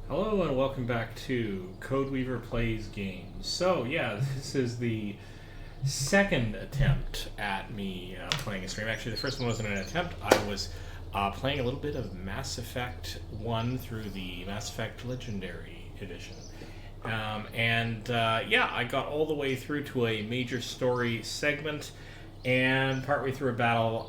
Hello and welcome back to Codeweaver Plays Games. So yeah, this is the second attempt at me playing a stream. Actually, the first one wasn't an attempt. I was playing a little bit of Mass Effect 1 through the Mass Effect Legendary Edition. Yeah, I got all the way through to a major story segment, and partway through a battle,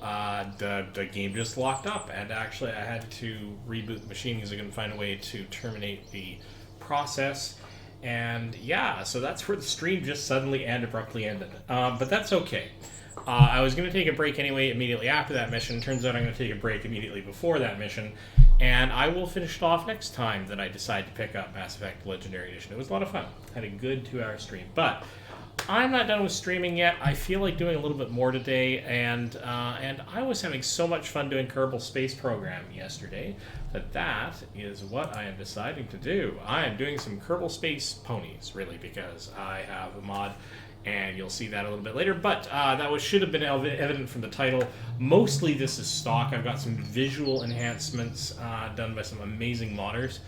the game just locked up, and actually I had to reboot the machine because I couldn't find a way to terminate the process. And yeah, so that's where the stream just suddenly and abruptly ended. But that's okay. I was going to take a break anyway immediately after that mission. Turns out I'm going to take a break immediately before that mission. And I will finish it off next time that I decide to pick up Mass Effect Legendary Edition. It was a lot of fun. Had a good 2-hour stream. But I'm not done with streaming yet. I feel like doing a little bit more today, and I was having so much fun doing Kerbal Space Program yesterday that is what I am deciding to do. I am doing some Kerbal Space Ponies, really, because I have a mod, and you'll see that a little bit later. But that should have been evident from the title. Mostly this is stock. I've got some visual enhancements done by some amazing modders.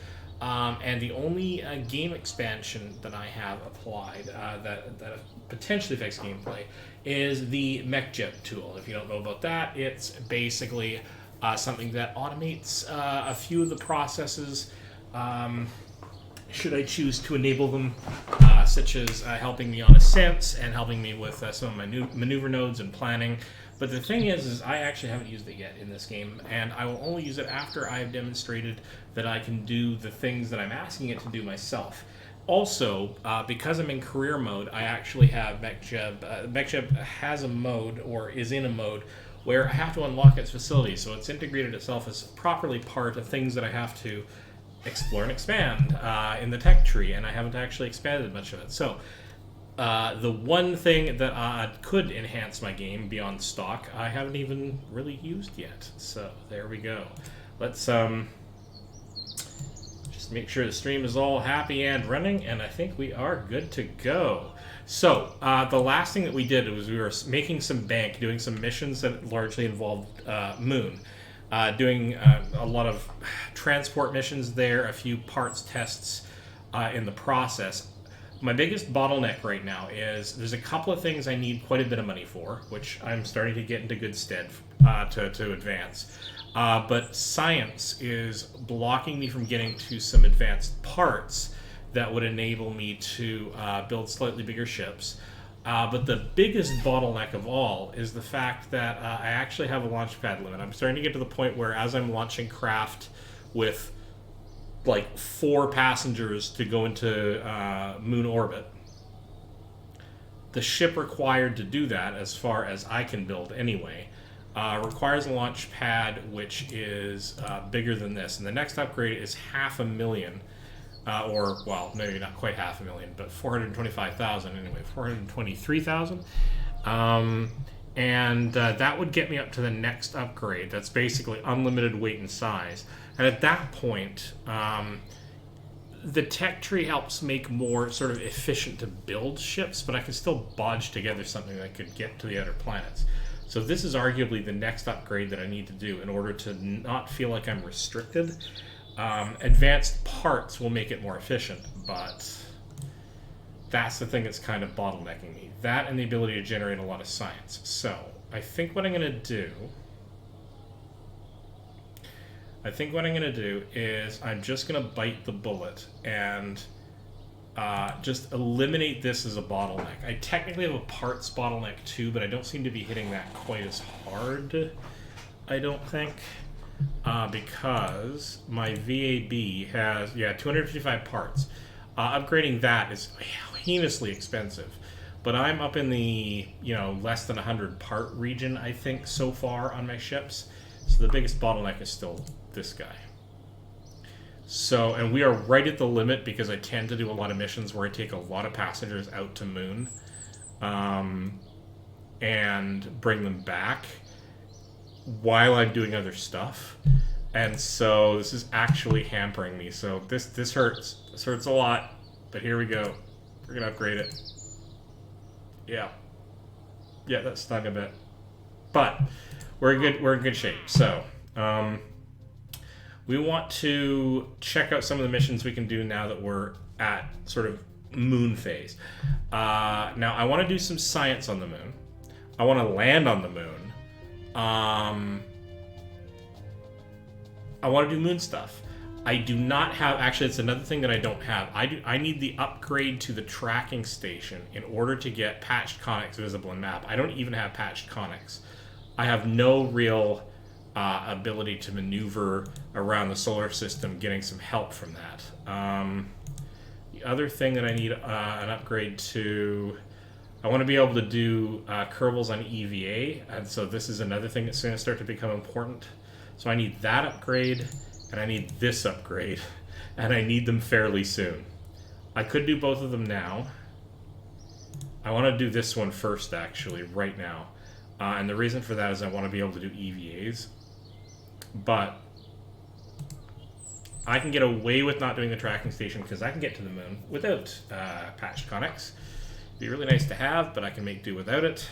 And the only game expansion that I have applied that potentially affects gameplay is the MechJeb tool. If you don't know about that, it's basically something that automates a few of the processes, should I choose to enable them, such as helping me on ascents and helping me with some of my new maneuver nodes and planning. But the thing is I actually haven't used it yet in this game, and I will only use it after I have demonstrated that I can do the things that I'm asking it to do myself. Also, because I'm in career mode, I actually have MechJeb. MechJeb has a mode, or is in a mode, where I have to unlock its facility, so it's integrated itself as properly part of things that I have to explore and expand in the tech tree, and I haven't actually expanded much of it. So the one thing that could enhance my game beyond stock, I haven't even really used yet. So there we go. Let's just make sure the stream is all happy and running, and I think we are good to go. So the last thing that we did was we were making some bank, doing some missions that largely involved Moon. Doing a lot of transport missions there, a few parts tests in the process. My biggest bottleneck right now is there's a couple of things I need quite a bit of money for, which I'm starting to get into good stead to advance. But science is blocking me from getting to some advanced parts that would enable me to build slightly bigger ships. But the biggest bottleneck of all is the fact that I actually have a launch pad limit. I'm starting to get to the point where as I'm launching craft with like 4 passengers to go into moon orbit, the ship required to do that, as far as I can build anyway, requires a launch pad which is bigger than this. And the next upgrade is 500,000. Or, well, maybe not quite 500,000, but 425,000 anyway, 423,000. That would get me up to the next upgrade. That's basically unlimited weight and size. And at that point, the tech tree helps make more sort of efficient to build ships, but I can still bodge together something that could get to the other planets. So this is arguably the next upgrade that I need to do in order to not feel like I'm restricted. Advanced parts will make it more efficient, but that's the thing that's kind of bottlenecking me. That and the ability to generate a lot of science. So I think what I'm going to do is I'm just going to bite the bullet and just eliminate this as a bottleneck. I technically have a parts bottleneck too, but I don't seem to be hitting that quite as hard, I don't think. Because my VAB has 255 parts. Upgrading that is heinously expensive, but I'm up in the less than 100 part region, I think, so far on my ships. So the biggest bottleneck is still this guy. So, and we are right at the limit because I tend to do a lot of missions where I take a lot of passengers out to Moon and bring them back while I'm doing other stuff, and so this is actually hampering me. So this hurts. This hurts a lot, but here we go. We're gonna upgrade it. Yeah, that stung a bit, but we're in good shape. So We want to check out some of the missions we can do now that we're at sort of moon phase. Now, I want to do some science on the moon. I want to land on the moon. I want to do moon stuff. I do not have... Actually, it's another thing that I don't have. I need the upgrade to the tracking station in order to get patched conics visible in map. I don't even have patched conics. I have no real ability to maneuver around the solar system getting some help from that. The other thing that I need an upgrade to... I want to be able to do Kerbals on EVA, and so this is another thing that's going to start to become important. So I need that upgrade, and I need this upgrade, and I need them fairly soon. I could do both of them now. I want to do this one first, actually, right now. And the reason for that is I want to be able to do EVAs. But I can get away with not doing the tracking station because I can get to the moon without patched conics. It'd be really nice to have, but I can make do without it.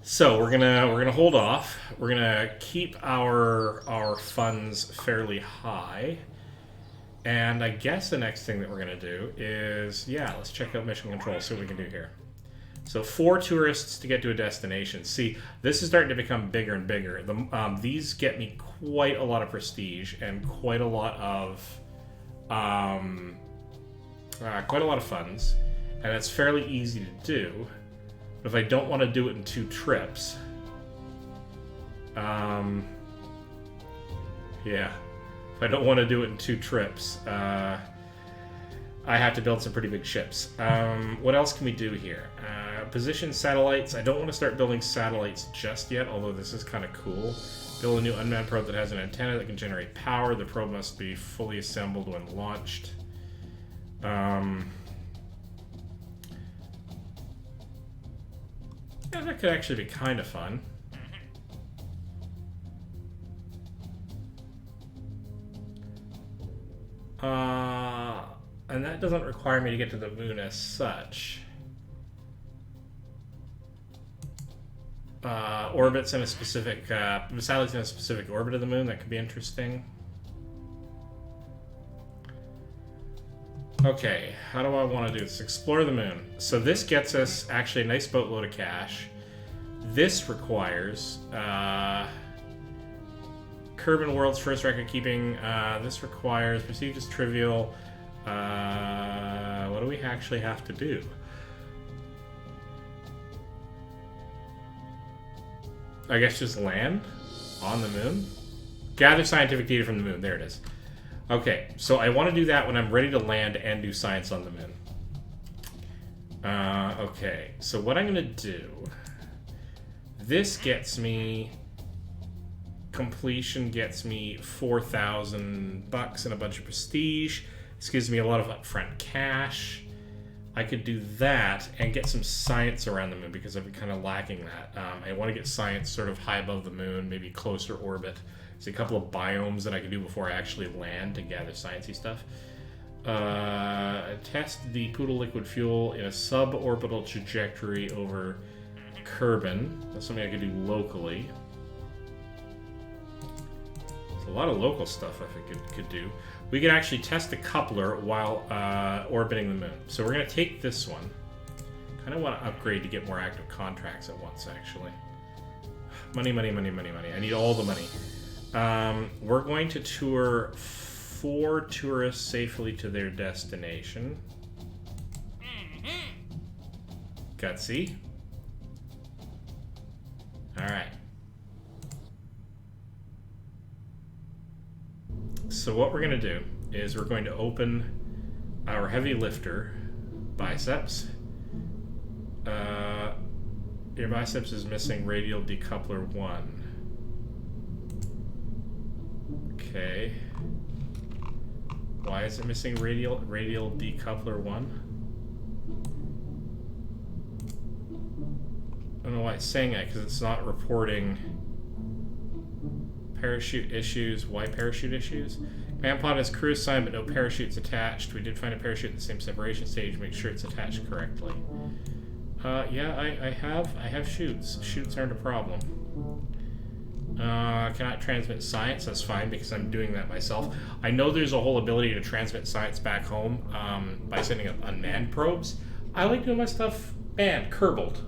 So we're gonna hold off. We're gonna keep our funds fairly high, and I guess the next thing that we're gonna do is let's check out mission control. See what we can do here. So 4 tourists to get to a destination. See, this is starting to become bigger and bigger. These get me quite a lot of prestige and quite a lot of funds, and it's fairly easy to do. But if I don't want to do it in 2 trips, if I don't want to do it in 2 trips, I have to build some pretty big ships. What else can we do here? Position satellites. I don't want to start building satellites just yet, although this is kind of cool. Build a new unmanned probe that has an antenna that can generate power. The probe must be fully assembled when launched. That could actually be kind of fun. And that doesn't require me to get to the moon as such. Orbits in a specific, satellites in a specific orbit of the moon, that could be interesting. Okay, how do I want to do this? Explore the moon. So this gets us actually a nice boatload of cash. This requires Kerbal World's first record keeping. This requires perceived as trivial. What do we actually have to do? I guess just land on the moon. Gather scientific data from the moon. There it is. Okay, so I want to do that when I'm ready to land and do science on the moon. Okay, so what I'm going to do... This gets me... Completion gets me $4,000 and a bunch of prestige. This gives me a lot of upfront cash. I could do that and get some science around the moon because I've been kind of lacking that. I want to get science sort of high above the moon, maybe closer orbit. There's a couple of biomes that I can do before I actually land to gather sciencey stuff. Test the Poodle liquid fuel in a suborbital trajectory over Kerbal. That's something I could do locally. There's a lot of local stuff I think could do. We could actually test the coupler while orbiting the moon. So we're going to take this one. Kind of want to upgrade to get more active contracts at once, actually. Money, money, money, money, money. I need all the money. We're going to tour 4 tourists safely to their destination. Gutsy. Alright. So what we're going to do is we're going to open our heavy lifter biceps. Your biceps is missing radial decoupler 1. Okay. Why is it missing radial decoupler 1? I don't know why it's saying that, because it's not reporting parachute issues. Why parachute issues? Command pod has crew assigned, but no parachutes attached. We did find a parachute in the same separation stage. Make sure it's attached correctly. Yeah, I have chutes. Chutes aren't a problem. Cannot transmit science. That's fine because I'm doing that myself. I know there's a whole ability to transmit science back home by sending up unmanned probes. I like doing my stuff Kerbaled.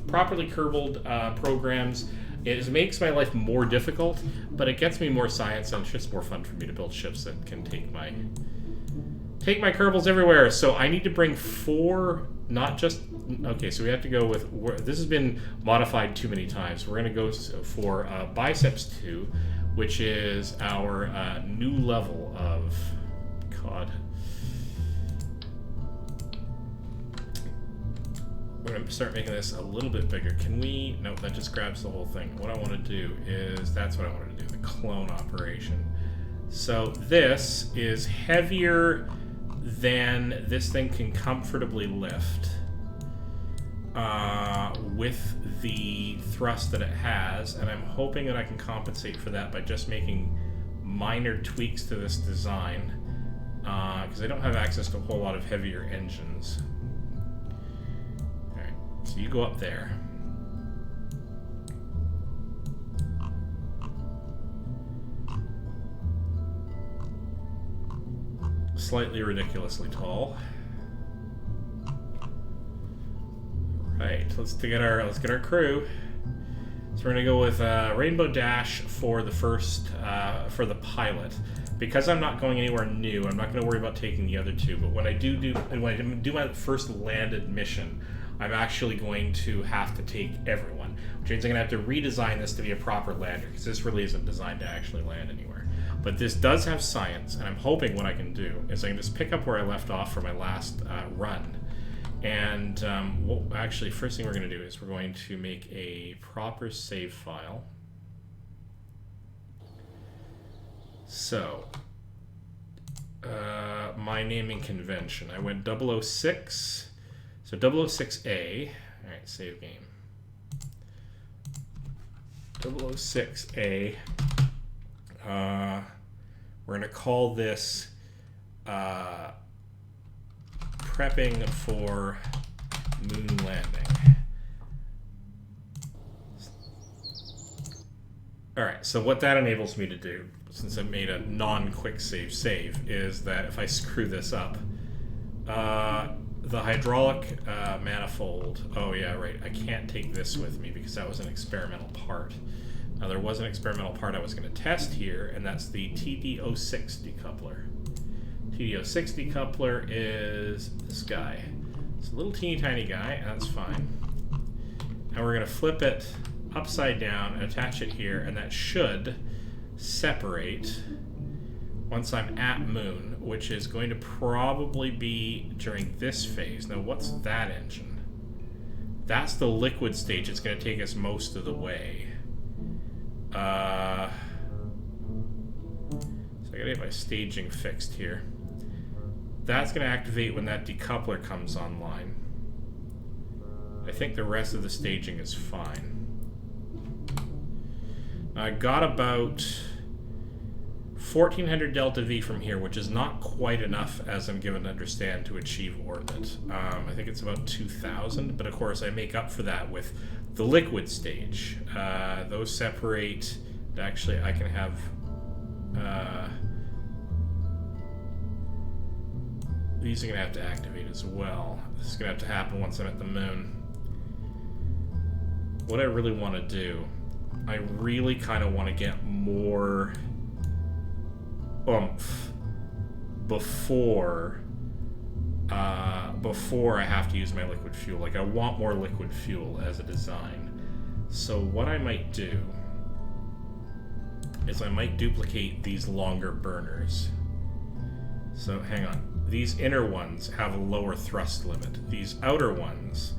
Properly Kerbaled programs. It makes my life more difficult, but it gets me more science, and it's just more fun for me to build ships that can take my Kerbals everywhere. So I need to bring 4, not just... Okay, so we have to go with... This has been modified too many times. We're going to go for Biceps 2, which is our new level of... God. We're going to start making this a little bit bigger. Can we... No, that just grabs the whole thing. What I want to do is... That's what I want to do, the clone operation. So this is heavier than this thing can comfortably lift with the thrust that it has, and I'm hoping that I can compensate for that by just making minor tweaks to this design, because I don't have access to a whole lot of heavier engines. Alright, so you go up there. Slightly ridiculously tall. Right, let's get our crew. So we're gonna go with Rainbow Dash for the first for the pilot. Because I'm not going anywhere new, I'm not gonna worry about taking the other 2. But when I do my first landed mission, I'm actually going to have to take everyone, which means I'm gonna have to redesign this to be a proper lander, because this really isn't designed to actually land anywhere. But this does have science, and I'm hoping what I can do is I can just pick up where I left off for my last run. And actually, first thing we're going to do is we're going to make a proper save file. So, my naming convention. I went 006, so 006A. All right, save game. 006A. We're going to call this prepping for moon landing. Alright, so what that enables me to do, since I made a non-quick save, is that if I screw this up, the hydraulic manifold... Oh yeah, right, I can't take this with me because that was an experimental part. Now there was an experimental part I was going to test here, and that's the TD06 decoupler. TD06 decoupler is this guy. It's a little teeny tiny guy, that's fine. And we're going to flip it upside down and attach it here, and that should separate once I'm at moon, which is going to probably be during this phase. Now what's that engine? That's the liquid stage. It's going to take us most of the way. So I gotta get my staging fixed here. That's gonna activate when that decoupler comes online. I think the rest of the staging is fine. I got about 1400 delta V from here, which is not quite enough, as I'm given to understand, to achieve orbit. I think it's about 2000, but of course I make up for that with the liquid stage. Those separate. Actually, I can have these are going to have to activate as well. This is going to have to happen once I'm at the moon. What I really want to do, I really kind of want to get more oomph before I have to use my liquid fuel. Like, I want more liquid fuel as a design. So what I might do is I might duplicate these longer burners. So hang on. These inner ones have a lower thrust limit. These outer ones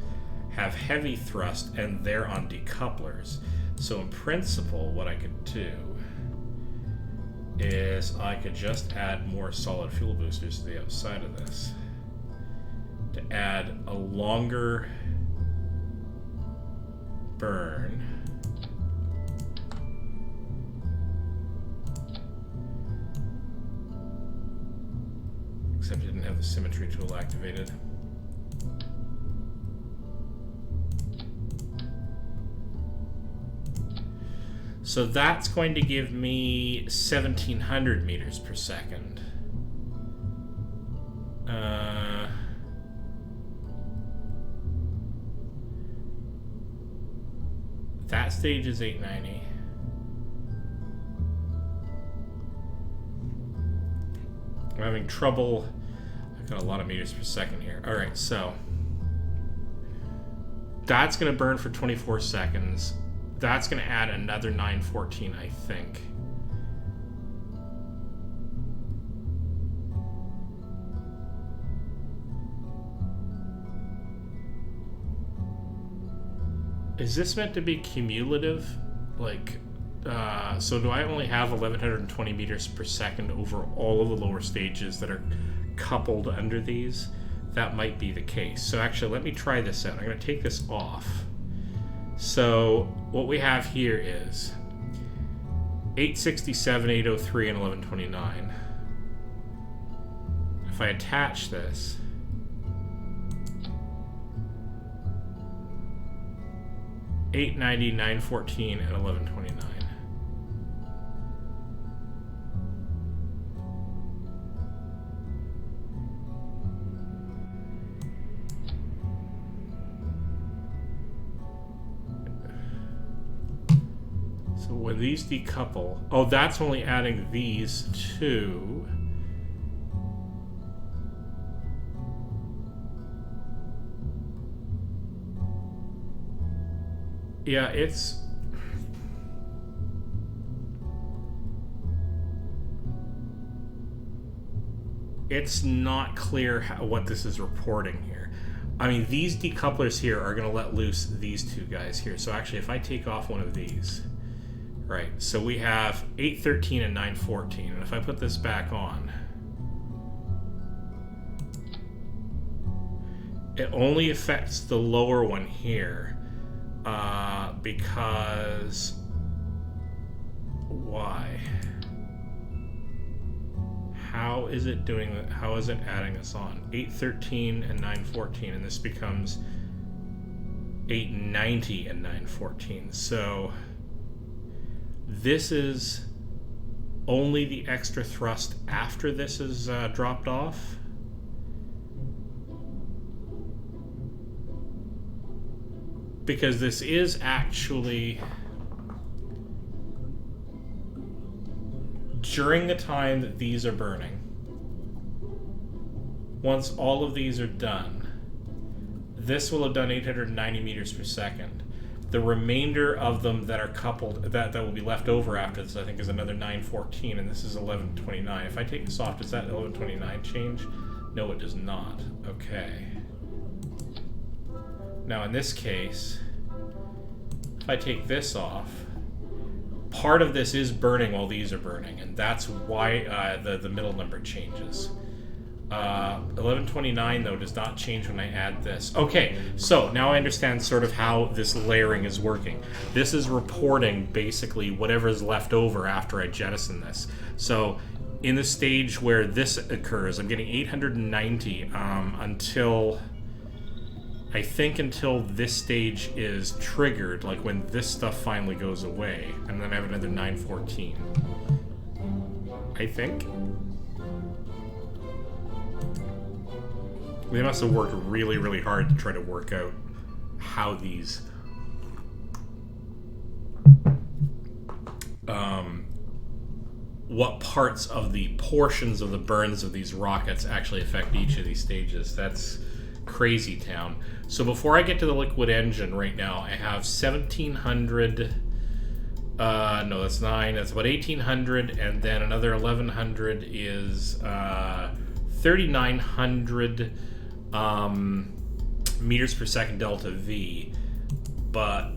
have heavy thrust, and they're on decouplers. So in principle, what I could do is I could just add more solid fuel boosters to the outside of this to add a longer burn. Except it didn't have the symmetry tool activated. So that's going to give me 1,700 meters per second. That stage is 890. I'm having trouble. I've got a lot of meters per second here. All right, so that's going to burn for 24 seconds. That's going to add another 914, I think. Is this meant to be cumulative? Like, so do I only have 1,120 meters per second over all of the lower stages that are coupled under these? That might be the case. So actually, let me try this out. I'm going to take this off. So what we have here is 867, 803, and 1129. If I attach this, $890, $914, and $1129. So when these decouple, oh, that's only adding these two. Yeah, it's not clear what this is reporting here. I mean, these decouplers here are going to let loose these two guys here. So actually, if I take off one of these, right, so we have 813 and 914. And if I put this back on, it only affects the lower one here. Because why? How is it doing that? How is it adding this on? 813 and 914, and this becomes 890 and 914. So this is only the extra thrust after this is dropped off. Because this is actually during the time that these are burning. Once all of these are done, this will have done 890 meters per second. The remainder of them that are coupled, that will be left over after this, I think, is another 914, and this is 1129. If I take this off, does that 1129 change? No, it does not. Okay. Now in this case, if I take this off, part of this is burning while these are burning, and that's why the middle number changes. 1129 though does not change when I add this. Okay, so now I understand sort of how this layering is working. This is reporting basically whatever is left over after I jettison this. So in the stage where this occurs, I'm getting 890 until this stage is triggered, like when this stuff finally goes away, and then I have another 914. I think. They must have worked really, really hard to try to work out how these what parts of the portions of the burns of these rockets actually affect each of these stages. That's crazy town. So before I get to the liquid engine right now, I have 1,700, no, that's 9, that's about 1,800, and then another 1,100 is 3,900 meters per second delta V, but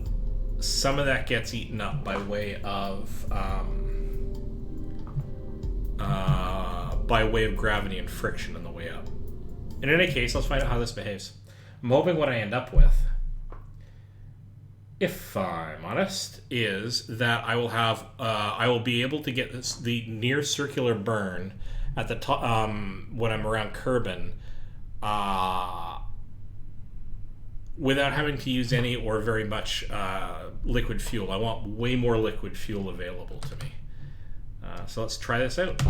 some of that gets eaten up by way of gravity and friction on the way up. In any case, let's find out how this behaves. I'm hoping what I end up with, if I'm honest, is that I will have I will be able to get the near circular burn at the top when I'm around Kerbal without having to use any or very much liquid fuel. I want way more liquid fuel available to me. So let's try this out.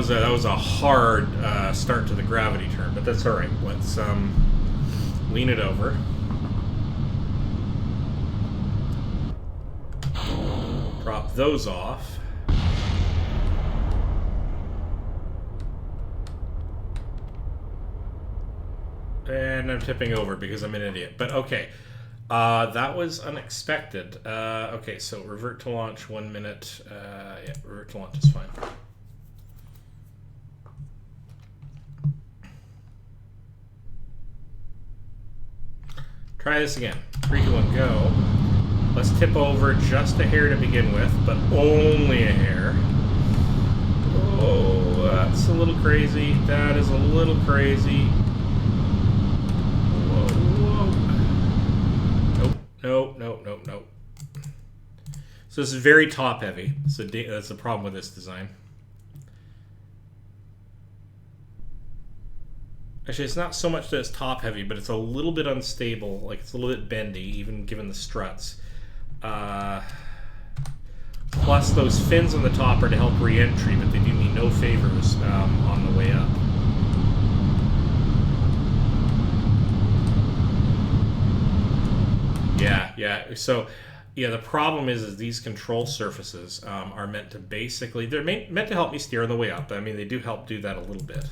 That was a hard start to the gravity turn, but that's all right. Let's lean it over. Drop those off. And I'm tipping over because I'm an idiot. But okay, that was unexpected. Okay, so revert to launch 1 minute. Yeah, revert to launch is fine. Try this again. 3, 2, 1, go. Let's tip over just a hair to begin with, but only a hair. Oh, that's a little crazy. That is a little crazy. Whoa, whoa. Nope, nope, nope, nope. So this is very top heavy. So that's the problem with this design. Actually, it's not so much that it's top heavy, but it's a little bit unstable. Like, it's a little bit bendy, even given the struts. Plus, those fins on the top are to help re-entry, but they do me no favors on the way up. Yeah. So, yeah, the problem is these control surfaces are meant to basically... They're meant to help me steer on the way up. I mean, they do help do that a little bit.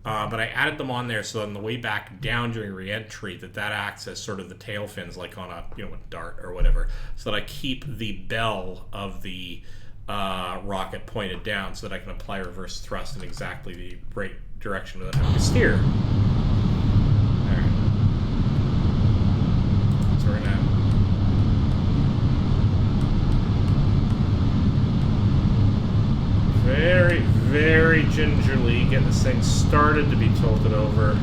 But I added them on there so on the way back down during re-entry that acts as sort of the tail fins, like on a a dart or whatever, so that I keep the bell of the rocket pointed down so that I can apply reverse thrust in exactly the right direction without having to steer. All right. So we're gonna very gingerly get this thing started to be tilted over.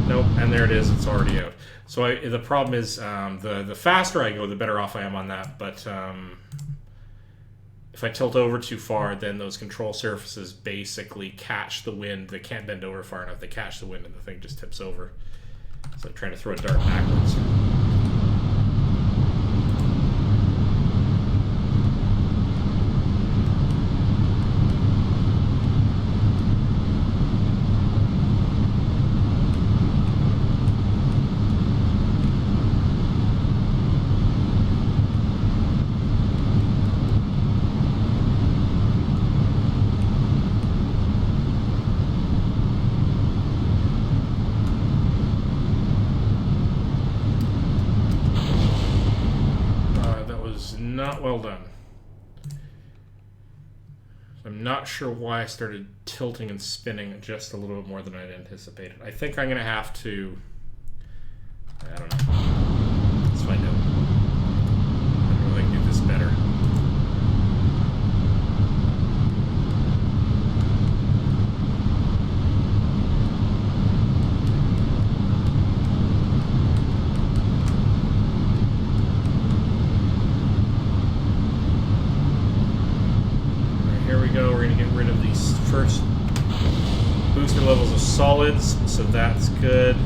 Nope, and there it is. It's already out. So the problem is the faster I go, the better off I am on that. But if I tilt over too far, then those control surfaces basically catch the wind. They can't bend over far enough. They catch the wind, and the thing just tips over. So I'm trying to throw a dart backwards. Not well done. I'm not sure why I started tilting and spinning just a little bit more than I'd anticipated. I think I'm going to have to... I don't know. Let's find out. I don't know if I can do this better. First booster levels of solids, so that's good.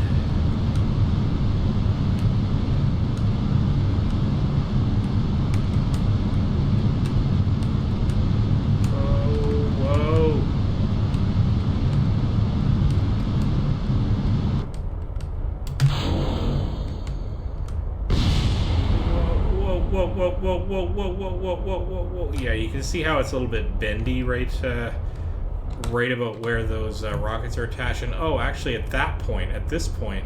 Whoa. Whoa. Yeah, you can see how it's a little bit bendy right about where those rockets are attached. And oh, actually at this point,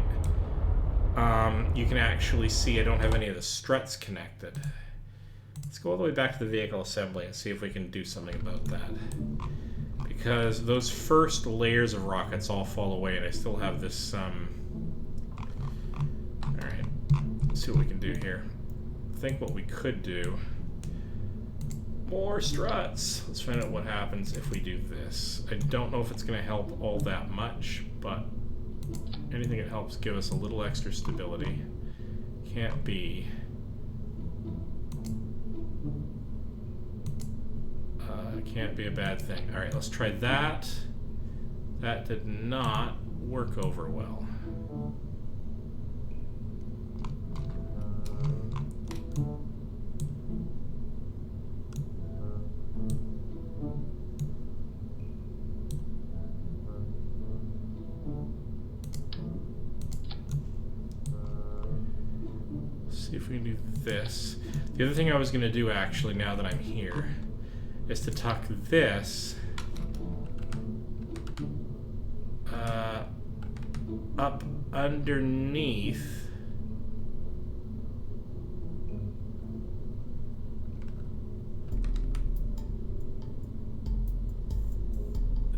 you can actually see I don't have any of the struts connected. Let's go all the way back to the vehicle assembly and see if we can do something about that. because those first layers of rockets all fall away, and I still have this. All right, let's see what we can do here. I think what we could do. More struts. Let's find out what happens if we do this. I don't know if it's going to help all that much, but anything that helps give us a little extra stability can't be. Can't be a bad thing. All right, let's try that. That did not work over well. See if we can do this. The other thing I was going to do, actually, now that I'm here, is to tuck this up underneath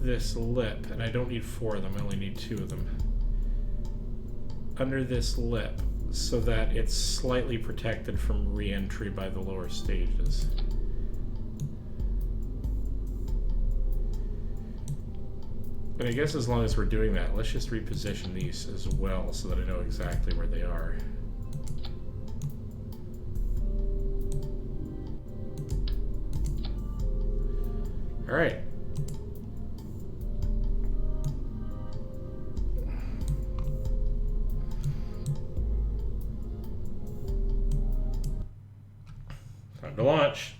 this lip, and I don't need 4 of them, I only need 2 of them. Under this lip, so that it's slightly protected from re-entry by the lower stages. And I guess as long as we're doing that, let's just reposition these as well so that I know exactly where they are. All right. Time to launch.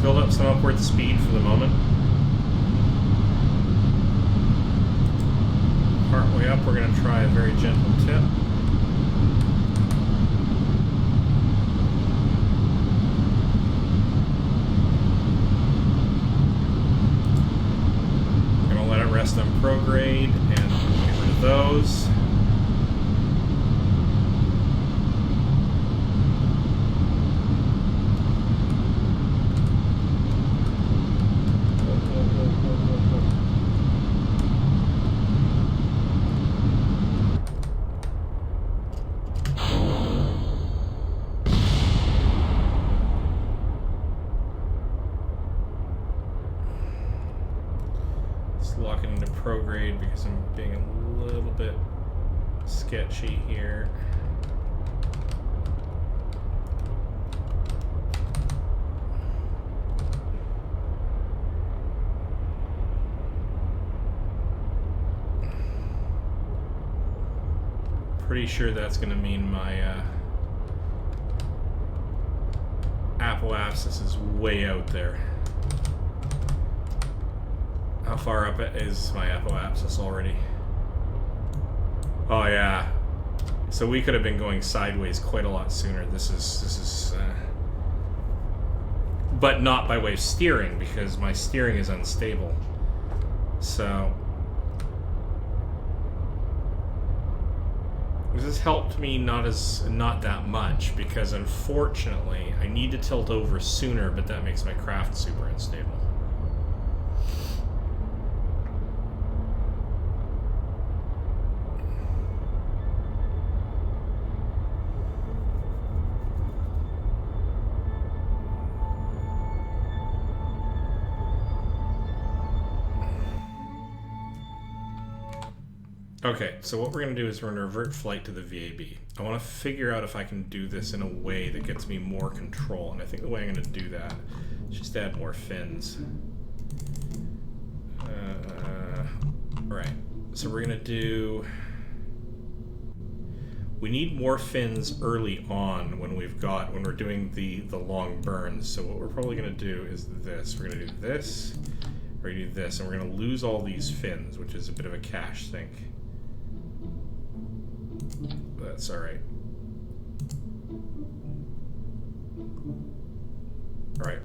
Build up some upward speed for the moment. Partway up, we're going to try a very gentle tip. Going to let it rest on prograde and get rid of those. Locking into prograde because I'm being a little bit sketchy here. Pretty sure that's going to mean my apoapsis is way out there. How far up is my apoapsis already? Oh yeah. So we could have been going sideways quite a lot sooner. This is but not by way of steering, because my steering is unstable. So this has helped me not that much, because unfortunately I need to tilt over sooner, but that makes my craft super unstable. Okay, so what we're going to do is we're going to revert flight to the VAB. I want to figure out if I can do this in a way that gets me more control, and I think the way I'm going to do that is just add more fins. Right, so we're going to do... We need more fins early on when we're doing the long burns, so what we're probably going to do is this. We're going to do this, we're going to do this, and we're going to lose all these fins, which is a bit of a cash sink. That's alright. Alright.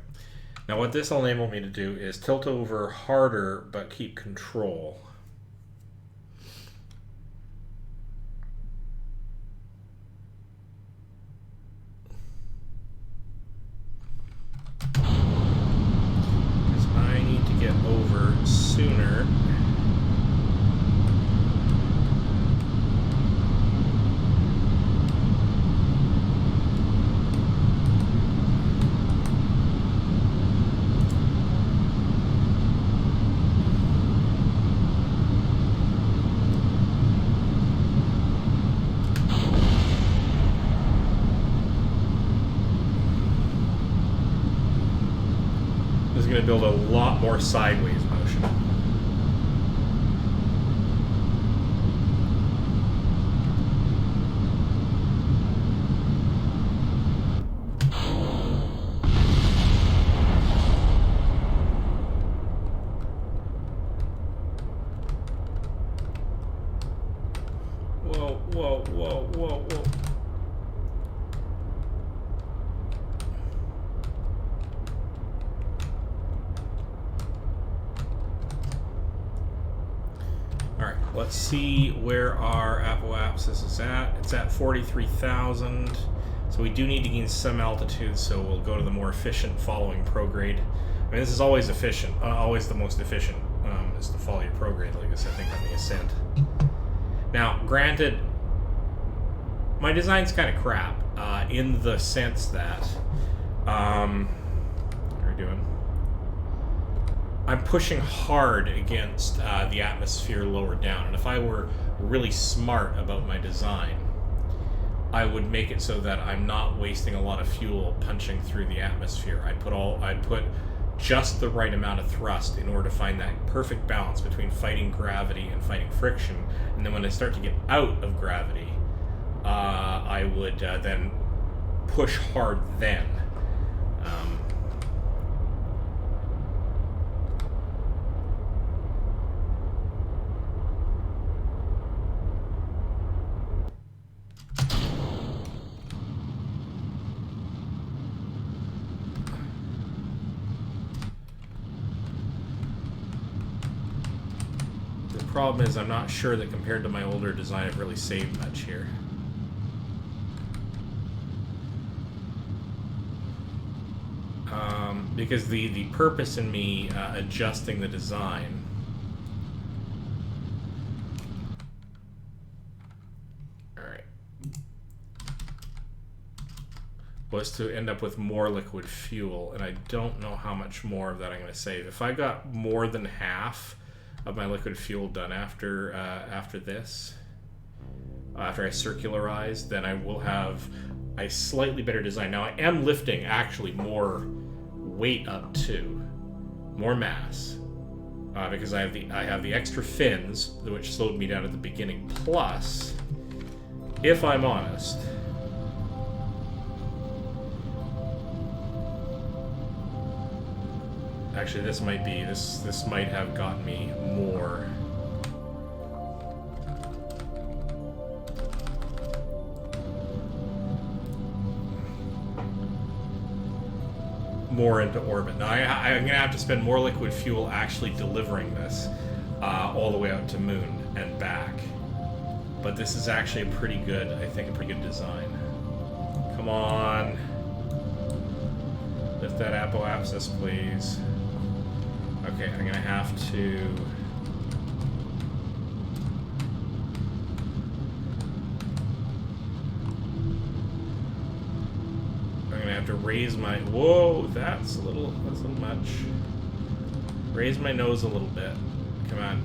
Now what this will enable me to do is tilt over harder but keep control. Because I need to get over sooner. Going to build a lot more sideways motion. Whoa, whoa, whoa, whoa, whoa. Let's see where our apoapsis is at. It's at 43,000. So we do need to gain some altitude, so we'll go to the more efficient following prograde. I mean, this is always efficient, always the most efficient, is to follow your prograde, like I said, I think on the ascent. Now, granted, my design's kind of crap, in the sense that, how are we doing? I'm pushing hard against the atmosphere lower down, and if I were really smart about my design, I would make it so that I'm not wasting a lot of fuel punching through the atmosphere. I'd put just the right amount of thrust in order to find that perfect balance between fighting gravity and fighting friction, and then when I start to get out of gravity, I would then push hard then. The problem is I'm not sure that compared to my older design I've really saved much here. Because the purpose in me adjusting the design was to end up with more liquid fuel, and I don't know how much more of that I'm going to save. If I got more than half of my liquid fuel done after this, after I circularize, then I will have a slightly better design. Now I am lifting actually more weight up too, more mass, because I have the extra fins, which slowed me down at the beginning. Plus, if I'm honest, actually this might have gotten me more into orbit. Now I'm gonna have to spend more liquid fuel actually delivering this all the way out to Moon and back. But this is actually a pretty good design. Come on. Lift that apoapsis, please. Okay, I'm gonna have to... to raise my... Whoa, that's a little much. Raise my nose a little bit. Come on.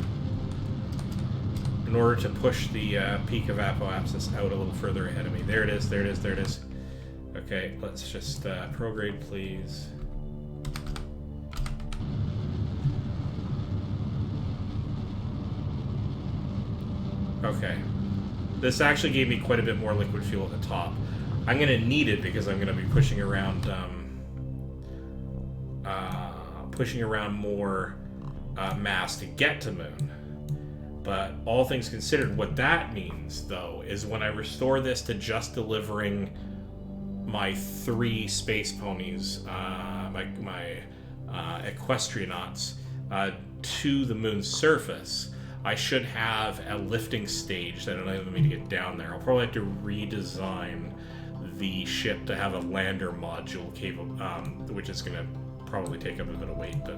In order to push the peak of apoapsis out a little further ahead of me. There it is, there it is, there it is. Okay, let's just prograde, please. Okay. This actually gave me quite a bit more liquid fuel at the top. I'm going to need it because I'm going to be pushing around more mass to get to Moon. But all things considered, what that means, though, is when I restore this to just delivering my 3 space ponies, my equestronauts to the moon's surface, I should have a lifting stage that enables me to get down there. I'll probably have to redesign the ship to have a lander module capable, which is going to probably take up a bit of weight, but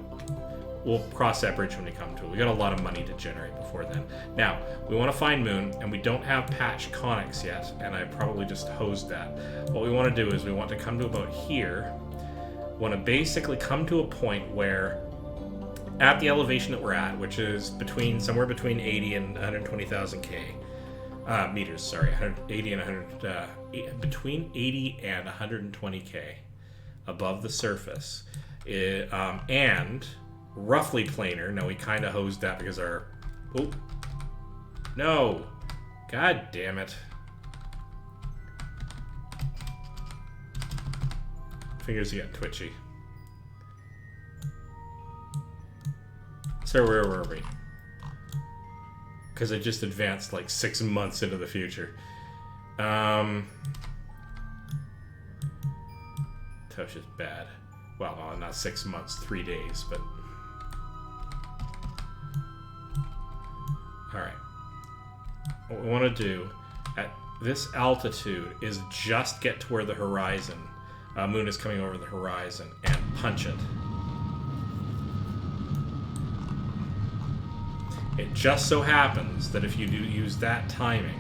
we'll cross that bridge when we come to it. We got a lot of money to generate before then. Now, we want to find Moon, and we don't have patched conics yet, and I probably just hosed that. What we want to do is we want to come to about here. We want to basically come to a point where, at the elevation that we're at, which is somewhere between 80 and 120,000 meters, sorry, 80 and 100, between 80 and 120k above the surface, and roughly planar. No, we kind of hosed that because our... Oh. No. God damn it. Fingers get twitchy. So where were we? Because I just advanced like 6 months into the future. Touch is bad. Well, no, not 6 months, 3 days, but... Alright. What we want to do at this altitude is just get to where the horizon, moon is coming over the horizon, and punch it. It just so happens that if you do use that timing,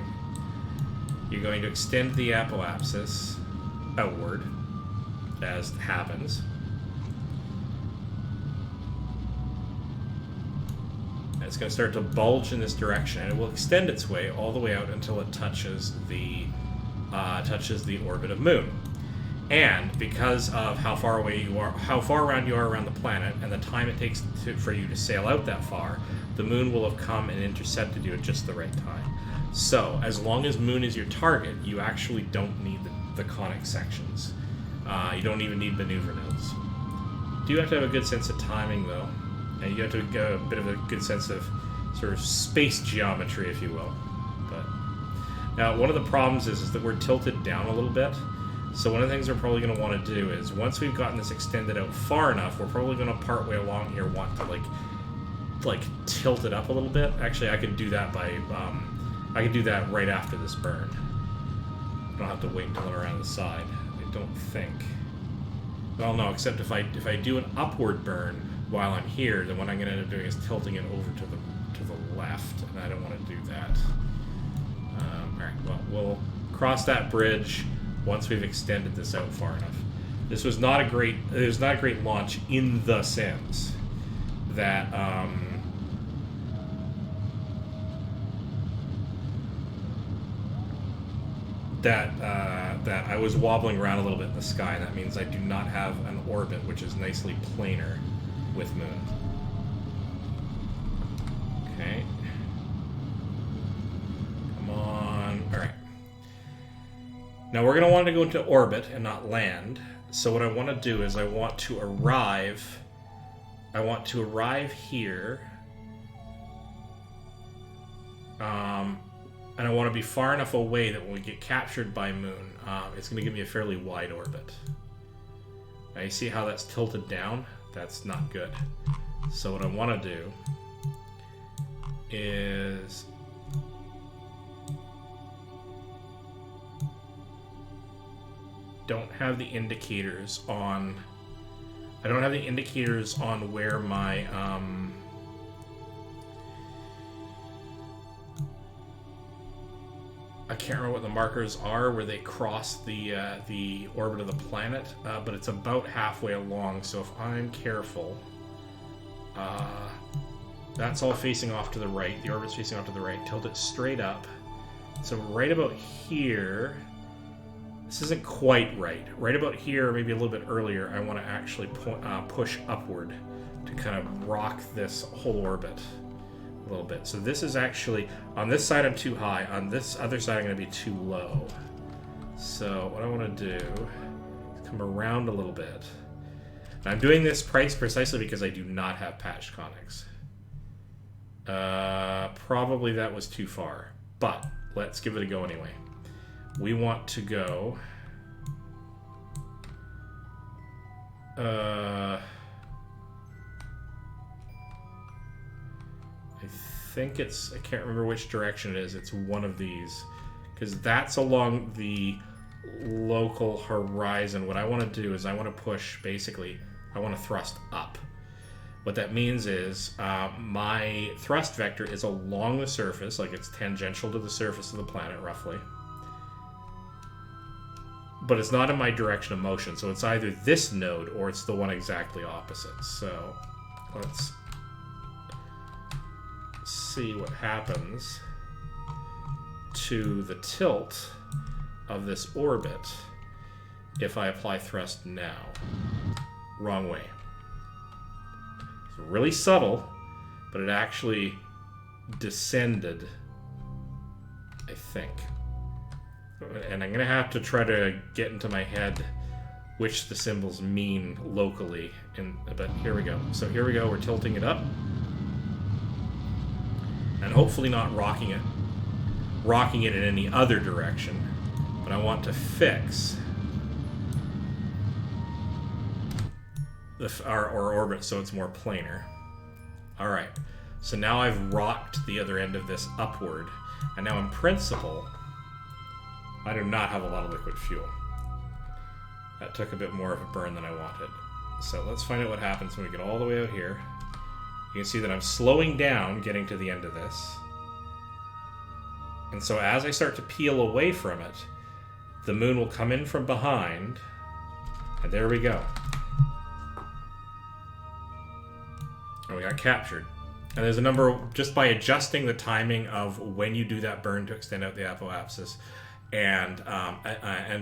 you're going to extend the apoapsis outward, as happens. And it's going to start to bulge in this direction, and it will extend its way all the way out until it touches the orbit of Moon. And because of how far away you are, how far around you are around the planet, and the time it takes for you to sail out that far, the Moon will have come and intercepted you at just the right time. So, as long as Moon is your target, you actually don't need the conic sections. You don't even need maneuver nodes. You do have to have a good sense of timing, though. And you have to get a bit of a good sense of sort of space geometry, if you will. But now, one of the problems is that we're tilted down a little bit. So one of the things we're probably going to want to do is, once we've gotten this extended out far enough, we're probably going to partway along here want to like tilt it up a little bit. Actually, I could do that by I could do that right after this burn. I don't have to wait until I'm around the side. I don't think. Well, no, except if I do an upward burn while I'm here, then what I'm going to end up doing is tilting it over to the left, and I don't want to do that. All right. Well, we'll cross that bridge once we've extended this out far enough. This was not a great. It was not a great launch in the sense that that I was wobbling around a little bit in the sky, and that means I do not have an orbit which is nicely planar with Moon. Okay. Come on. All right. Now we're going to want to go into orbit and not land. So what I want to do is I want to arrive here. And I want to be far enough away that when we get captured by Moon, it's going to give me a fairly wide orbit. Now you see how that's tilted down? That's not good. So what I want to do is don't have the indicators on. I don't have the indicators on where my I can't remember what the markers are where they cross the orbit of the planet, but it's about halfway along. So if I'm careful, that's all facing off to the right. The orbit's facing off to the right. Tilt it straight up. So right about here. This isn't quite right. Right about here, maybe a little bit earlier, I want to actually push upward to kind of rock this whole orbit a little bit. So this is actually, on this side I'm too high, on this other side I'm going to be too low. So what I want to do is come around a little bit. And I'm doing this precisely because I do not have patched conics. Probably that was too far, but let's give it a go anyway. We want to go think it's, I can't remember which direction it is. It's one of these, because that's along the local horizon. What I want to do is I want to push, basically, I want to thrust up. What that means is my thrust vector is along the surface, like it's tangential to the surface of the planet, roughly. But it's not in my direction of motion, so it's either this node or it's the one exactly opposite. So let's see what happens to the tilt of this orbit if I apply thrust now. Wrong way. It's really subtle, but it actually descended, I think. And I'm going to have to try to get into my head which the symbols mean locally. But here we go. So here we go. We're tilting it up. And hopefully not rocking it in any other direction. But I want to fix our orbit so it's more planar. Alright, so now I've rocked the other end of this upward, and now in principle, I do not have a lot of liquid fuel. That took a bit more of a burn than I wanted. So let's find out what happens when we get all the way out here. You can see that I'm slowing down getting to the end of this. And so as I start to peel away from it, the moon will come in from behind, and there we go. And we got captured. And there's a number, just by adjusting the timing of when you do that burn to extend out the apoapsis, and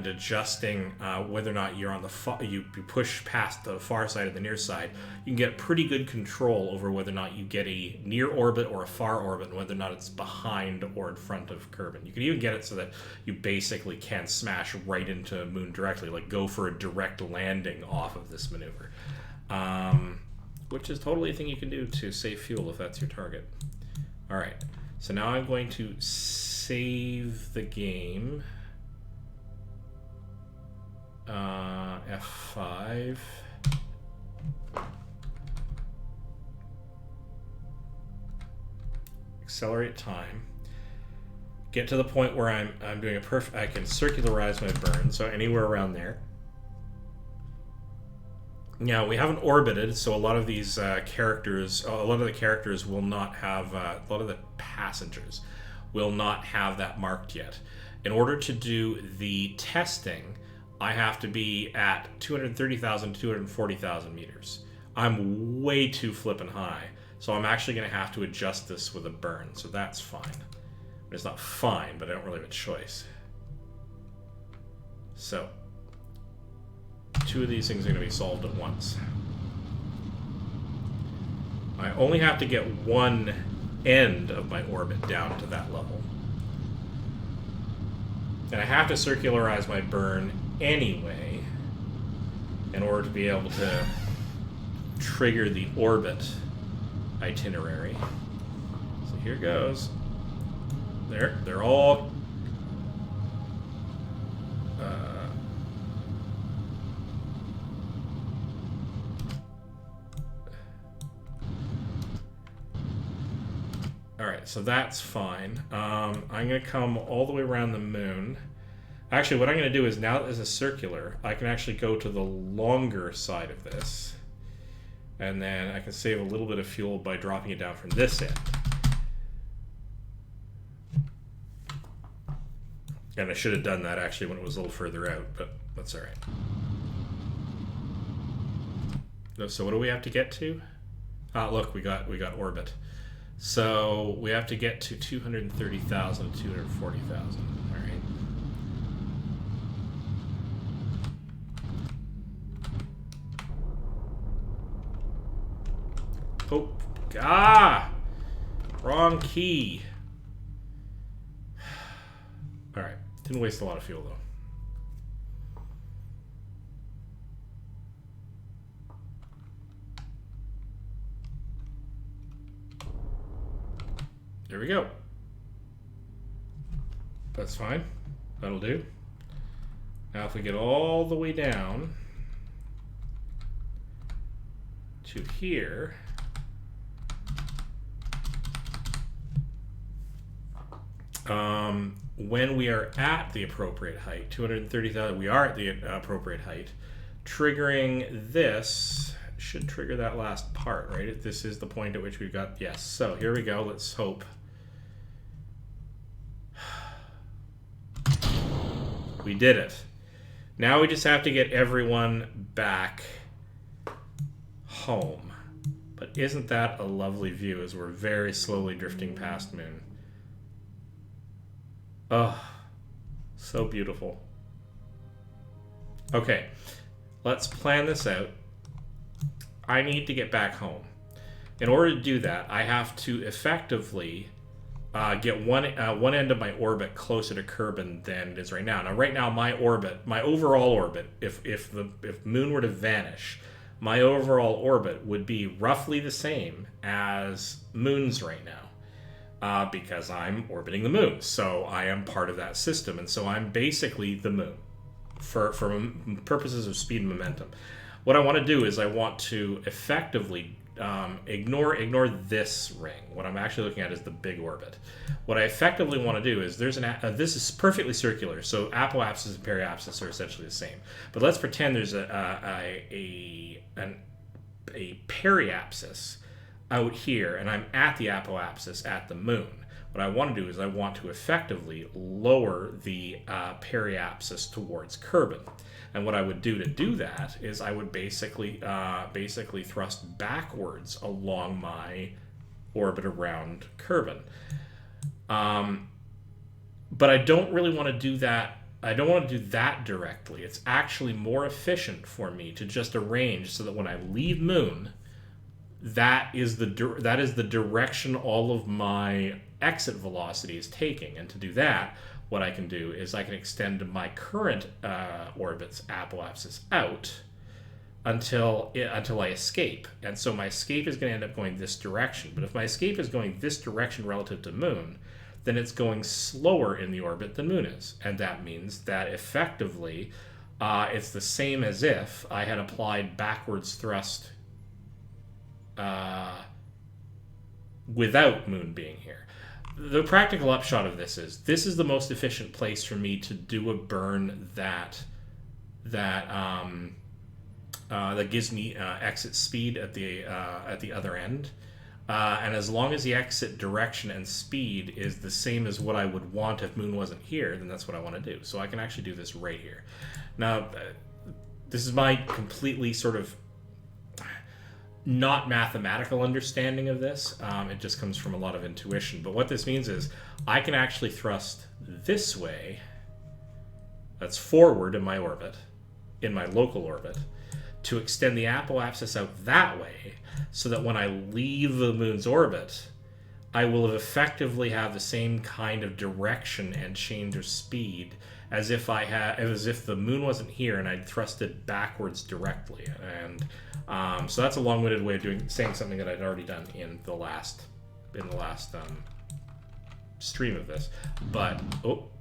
adjusting whether or not you're on the you push past the far side or the near side, you can get pretty good control over whether or not you get a near orbit or a far orbit, and whether or not it's behind or in front of Kerbal. You can even get it so that you basically can smash right into Moon directly, like go for a direct landing off of this maneuver. Which is totally a thing you can do to save fuel if that's your target. Alright, so now I'm going to save the game. F5. Accelerate time. Get to the point where I'm doing I can circularize my burn, so anywhere around there. Now, we haven't orbited, so a lot of these characters, a lot of the characters will not have, a lot of the passengers will not have that marked yet. In order to do the testing, I have to be at 230,000 to 240,000 meters. I'm way too flippin' high, so I'm actually going to have to adjust this with a burn, so that's fine. It's not fine, but I don't really have a choice. So two of these things are going to be solved at once. I only have to get one end of my orbit down to that level. And I have to circularize my burn anyway in order to be able to trigger the orbit itinerary. So here goes. They're all Alright, so that's fine. I'm going to come all the way around the moon. Actually, what I'm going to do is, now that this is circular, I can actually go to the longer side of this. And then I can save a little bit of fuel by dropping it down from this end. And I should have done that actually when it was a little further out, but that's alright. So what do we have to get to? Ah, look, we got orbit. So we have to get to 230,000 to 240,000. All right. Oh, wrong key. All right, didn't waste a lot of fuel though. There we go. That's fine. That'll do. Now if we get all the way down to here, when we are at the appropriate height, 230,000, we are at the appropriate height. Triggering this should trigger that last part, right? This is the point at which we've got, yes. So here we go. Let's hope. We did it. Now we just have to get everyone back home. But isn't that a lovely view as we're very slowly drifting past Moon? Oh, so beautiful. Okay, let's plan this out. I need to get back home. In order to do that, I have to effectively get one end of my orbit closer to Kerbin than it is right now. Now, right now, my orbit, my overall orbit, if Moon were to vanish, my overall orbit would be roughly the same as Moon's right now, because I'm orbiting the Moon. So I am part of that system, and so I'm basically the Moon for purposes of speed and momentum. What I want to do is I want to effectively ignore this ring. What I'm actually looking at is the big orbit. What I effectively want to do is this is perfectly circular, so apoapsis and periapsis are essentially the same. But let's pretend there's a periapsis out here, and I'm at the apoapsis at the Moon. What I want to do is I want to effectively lower the periapsis towards Kerbin. And what I would do to do that is I would basically thrust backwards along my orbit around Kerbin. But I don't really want to do that. I don't want to do that directly. It's actually more efficient for me to just arrange so that when I leave Moon, that is the direction all of my exit velocity is taking. And to do that, what I can do is I can extend my current orbit's apoapsis out until I escape. And so my escape is going to end up going this direction. But if my escape is going this direction relative to Moon, then it's going slower in the orbit than Moon is. And that means that effectively it's the same as if I had applied backwards thrust without Moon being here. The practical upshot of this is the most efficient place for me to do a burn that gives me exit speed at the other end, and as long as the exit direction and speed is the same as what I would want if Moon wasn't here, then that's what I want to do. So I can actually do this right here. Now, this is my completely sort of not mathematical understanding of this. It just comes from a lot of intuition. But what this means is I can actually thrust this way, that's forward in my orbit, in my local orbit, to extend the apoapsis out that way, so that when I leave the Moon's orbit, I will have effectively have the same kind of direction and change of speed as if the Moon wasn't here and I'd thrusted backwards directly. And so that's a long-winded way of saying something that I'd already done in the last stream of this. But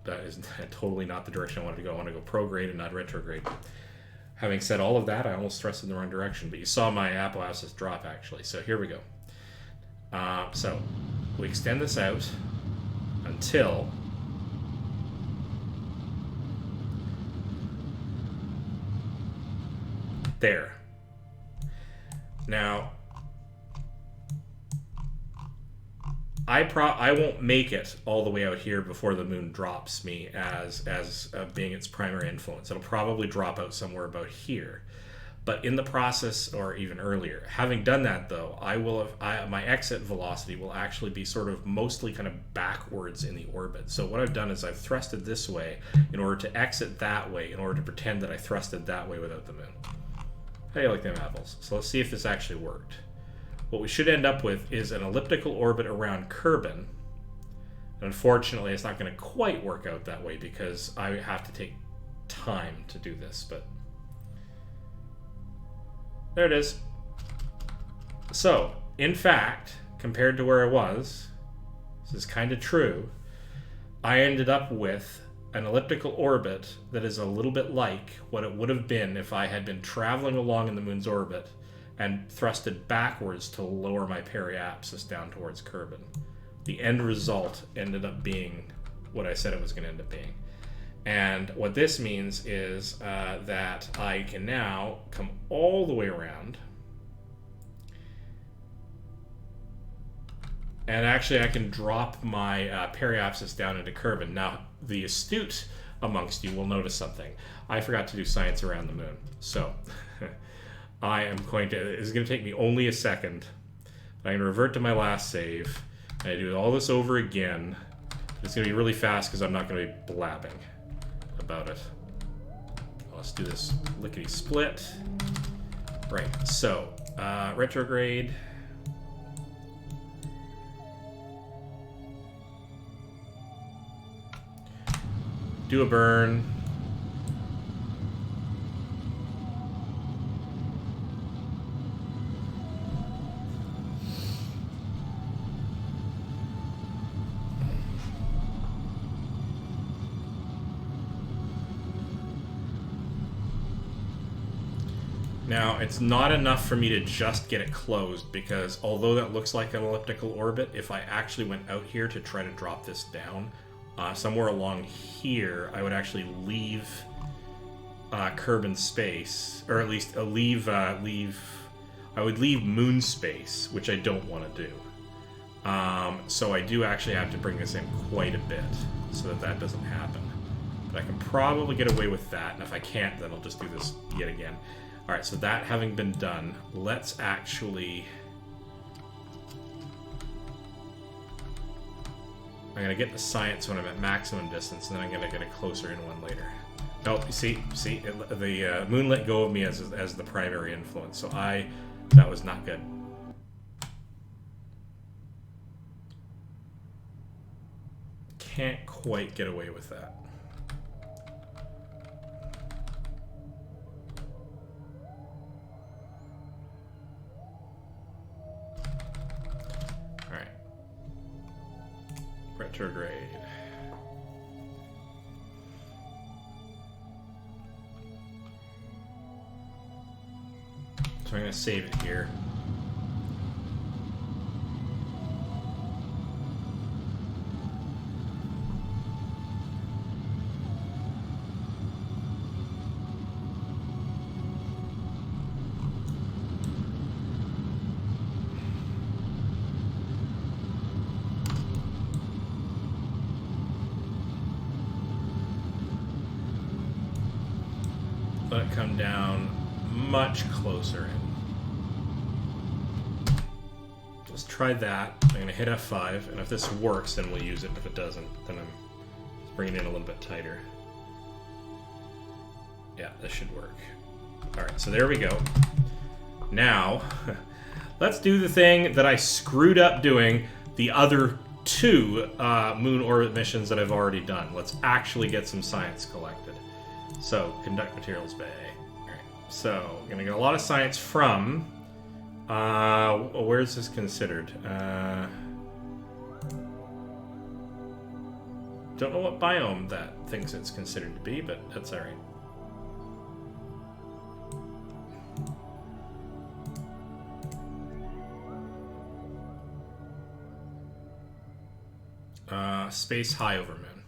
that is totally not the direction I wanted to go. I want to go prograde and not retrograde. Having said all of that, I almost thrust in the wrong direction, but you saw my apoapsis drop actually. So here we go. So we extend this out until there. Now, I won't make it all the way out here before the Moon drops me as being its primary influence. It'll probably drop out somewhere about here. But in the process, or even earlier, having done that though, my exit velocity will actually be sort of mostly kind of backwards in the orbit. So what I've done is I've thrusted this way in order to exit that way, in order to pretend that I thrusted that way without the Moon. How do you like them apples? So let's see if this actually worked. What we should end up with is an elliptical orbit around Kerbin. And unfortunately, it's not going to quite work out that way because I have to take time to do this, but there it is. So, in fact, compared to where I was, this is kind of true, I ended up with an elliptical orbit that is a little bit like what it would have been if I had been traveling along in the Moon's orbit and thrusted backwards to lower my periapsis down towards Kerbin. The end result ended up being what I said it was going to end up being. And what this means is that I can now come all the way around. And actually I can drop my periapsis down into Kerbal. Now, the astute amongst you will notice something. I forgot to do science around the moon. So, I am going to... It's going to take me only a second. I'm going to revert to my last save. And I do all this over again. It's going to be really fast because I'm not going to be blabbing about it. Let's do this lickety split. Right, so retrograde. Do a burn. Now, it's not enough for me to just get it closed, because although that looks like an elliptical orbit, if I actually went out here to try to drop this down, somewhere along here, I would actually leave Kerbal space, or at least I would leave moon space, which I don't want to do. So I do actually have to bring this in quite a bit so that that doesn't happen. But I can probably get away with that, and if I can't, then I'll just do this yet again. Alright, so that having been done, let's actually... I'm going to get the science when I'm at maximum distance, and then I'm going to get a closer in one later. Nope, you see, the moon let go of me as the primary influence, so that was not good. Can't quite get away with that. Retrograde. So I'm going to save it here. Let it come down much closer in. Let's try that. I'm going to hit F5, and if this works, then we'll use it. If it doesn't, then I'm just bringing it in a little bit tighter. Yeah, this should work. Alright, so there we go. Now, let's do the thing that I screwed up doing the other two moon orbit missions that I've already done. Let's actually get some science collected. So, conduct materials bay. Alright, so, I'm going to get a lot of science from... where is this considered? Don't know what biome that thinks it's considered to be, but that's alright. Space high over moon.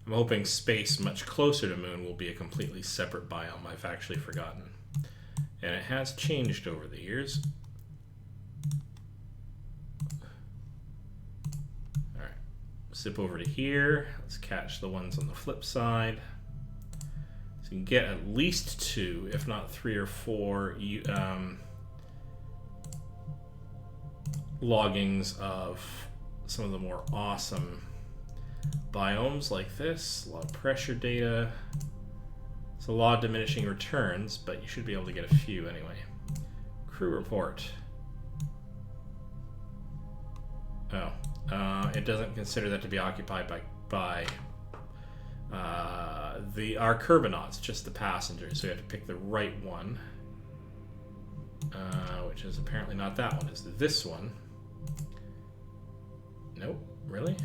I'm hoping space much closer to moon will be a completely separate biome. I've actually forgotten. And it has changed over the years. Alright. Zip over to here. Let's catch the ones on the flip side. So you can get at least 2, if not 3 or 4 loggings of some of the more awesome biomes like this. A lot of pressure data. It's a lot of diminishing returns, but you should be able to get a few anyway. Crew report. Oh, it doesn't consider that to be occupied by our Kerbonauts, just the passengers. So you have to pick the right one, which is apparently not that one. It's this one. Nope, really?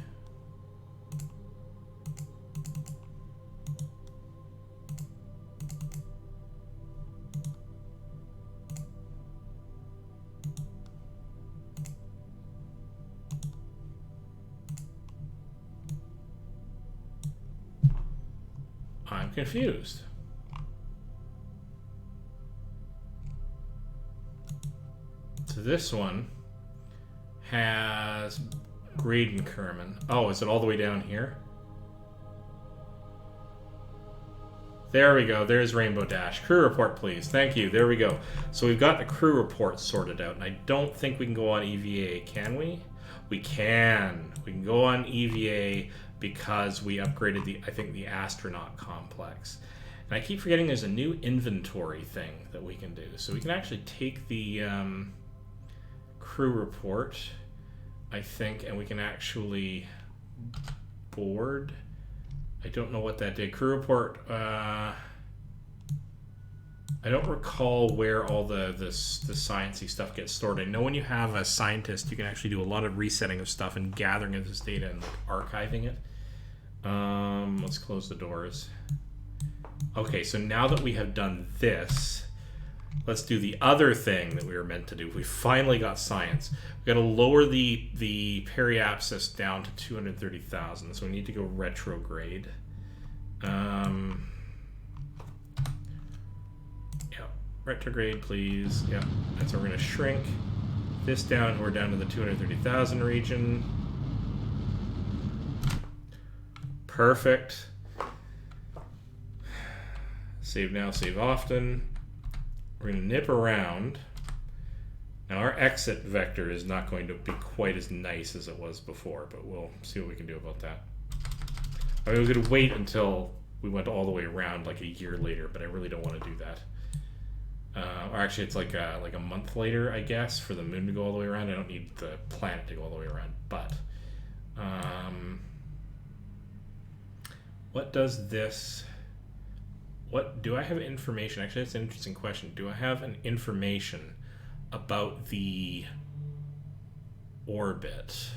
I'm confused. So this one has Graydon Kerman. Oh, is it all the way down here? There we go. There's Rainbow Dash. Crew report, please. Thank you. There we go. So we've got the crew report sorted out, and I don't think we can go on EVA, can we? We can. We can go on EVA because we upgraded the astronaut complex. And I keep forgetting there's a new inventory thing that we can do. So we can actually take the crew report, I think, and we can actually board. I don't know what that did. Crew report, I don't recall where all the sciencey stuff gets stored. I know when you have a scientist, you can actually do a lot of resetting of stuff and gathering of this data and archiving it. Let's close the doors. Okay, so now that we have done this, let's do the other thing that we were meant to do. We finally got science. We've got to lower the periapsis down to 230,000, so we need to go retrograde. Yeah, retrograde, please. Yeah, and so we're going to shrink this down. We're down to the 230,000 region. Perfect. Save now, save often. We're going to nip around. Now our exit vector is not going to be quite as nice as it was before, but we'll see what we can do about that. I mean, we could wait until we went all the way around like a year later, but I really don't want to do that. Or actually, it's like a month later, I guess, for the moon to go all the way around. I don't need the planet to go all the way around, but what does this? What do I have information? Actually, that's an interesting question. Do I have an information about the orbit?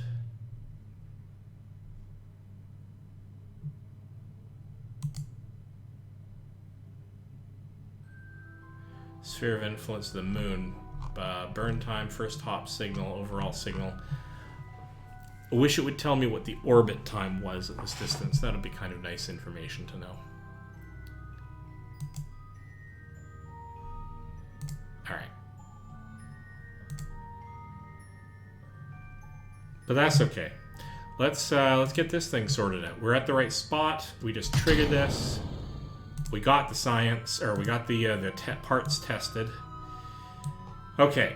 Sphere of influence of the moon. Burn time, first hop signal, overall signal. I wish it would tell me what the orbit time was at this distance. That would be kind of nice information to know. All right. But that's okay. Let's get this thing sorted out. We're at the right spot. We just triggered this. We got the science, or we got the parts tested. Okay,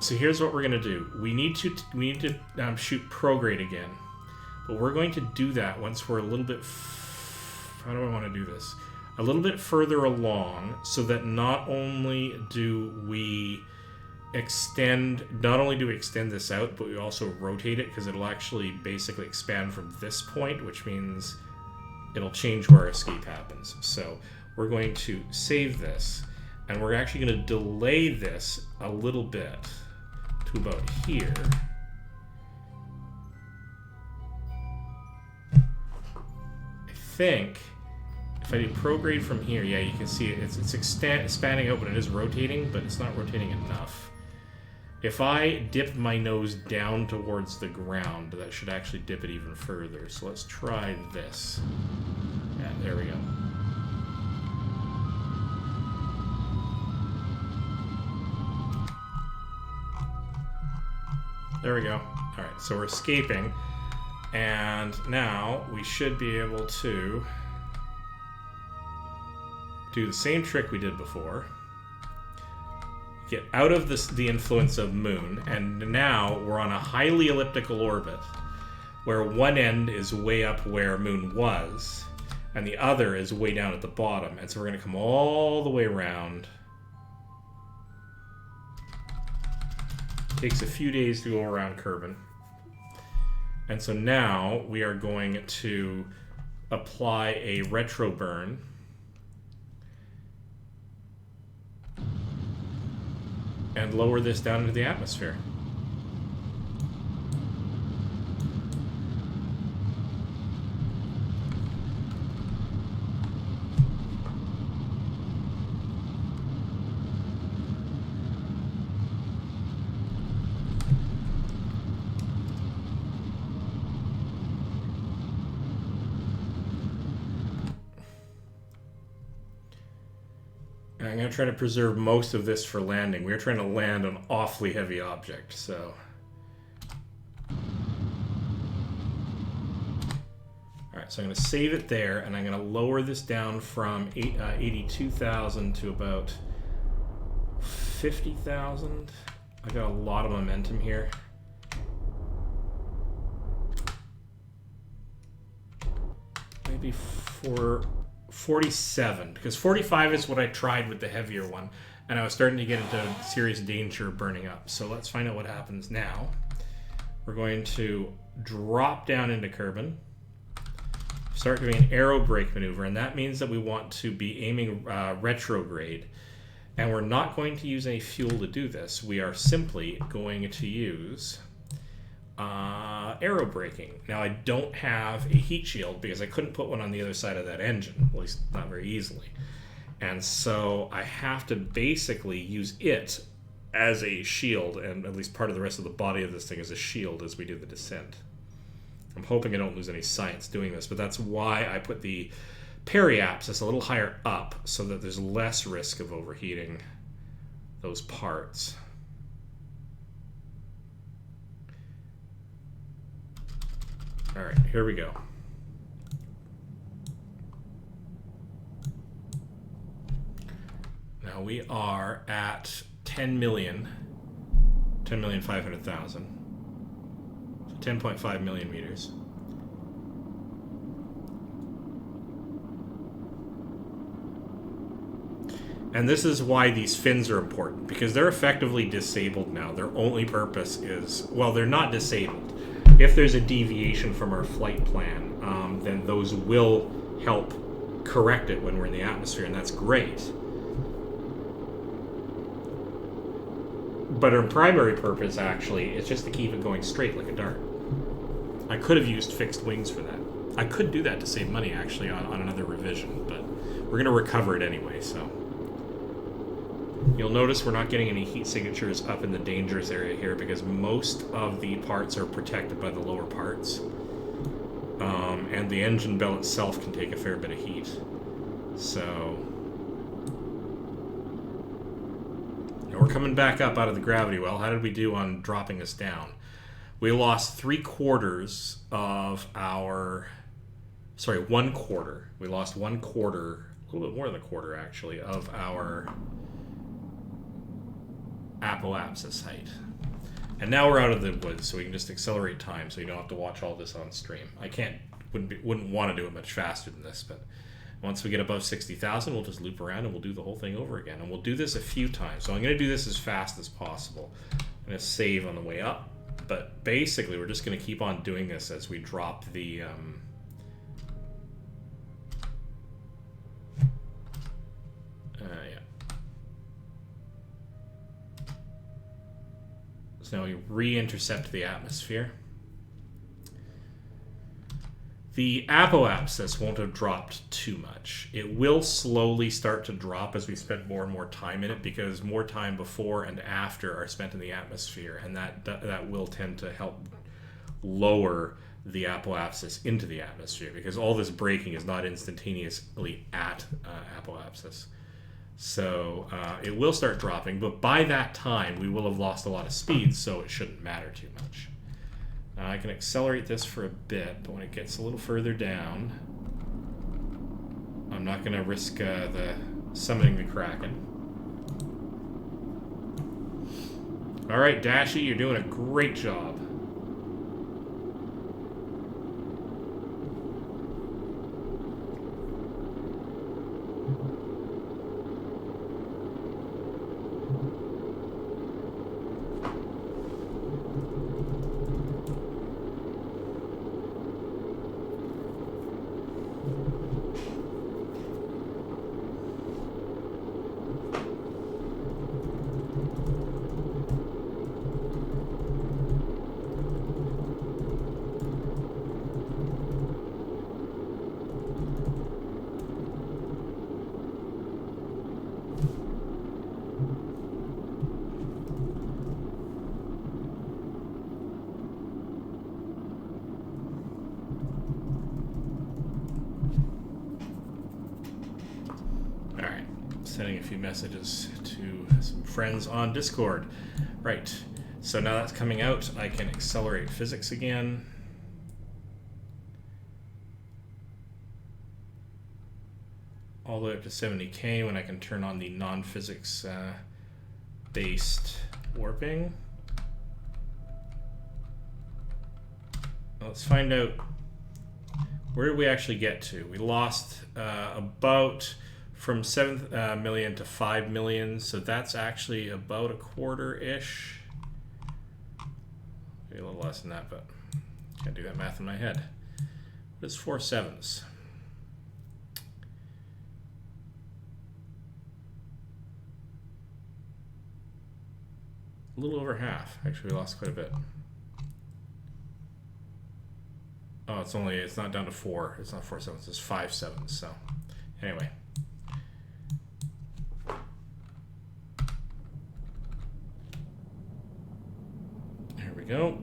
so here's what we're gonna do. We need to shoot prograde again, but we're going to do that once we're a little bit. How do I want to do this? A little bit further along, so that not only do we extend this out, but we also rotate it, because it'll actually basically expand from this point, which means it'll change where our escape happens. So we're going to save this, and we're actually going to delay this a little bit to about here. I think if I do prograde from here, yeah, you can see it's expanding out, but it is rotating, but it's not rotating enough. If I dip my nose down towards the ground, that should actually dip it even further. So let's try this. Yeah, there we go. There we go. All right, so we're escaping. And now we should be able to do the same trick we did before. Get out of the influence of moon, and now we're on a highly elliptical orbit where one end is way up where moon was and the other is way down at the bottom, and so we're going to come all the way around. Takes a few days to go around Kerbal, and so now we are going to apply a retro burn. And lower this down into the atmosphere. I'm going to try to preserve most of this for landing. We're trying to land an awfully heavy object, so... Alright, so I'm going to save it there, and I'm going to lower this down from 82,000 to about 50,000. I got a lot of momentum here. Maybe for 47, because 45 is what I tried with the heavier one, and I was starting to get into serious danger of burning up. So let's find out what happens now. We're going to drop down into Kerbal, start doing an aero brake maneuver, and that means that we want to be aiming retrograde, and we're not going to use any fuel to do this. We are simply going to use aero braking. Now, I don't have a heat shield because I couldn't put one on the other side of that engine, at least not very easily. And so I have to basically use it as a shield, and at least part of the rest of the body of this thing as a shield as we do the descent. I'm hoping I don't lose any science doing this, but that's why I put the periapsis a little higher up so that there's less risk of overheating those parts. All right, here we go. Now we are at 10,500,000. So 10.5 million meters. And this is why these fins are important, because they're effectively disabled now. Their only purpose is, well, they're not disabled. If there's a deviation from our flight plan, then those will help correct it when we're in the atmosphere, and that's great. But our primary purpose, actually, is just to keep it going straight like a dart. I could have used fixed wings for that. I could do that to save money, actually, on another revision, but we're going to recover it anyway, so... You'll notice we're not getting any heat signatures up in the dangerous area here because most of the parts are protected by the lower parts. And the engine bell itself can take a fair bit of heat. So... Now we're coming back up out of the gravity well. How did we do on dropping us down? We lost 3/4 of our... Sorry, 1/4. We lost 1/4, a little bit more than a quarter actually, of our... apoapsis height. And now we're out of the woods, so we can just accelerate time so you don't have to watch all this on stream. I wouldn't want to do it much faster than this, but once we get above 60,000, we'll just loop around and we'll do the whole thing over again. And we'll do this a few times. So I'm going to do this as fast as possible. I'm going to save on the way up, but basically we're just going to keep on doing this as we drop the... So now we re-intercept the atmosphere. The apoapsis won't have dropped too much. It will slowly start to drop as we spend more and more time in it, because more time before and after are spent in the atmosphere, and that will tend to help lower the apoapsis into the atmosphere, because all this braking is not instantaneously at apoapsis. So it will start dropping, but by that time we will have lost a lot of speed, so it shouldn't matter too much. Now I can accelerate this for a bit, but when it gets a little further down, I'm not going to risk the summoning the Kraken. Alright, Dashy, you're doing a great job. few messages to some friends on Discord. Right. So now that's coming out, I can accelerate physics again. All the way up to 70K when I can turn on the non-physics based warping. Let's find out, where did we actually get to? We lost about from 7 million to 5 million, so that's actually about a quarter-ish. Maybe a little less than that, but can't do that math in my head. What is 4 sevens? A little over half. Actually, we lost quite a bit. Oh, it's not down to 4. It's not 4 sevens, it's 5 sevens. So, anyway. There we go.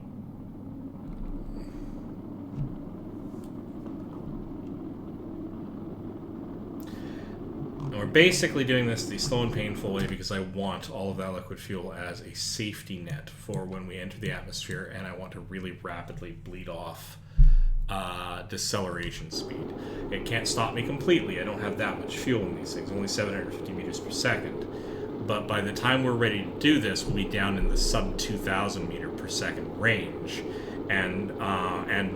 And we're basically doing this the slow and painful way because I want all of that liquid fuel as a safety net for when we enter the atmosphere, and I want to really rapidly bleed off deceleration speed. It can't stop me completely. I don't have that much fuel in these things, only 750 meters per second. But by the time we're ready to do this, we'll be down in the sub 2,000 meter per second range. And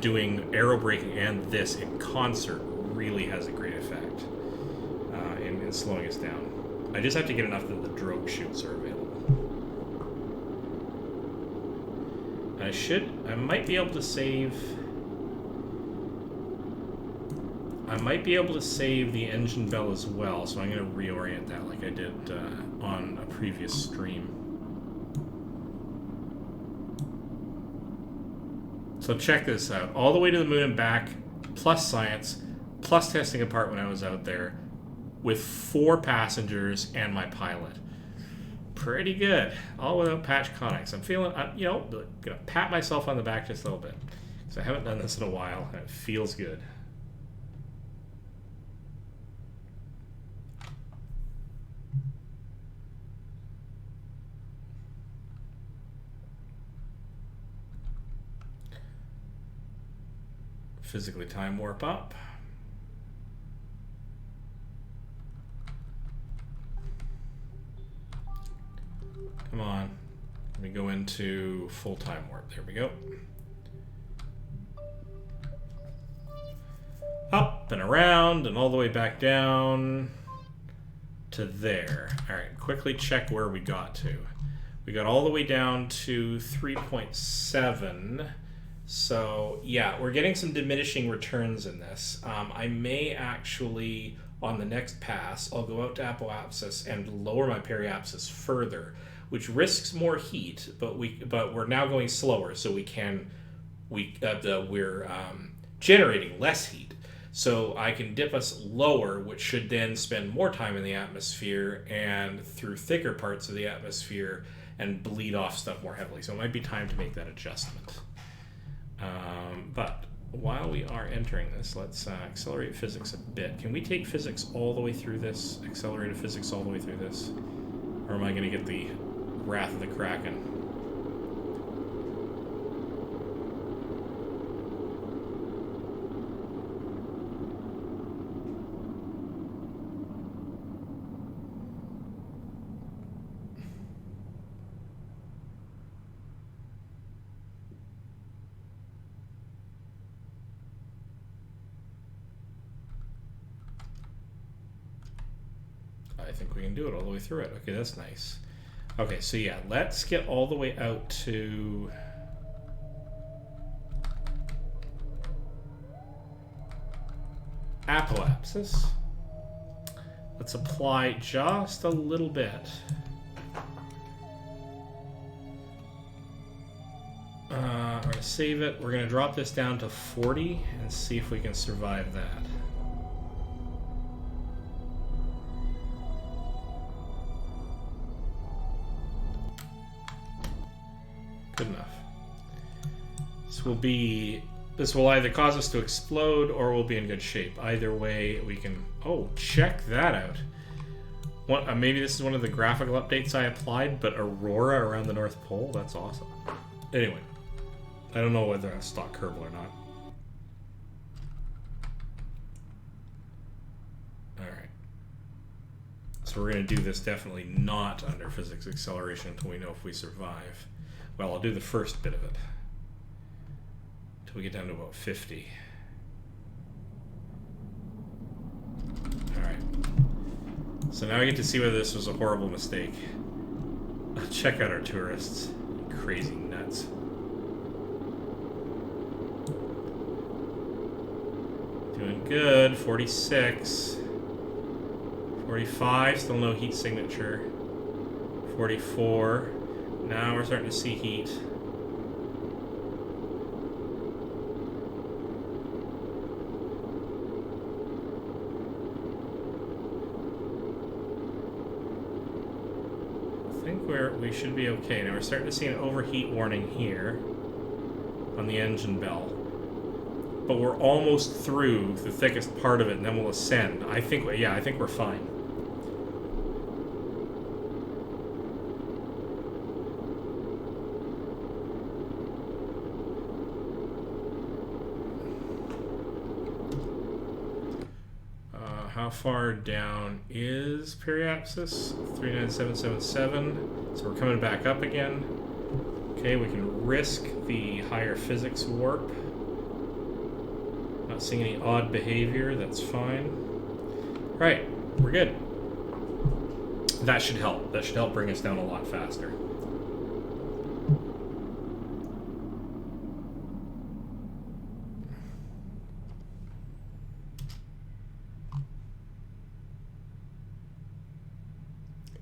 doing aerobraking and this in concert really has a great effect in slowing us down. I just have to get enough that the drogue chutes are available. I might be able to save the engine bell as well, so I'm going to reorient that like I did on a previous stream. So check this out. All the way to the moon and back, plus science, plus testing a part when I was out there, with 4 passengers and my pilot. Pretty good. All without patch conics. I'm feeling, going to pat myself on the back just a little bit. So I haven't done this in a while, and it feels good. Physically time warp up. Come on. Let me go into full time warp. There we go. Up and around and all the way back down to there. All right, quickly check where we got to. We got all the way down to 3.7. So yeah, we're getting some diminishing returns in this. I may actually, on the next pass, I'll go out to apoapsis and lower my periapsis further, which risks more heat, but we're now going slower, so we're generating less heat. So I can dip us lower, which should then spend more time in the atmosphere and through thicker parts of the atmosphere and bleed off stuff more heavily. So it might be time to make that adjustment. But while we are entering this, let's accelerate physics a bit. Can we take physics all the way through this? Accelerated physics all the way through this? Or am I going to get the wrath of the Kraken? I think we can do it all the way through it. Okay, that's nice. Okay, so yeah, let's get all the way out to apoapsis. Let's apply just a little bit. We're going to save it. We're going to drop this down to 40 and see if we can survive that. Good enough. This will either cause us to explode or we'll be in good shape. Either way, we can... Oh, check that out. Maybe this is one of the graphical updates I applied, but Aurora around the North Pole? That's awesome. Anyway, I don't know whether that's stock Kerbal or not. Alright. So we're going to do this definitely not under physics acceleration until we know if we survive. Well, I'll do the first bit of it. Until we get down to about 50. Alright. So now I get to see whether this was a horrible mistake. Check out our tourists. Crazy nuts. Doing good. 46. 45. Still no heat signature. 44. Now we're starting to see heat. We should be okay. Now we're starting to see an overheat warning here on the engine bell. But we're almost through the thickest part of it, and then we'll ascend. I think we're fine. How far down is periapsis? 39777. So we're coming back up again. Okay, we can risk the higher physics warp. Not seeing any odd behavior, that's fine. Right, we're good. That should help. That should help bring us down a lot faster.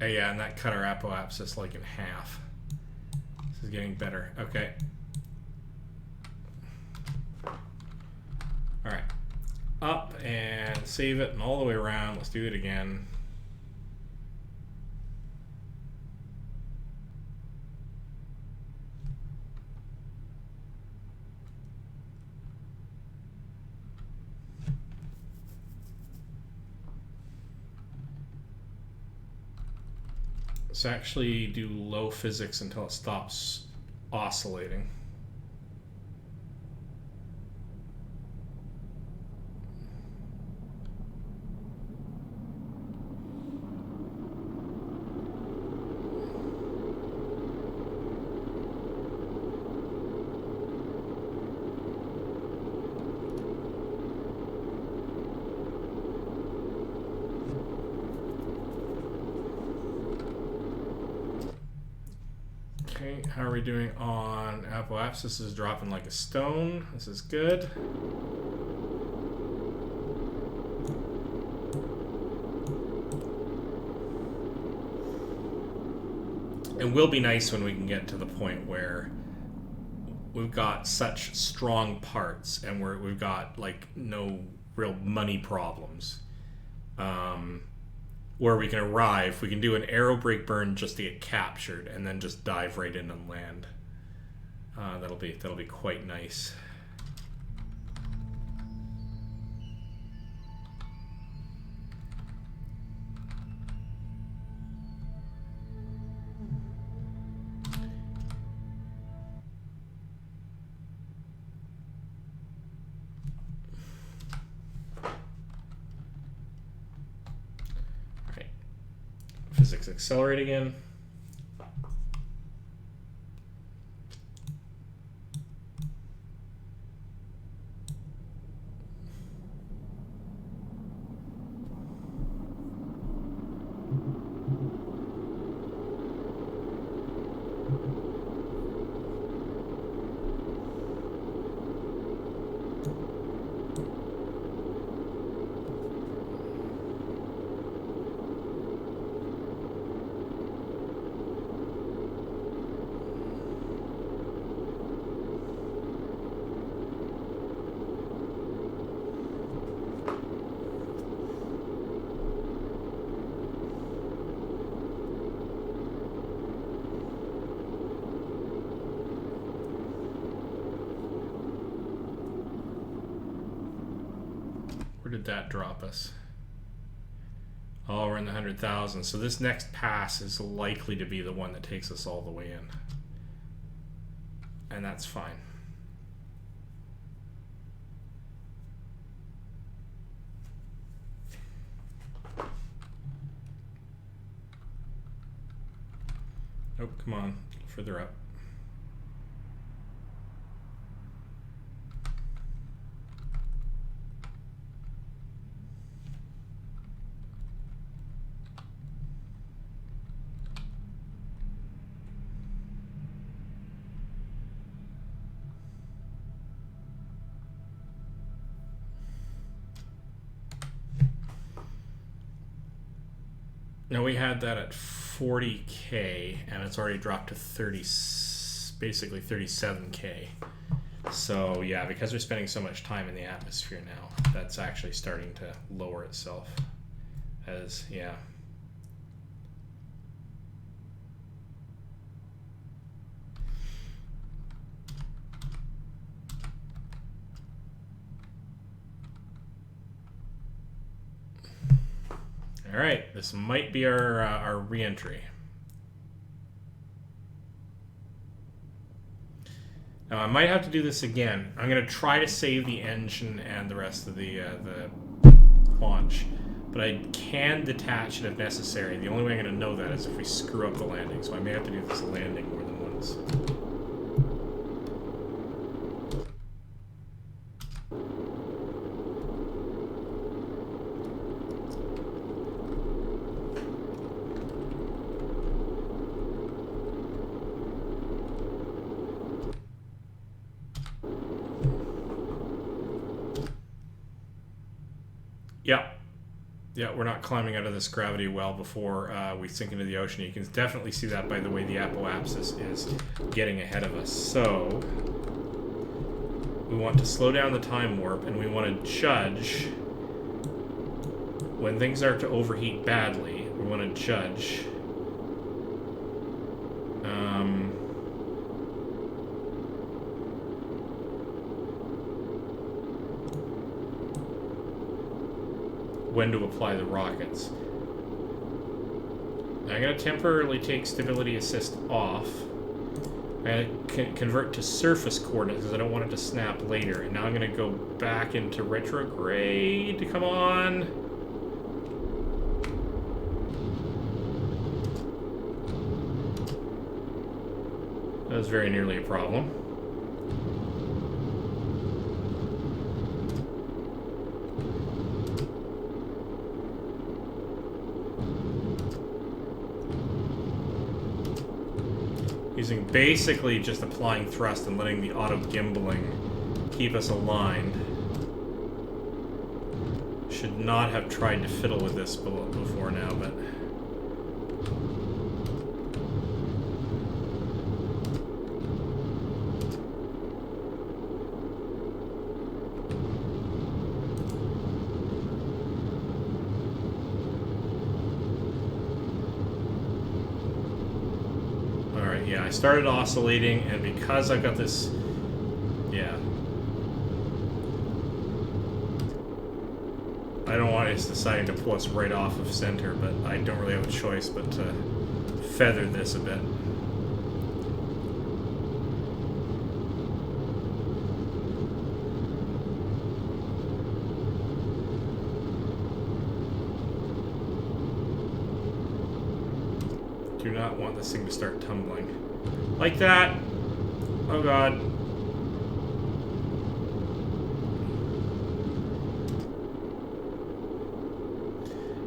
Yeah, and that cut our apoapsis like in half. This is getting better. Okay. Alright. Up and save it and all the way around. Let's do it again. Let's actually do low physics until it stops oscillating. How are we doing on apoapsis? This is dropping like a stone. This is good. It will be nice when we can get to the point where we've got such strong parts and we've got like no real money problems. Where we can arrive, we can do an aero brake burn just to get captured, and then just dive right in and land. That'll be quite nice. Physics accelerate again. Where did that drop us? Oh, we're in the 100,000. So this next pass is likely to be the one that takes us all the way in. And that's fine. Oh, come on. Further up. Now we had that at 40K and it's already dropped to 30, basically 37K. So yeah, because we're spending so much time in the atmosphere now, that's actually starting to lower itself. As, yeah. All right, this might be our re-entry. Now I might have to do this again. I'm going to try to save the engine and the rest of the launch, but I can detach it if necessary. The only way I'm going to know that is if we screw up the landing, so I may have to do this landing more than once. Yeah, we're not climbing out of this gravity well before we sink into the ocean. You can definitely see that by the way the apoapsis is getting ahead of us. So we want to slow down the time warp, and we want to judge when things start to overheat badly. We want to judge when to apply the rockets. I'm going to temporarily take stability assist off. I'm going to convert to surface coordinates because I don't want it to snap later. And now I'm going to go back into retrograde. Come on. That was very nearly a problem. Using basically just applying thrust and letting the auto gimbaling keep us aligned. Should not have tried to fiddle with this before now, but yeah, I started oscillating, and because I've got this, yeah. I don't want it deciding to pull us right off of center, but I don't really have a choice but to feather this a bit. Do not want this thing to start tumbling. Like that. Oh god.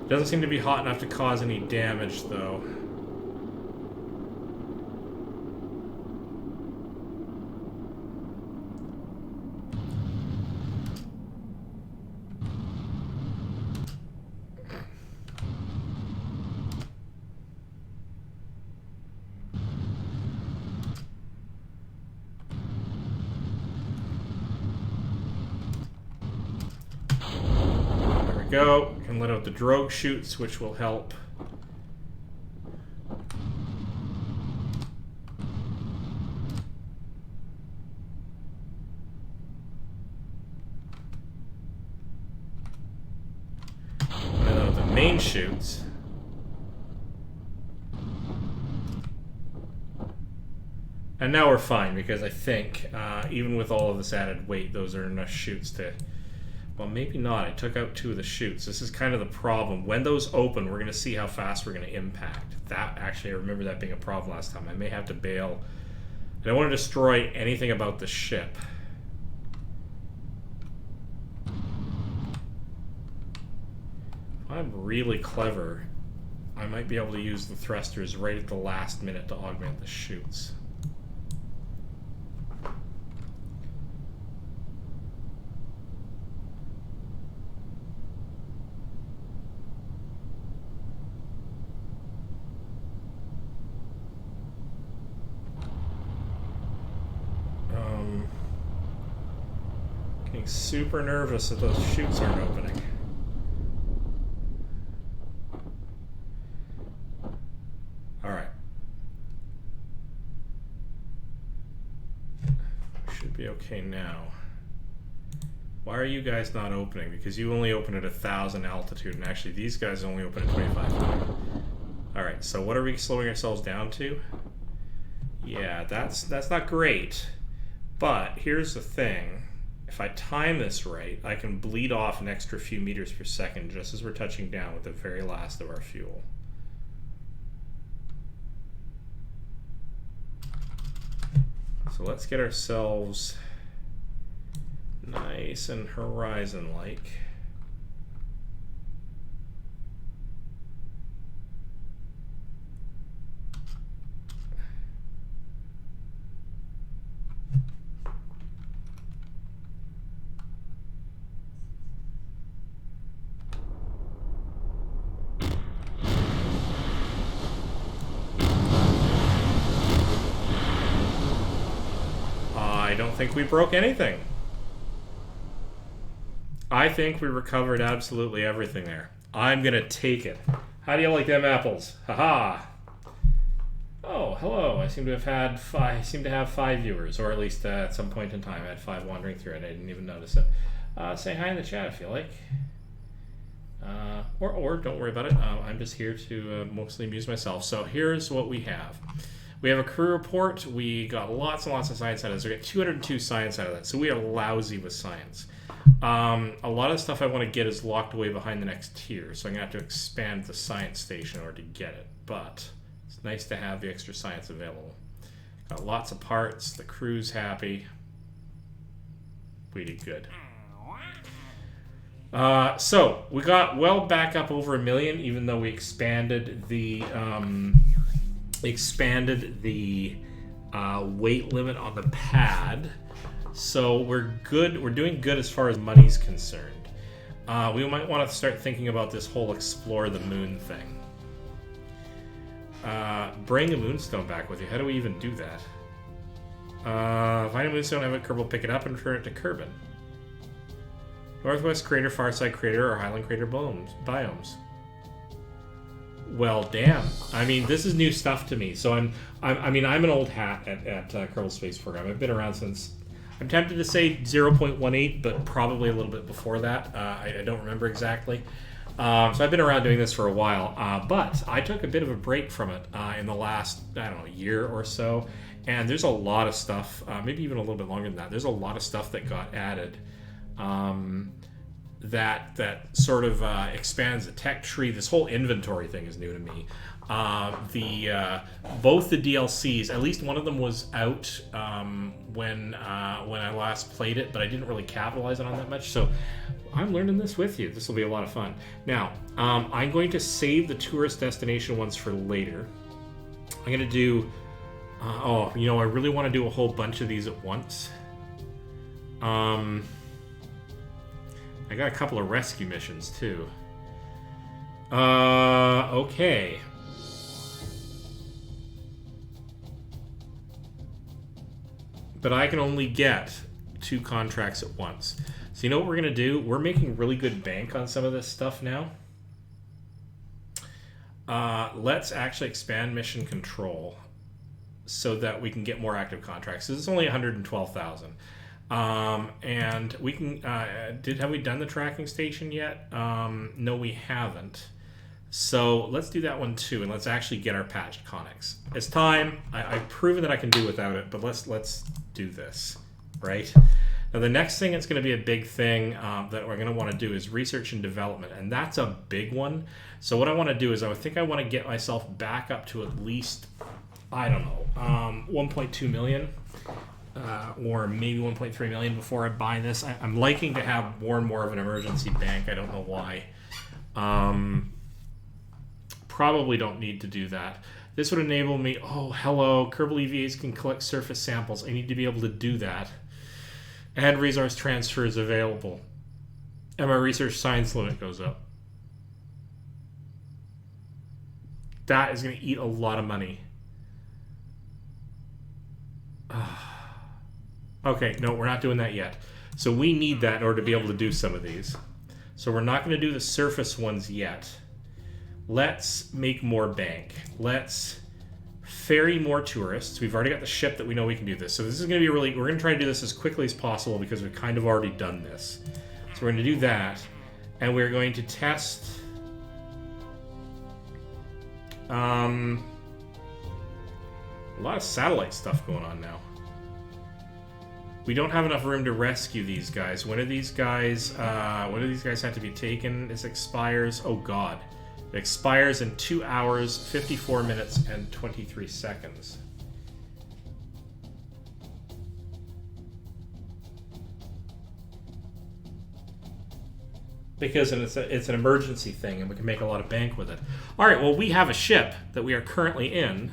Doesn't seem to be hot enough to cause any damage, though. Go. We can let out the drogue chutes, which will help. Let out the main chute. chutes. And now we're fine, because I think, even with all of this added weight, those are enough chutes to... Well, maybe not. I took out 2 of the chutes. This is kind of the problem. When those open, we're going to see how fast we're going to impact. That, actually, I remember that being a problem last time. I may have to bail. I don't want to destroy anything about the ship. If I'm really clever, I might be able to use the thrusters right at the last minute to augment the chutes. Getting super nervous that those chutes aren't opening. Alright. Should be okay now. Why are you guys not opening? Because you only open at 1,000 altitude, and actually these guys only open at 2,500. Alright, so what are we slowing ourselves down to? Yeah, that's not great. But here's the thing. If I time this right, I can bleed off an extra few meters per second just as we're touching down with the very last of our fuel. So let's get ourselves nice and horizon-like. I don't think we broke anything. I think we recovered absolutely everything there. I'm gonna take it. How do you like them apples? Haha. Oh, hello. I seem to have 5 viewers, or at least at some point in time I had 5 wandering through and I didn't even notice it. Say hi in the chat if you like. Or don't worry about it. I'm just here to mostly amuse myself. So here's what we have. We have a crew report. We got lots and lots of science out of this. We got 202 science out of that. So we are lousy with science. A lot of stuff I want to get is locked away behind the next tier. So I'm going to have to expand the science station in order to get it. But it's nice to have the extra science available. Got lots of parts. The crew's happy. We did good. So we got well back up over 1 million, even though we expanded the... weight limit on the pad, so we're good. We're doing good as far as money's concerned. We might want to start thinking about this whole explore the moon thing. Bring a moonstone back with you. How do we even do that? Find a moonstone, have a Kerbal pick it up and return it to Kerbal. Northwest Crater, Farside Crater, or Highland Crater biomes. Well, damn. I mean, this is new stuff to me. So I'm an old hat at Kerbal Space Program. I've been around since, I'm tempted to say 0.18, but probably a little bit before that. I don't remember exactly. So I've been around doing this for a while, but I took a bit of a break from it in the last, I don't know, year or so. And there's a lot of stuff, maybe even a little bit longer than that. There's a lot of stuff that got added. That sort of expands the tech tree. This whole inventory thing is new to me. Both the DLCs, at least one of them was out when I last played it, but I didn't really capitalize on that much. So I'm learning this with you. This will be a lot of fun. Now, I'm going to save the tourist destination ones for later. I'm going to do... I really want to do a whole bunch of these at once. I got a couple of rescue missions, too. Okay. But I can only get 2 contracts at once. So you know what we're going to do? We're making really good bank on some of this stuff now. Let's actually expand mission control so that we can get more active contracts. So this is only 112,000. And we can, have we done the tracking station yet? No, we haven't. So let's do that one too, and let's actually get our patched conics. It's time. I've proven that I can do without it, but let's do this, right? Now the next thing that's going to be a big thing that we're going to want to do is research and development, and that's a big one. So what I want to do is I think I want to get myself back up to at least, I don't know, 1.2 million. Or maybe 1.3 million before I buy this. I'm liking to have more and more of an emergency bank. I don't know why. Probably don't need to do that. This would enable me... Oh, hello. Kerbal EVAs can collect surface samples. I need to be able to do that. And resource transfer is available. And my research science limit goes up. That is going to eat a lot of money. Okay, no, we're not doing that yet. So we need that in order to be able to do some of these. So we're not going to do the surface ones yet. Let's make more bank. Let's ferry more tourists. We've already got the ship that we know we can do this. So this is going to be we're going to try to do this as quickly as possible because we've kind of already done this. So we're going to do that. And we're going to test... a lot of satellite stuff going on now. We don't have enough room to rescue these guys. When do these guys have to be taken? This expires, oh god. It expires in 2 hours, 54 minutes, and 23 seconds. Because it's an emergency thing, and we can make a lot of bank with it. Alright, well, we have a ship that we are currently in.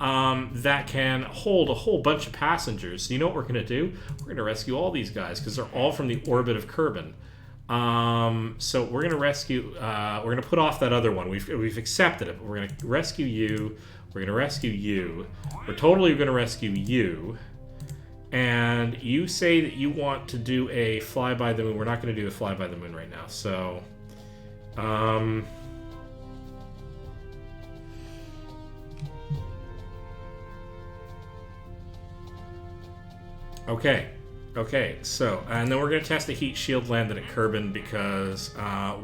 That can hold a whole bunch of passengers. So you know what we're going to do? We're going to rescue all these guys because they're all from the orbit of Kerbin. So we're going to rescue... we're going to put off that other one. We've accepted it. But we're going to rescue you. We're going to rescue you. We're totally going to rescue you. And you say that you want to do a fly by the moon. We're not going to do a fly by the moon right now. So... Okay, so, and then we're going to test the heat shield landed at Kerbin because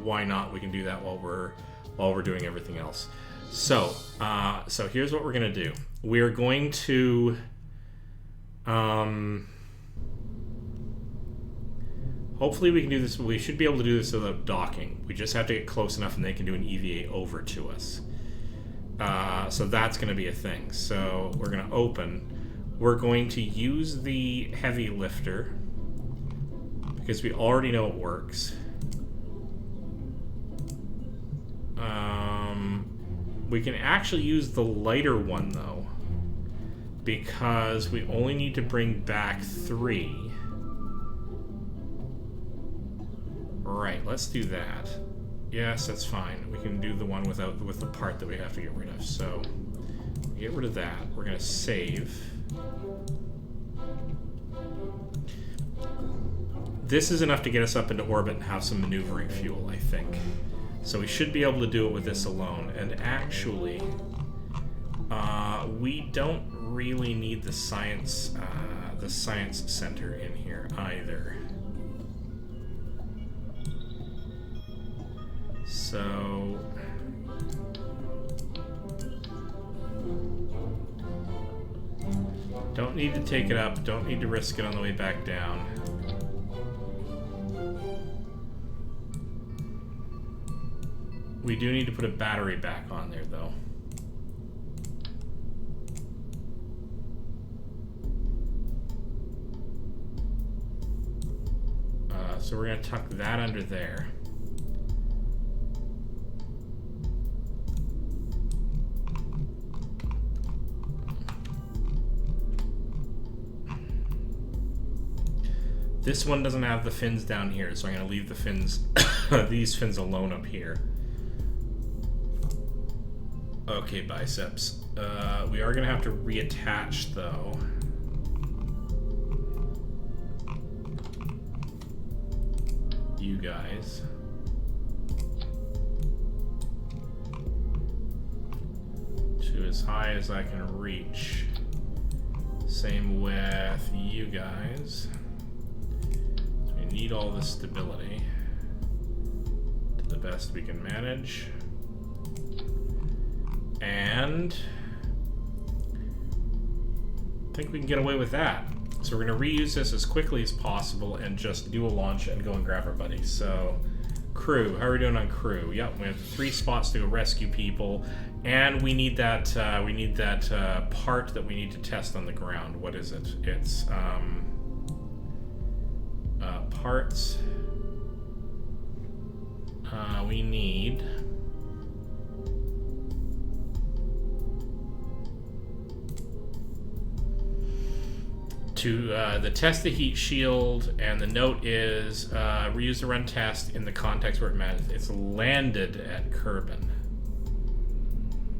why not? We can do that while we're doing everything else. So, so here's what we're going to do. We are going to hopefully we can do this. We should be able to do this without docking. We just have to get close enough and they can do an EVA over to us. So that's going to be a thing. So we're going to open. We're going to use the heavy lifter because we already know it works. We can actually use the lighter one though because we only need to bring back 3. Right, let's do that. Yes, that's fine. We can do the one with the part that we have to get rid of. So get rid of that. We're going to save. This is enough to get us up into orbit and have some maneuvering fuel, I think. So we should be able to do it with this alone. And actually, we don't really need the science center in here either. So... don't need to take it up, don't need to risk it on the way back down. We do need to put a battery back on there, though. So we're going to tuck that under there. This one doesn't have the fins down here, so I'm going to leave the fins, these fins alone up here. Okay, biceps. We are going to have to reattach, though. You guys. To as high as I can reach. Same with you guys. So we need all this stability to the best we can manage. And I think we can get away with that. So we're going to reuse this as quickly as possible and just do a launch and go and grab our buddies. So, crew, how are we doing on crew? Yep, we have 3 spots to go rescue people, and we need that. Part that we need to test on the ground. What is it? It's parts. We need. To the test the heat shield, and the note is reuse the run test in the context where it matters. It's landed at Kerbal.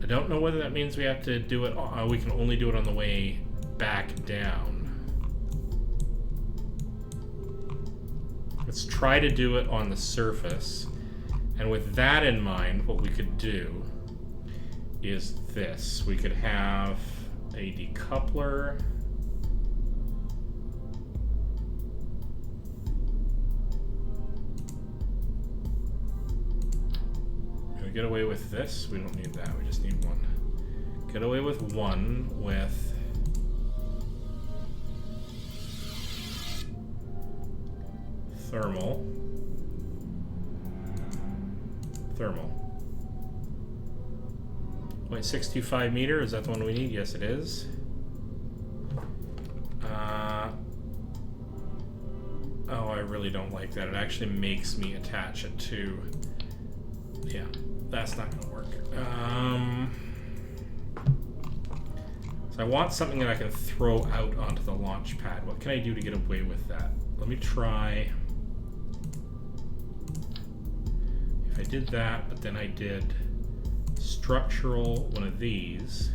I don't know whether that means we have to do it. We can only do it on the way back down. Let's try to do it on the surface. And with that in mind, what we could do is this. We could have a decoupler. Get away with this. We don't need that. We just need one. Get away with one with thermal. 0.625 meter. Is that the one we need? Yes, it is. Oh, I really don't like that. It actually makes me attach it to. Yeah. That's not going to work. So I want something that I can throw out onto the launch pad. What can I do to get away with that? Let me try. If I did that, but then I did structural one of these.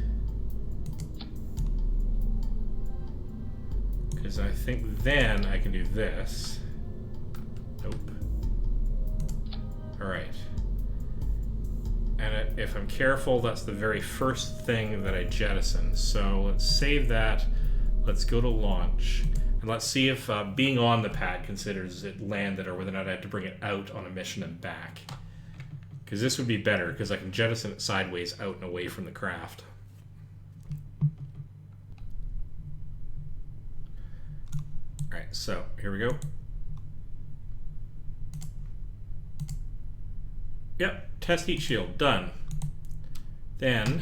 Because I think then I can do this. Nope. All right. And if I'm careful, that's the very first thing that I jettison. So let's save that. Let's go to launch. And let's see if being on the pad considers it landed, or whether or not I have to bring it out on a mission and back. Because this would be better, because I can jettison it sideways out and away from the craft. Alright, so here we go. Yep, test heat shield, done. Then,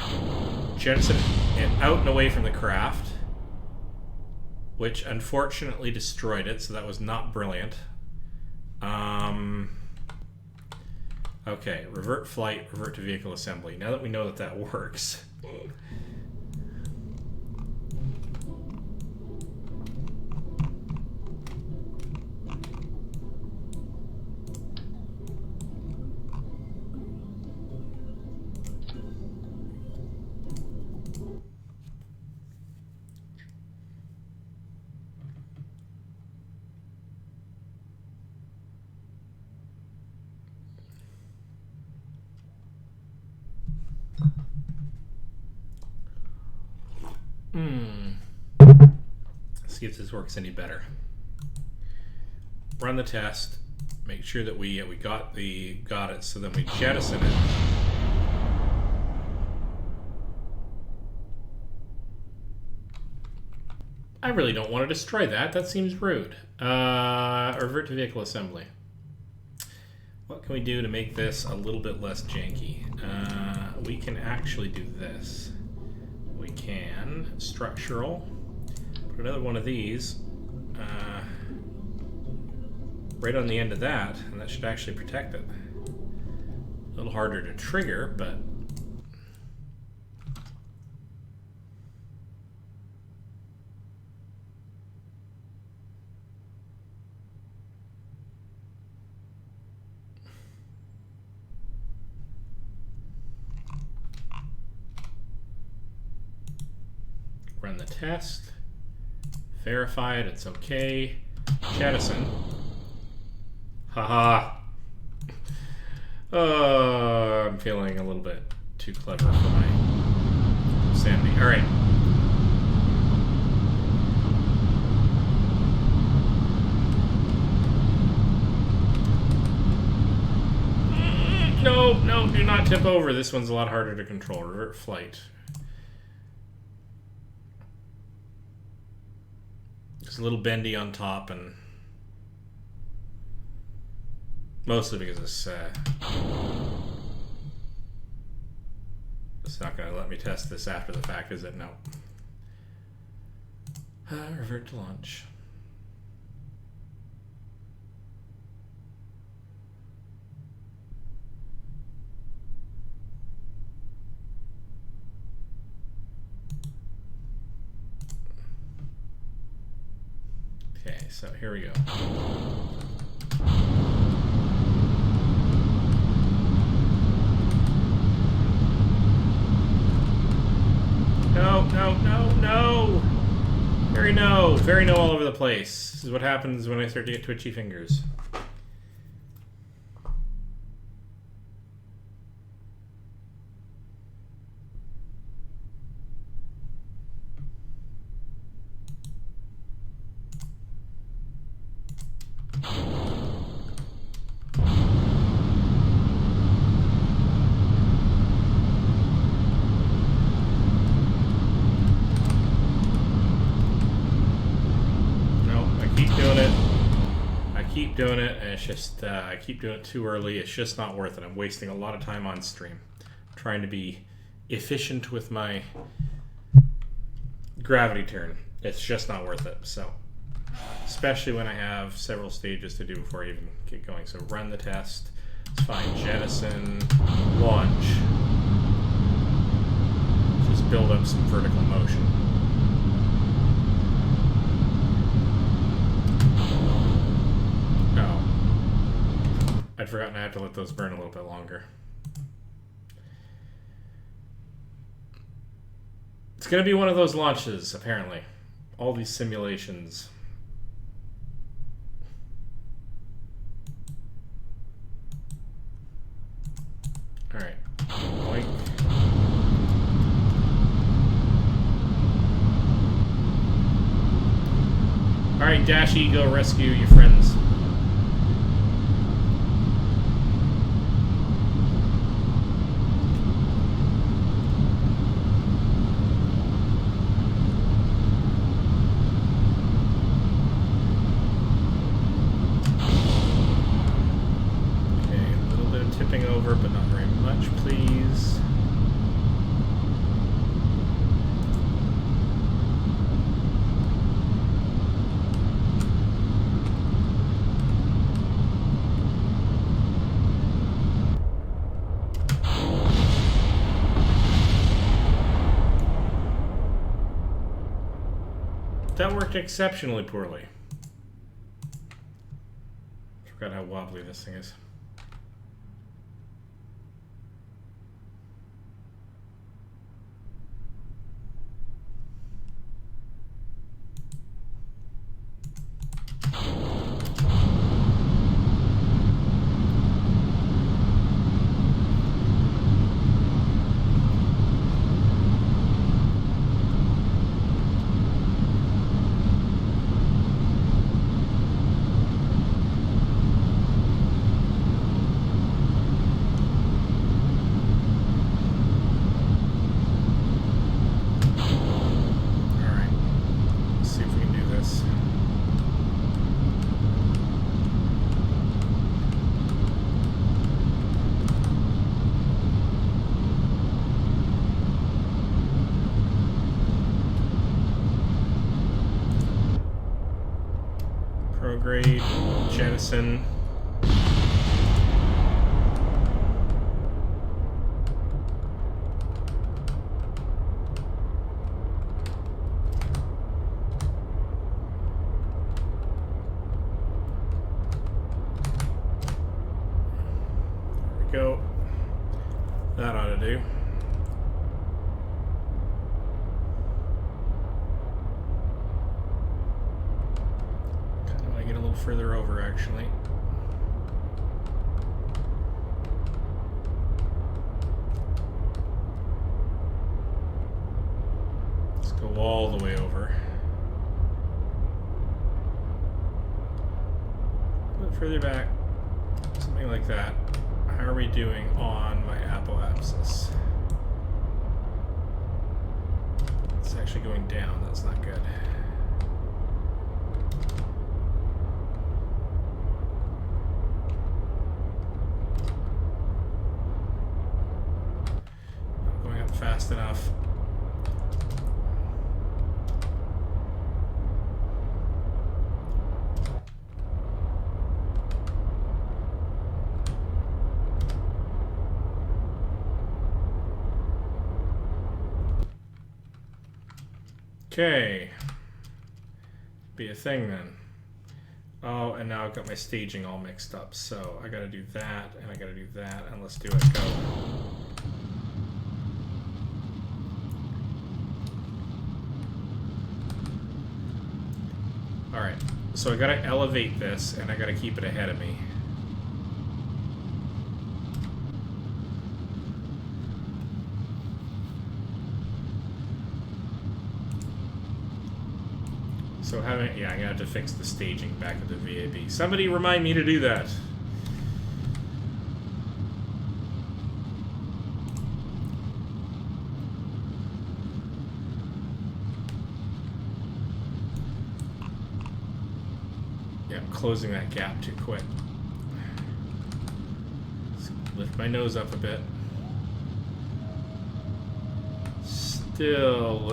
jettison it out and away from the craft, which unfortunately destroyed it, so that was not brilliant. Okay, revert flight, revert to vehicle assembly. Now that we know that that works. See if this works any better. Run the test. Make sure that we got it. So then we jettison it. I really don't want to destroy that. That seems rude. Revert to vehicle assembly. What can we do to make this a little bit less janky? We can actually do this. We can structural. Put another one of these right on the end of that, and that should actually protect it. A little harder to trigger, but run the test. Verify it, it's okay. Jettison. Haha. I'm feeling a little bit too clever for my sanity. Alright. No, do not tip over, this one's a lot harder to control. Revert flight. It's a little bendy on top, and mostly because it's not going to let me test this after the fact, is it? No. Revert to launch. Okay, so here we go. No. Very no all over the place. This is what happens when I start to get twitchy fingers. Doing it, and it's just I keep doing it too early. It's just not worth it. I'm wasting a lot of time on stream trying to be efficient with my gravity turn. It's just not worth it. So especially when I have several stages to do before I even get going. So run the test. It's fine. Jettison, launch. Just build up some vertical motion. I'd forgotten I had to let those burn a little bit longer. It's going to be one of those launches, apparently. All these simulations. Alright. Boink. Alright, Dashy, go rescue your friends. But not very much, please. That worked exceptionally poorly. Forgot how wobbly this thing is. Prograde, jettison. There we go. That ought to do. Further over, actually. Let's go all the way over. A bit further back. Something like that. how are we doing on my apoapsis? It's actually going down. That's not good. Not going up fast enough. Okay. Be a thing then. Oh, and now I've got my staging all mixed up. So I gotta do that, and I gotta do that, and let's do it. Go. Alright, so I gotta elevate this, and I gotta keep it ahead of me. So yeah, I'm gonna have to fix the staging back at the VAB. Somebody remind me to do that. Yeah, I'm closing that gap too quick. Let's lift my nose up a bit. Still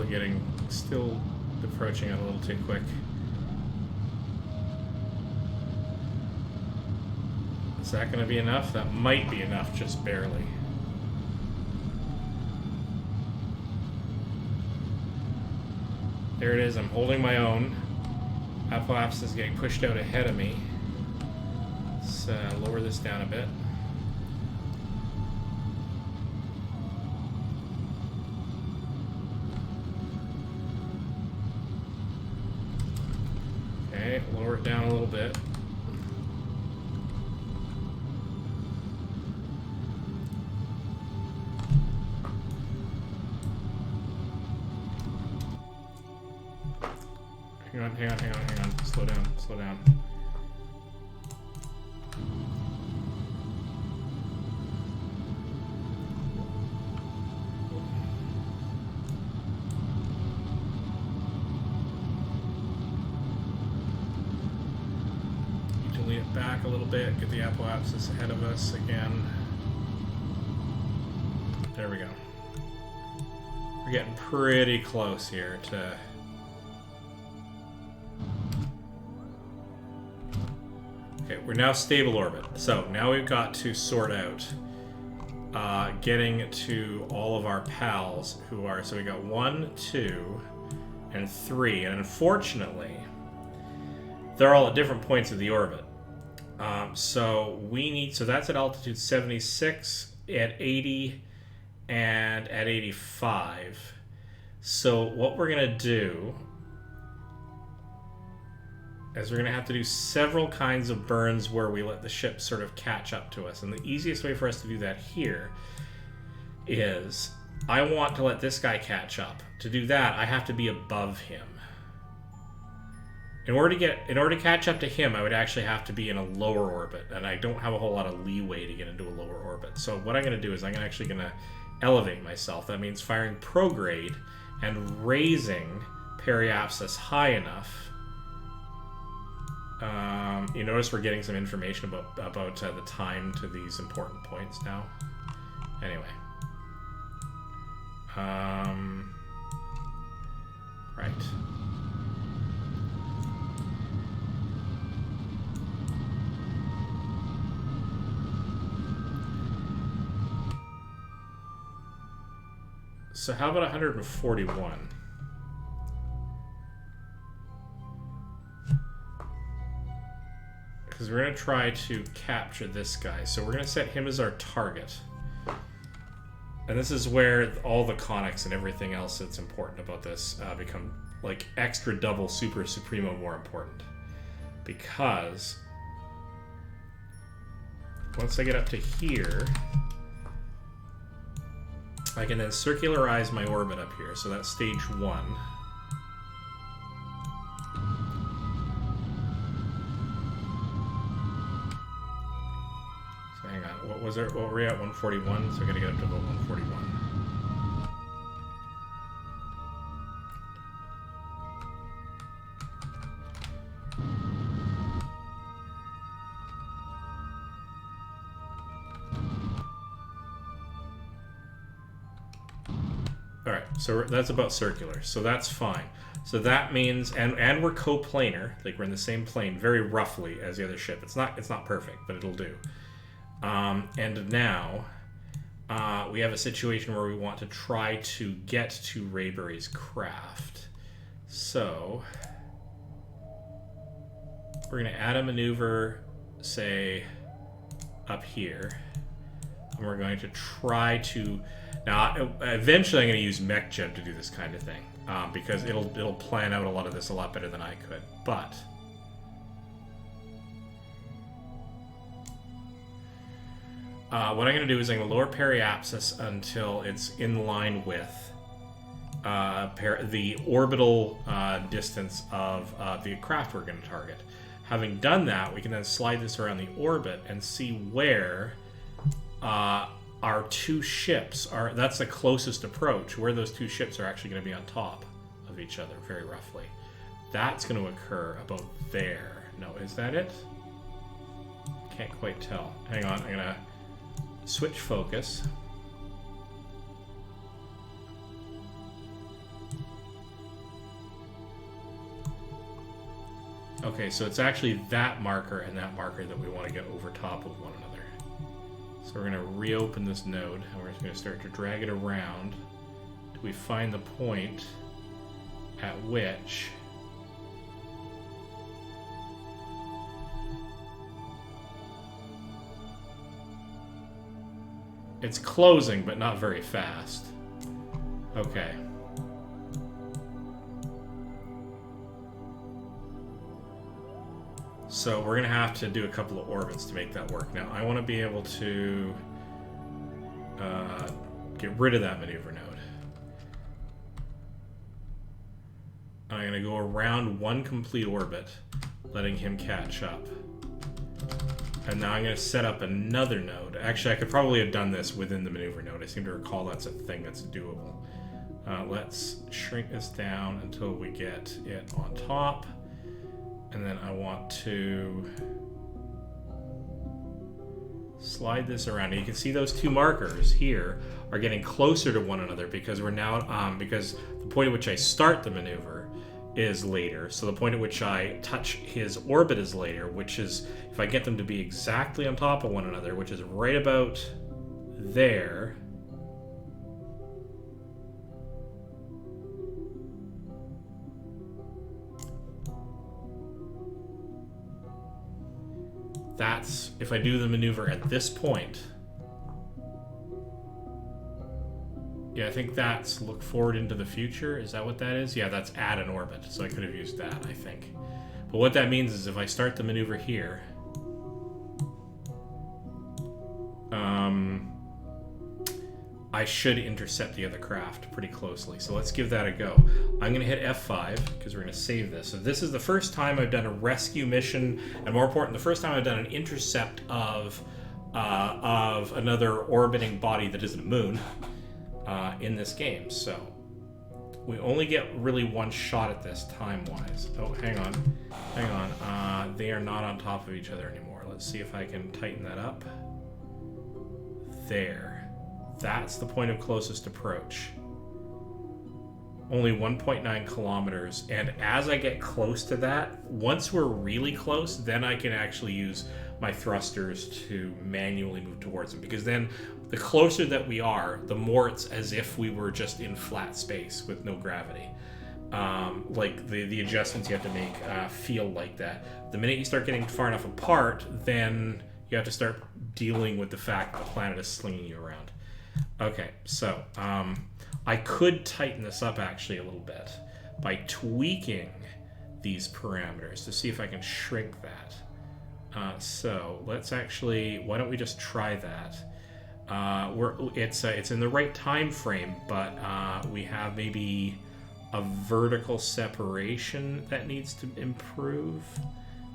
approaching it a little too quick. Is that going to be enough? That might be enough, just barely. There it is. I'm holding my own. Apoapsis is getting pushed out ahead of me. Let's lower this down a bit. Okay, lower it down a little bit. Hang on. Slow down. Need to lean it back a little bit, get the apoapsis ahead of us again. There we go. We're getting pretty close here to... Okay, we're now stable orbit. So now we've got to sort out getting to all of our pals who are... So we got 1, 2, and 3. And unfortunately, they're all at different points of the orbit. So we need... So that's at altitude 76, at 80, and at 85. So what we're going to do... is we're going to have to do several kinds of burns where we let the ship sort of catch up to us. And the easiest way for us to do that here is I want to let this guy catch up. To do that, I have to be above him. In order to catch up to him, I would actually have to be in a lower orbit, and I don't have a whole lot of leeway to get into a lower orbit. So what I'm going to do is I'm actually going to elevate myself. That means firing prograde and raising periapsis high enough. You notice we're getting some information about the time to these important points now. Anyway. Right. So how about 141? Because we're going to try to capture this guy. So we're going to set him as our target. And this is where all the conics and everything else that's important about this become like extra double super supremo more important. Because once I get up to here, I can then circularize my orbit up here. So that's stage 1. was our, what were we at? 141, so I gotta get up to about 141. Alright, so that's about circular, so that's fine. So that means, and we're coplanar, like we're in the same plane, very roughly as the other ship. It's not perfect, but it'll do. And now we have a situation where we want to try to get to Raybury's craft. So we're going to add a maneuver, say, up here. And we're going to try to... Now, eventually I'm going to use MechJeb to do this kind of thing. Because it'll plan out a lot of this a lot better than I could. But... what I'm going to do is I'm going to lower periapsis until it's in line with the orbital distance of the craft we're going to target. Having done that, we can then slide this around the orbit and see where our two ships are. That's the closest approach, where those two ships are actually going to be on top of each other, very roughly. That's going to occur about there. No, is that it? Can't quite tell. Hang on, I'm going to switch focus. Okay, so it's actually that marker and that marker that we want to get over top of one another. So we're going to reopen this node, and we're just going to start to drag it around till we find the point at which it's closing, but not very fast. Okay. So we're going to have to do a couple of orbits to make that work. Now, I want to be able to get rid of that maneuver node. I'm going to go around one complete orbit, letting him catch up. And now I'm going to set up another node. Actually, I could probably have done this within the maneuver node. I seem to recall that's a thing that's doable. Let's shrink this down until we get it on top. And then I want to slide this around. And you can see those two markers here are getting closer to one another because we're now, because the point at which I start the maneuver is later. So the point at which I touch his orbit is later, which is, if I get them to be exactly on top of one another, which is right about there, that's, if I do the maneuver at this point. Yeah, I think that's look forward into the future. Is that what that is? Yeah, that's add an orbit. So I could have used that, I think. But what that means is if I start the maneuver here, I should intercept the other craft pretty closely. So let's give that a go. I'm going to hit F5 because we're going to save this. So this is the first time I've done a rescue mission, and more important, the first time I've done an intercept of another orbiting body that isn't a moon in this game. So we only get really one shot at this time-wise. Oh, hang on. They are not on top of each other anymore. Let's see if I can tighten that up. There. That's the point of closest approach. Only 1.9 kilometers. And as I get close to that, once we're really close, then I can actually use my thrusters to manually move towards them. Because then the closer that we are, the more it's as if we were just in flat space with no gravity. Like the adjustments you have to make feel like that. The minute you start getting far enough apart, then you have to start dealing with the fact that the planet is slinging you around. Okay, so I could tighten this up actually a little bit by tweaking these parameters to see if I can shrink that. So let's actually, why don't we just try that? It's in the right time frame, but we have maybe a vertical separation that needs to improve.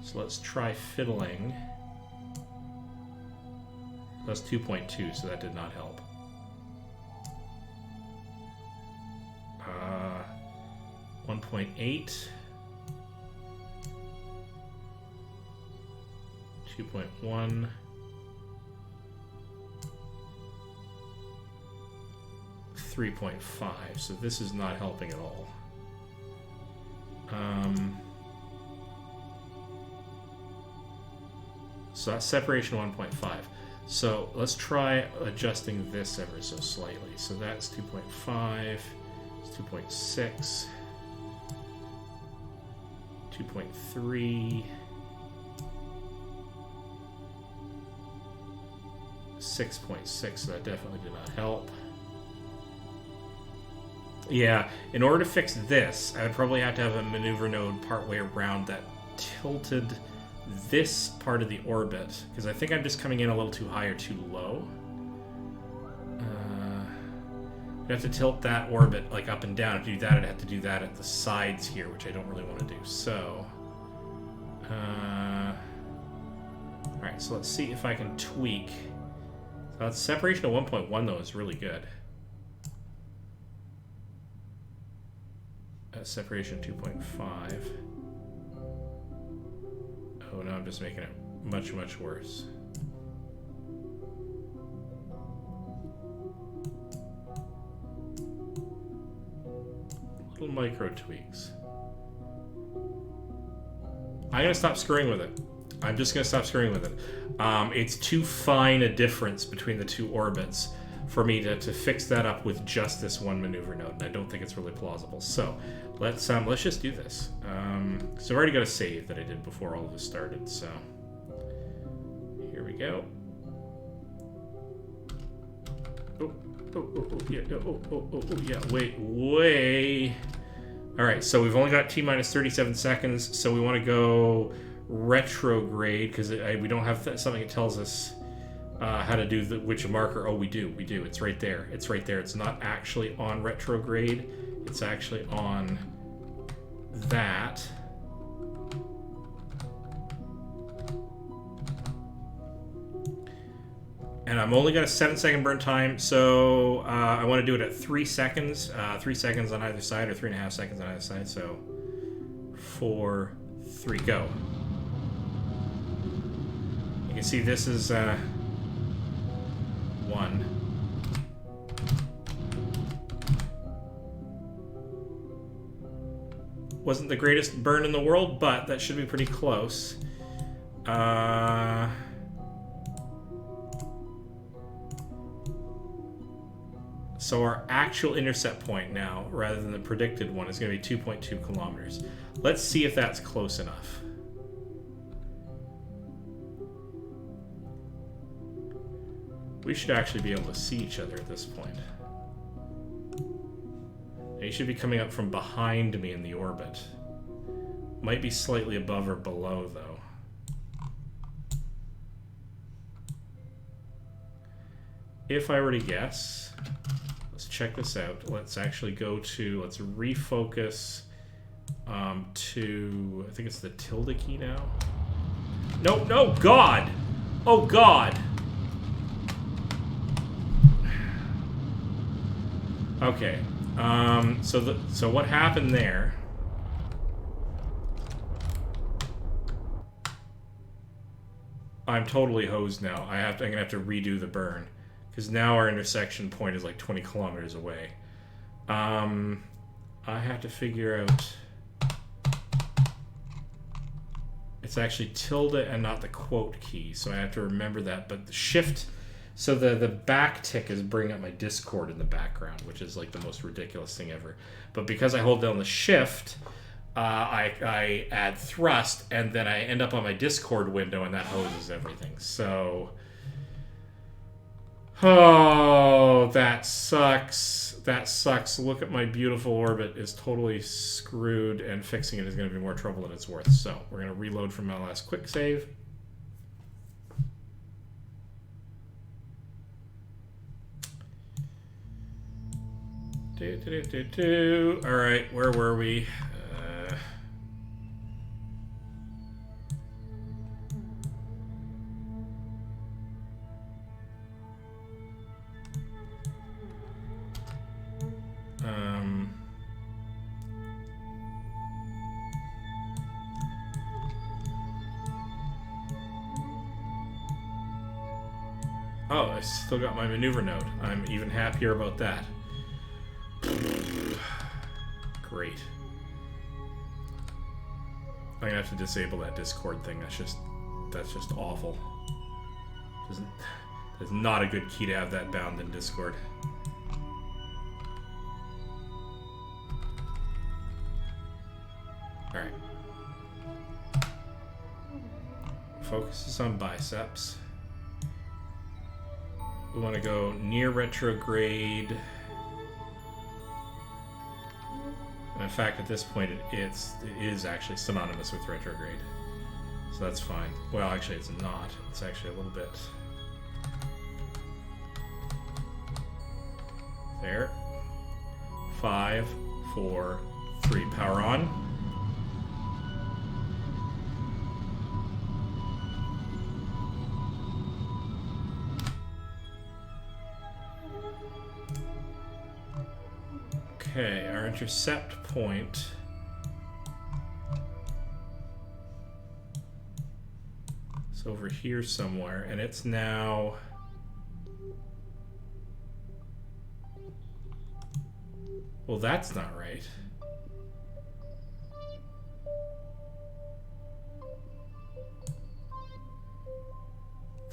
So let's try fiddling. That's 2.2, so that did not help. 1.8. 2.1. 3.5. So this is not helping at all. So that's separation 1.5. So let's try adjusting this ever so slightly. So that's 2.5, it's 2.6, 2.3, 6.6, so that definitely did not help. Yeah, in order to fix this, I would probably have to have a maneuver node partway around that tilted this part of the orbit, because I think I'm just coming in a little too high or too low. You have to tilt that orbit like up and down. To do that, I'd have to do that at the sides here, which I don't really want to do. So, alright, so let's see if I can tweak. So that's separation of 1.1 though is really good. Separation 2.5. Oh no, I'm just making it much, much worse. Little micro tweaks. I'm gonna stop screwing with it. I'm just gonna stop screwing with it. It's too fine a difference between the two orbits for me to fix that up with just this one maneuver node, and I don't think it's really plausible. So let's just do this. So I've already got a save that I did before all of this started. So here we go. Yeah. Wait. All right. So we've only got T-minus 37 seconds. So we want to go retrograde because we don't have something that tells us how to do which marker. Oh, we do. It's right there. It's not actually on retrograde. It's actually on that. And I'm only got a 7-second burn time, so I want to do it at 3 seconds. 3 seconds on either side, or 3.5 seconds on either side. So 4, 3, go. You can see this is 1. Wasn't the greatest burn in the world, but that should be pretty close. So our actual intercept point now, rather than the predicted one, is going to be 2.2 kilometers. Let's see if that's close enough. We should actually be able to see each other at this point. Now you should be coming up from behind me in the orbit. Might be slightly above or below, though. If I were to guess, let's check this out. Let's actually go to, let's refocus to, I think it's the tilde key now. No, God! Oh, God! Okay, so what happened there? I'm totally hosed now. I'm gonna have to redo the burn because now our intersection point is like 20 kilometers away. I have to figure out. It's actually tilde and not the quote key, so I have to remember that. But the shift. So the back tick is bringing up my Discord in the background, which is like the most ridiculous thing ever. But because I hold down the shift, I add thrust, and then I end up on my Discord window, and that hoses everything. So, oh, that sucks. That sucks. Look at my beautiful orbit is totally screwed, and fixing it is going to be more trouble than it's worth. So we're going to reload from my last quick save. All right, where were we? Oh, I still got my maneuver node. I'm even happier about that. Great. I'm gonna have to disable that Discord thing. That's just awful. That's not a good key to have that bound in Discord. Alright. Focuses on biceps. We want to go near retrograde. And in fact, at this point, it is actually synonymous with retrograde. So that's fine. Well, actually, it's not. It's actually a little bit... There. 5, 4, 3. Power on. Okay, our intercept point is over here somewhere, and it's now... Well, that's not right.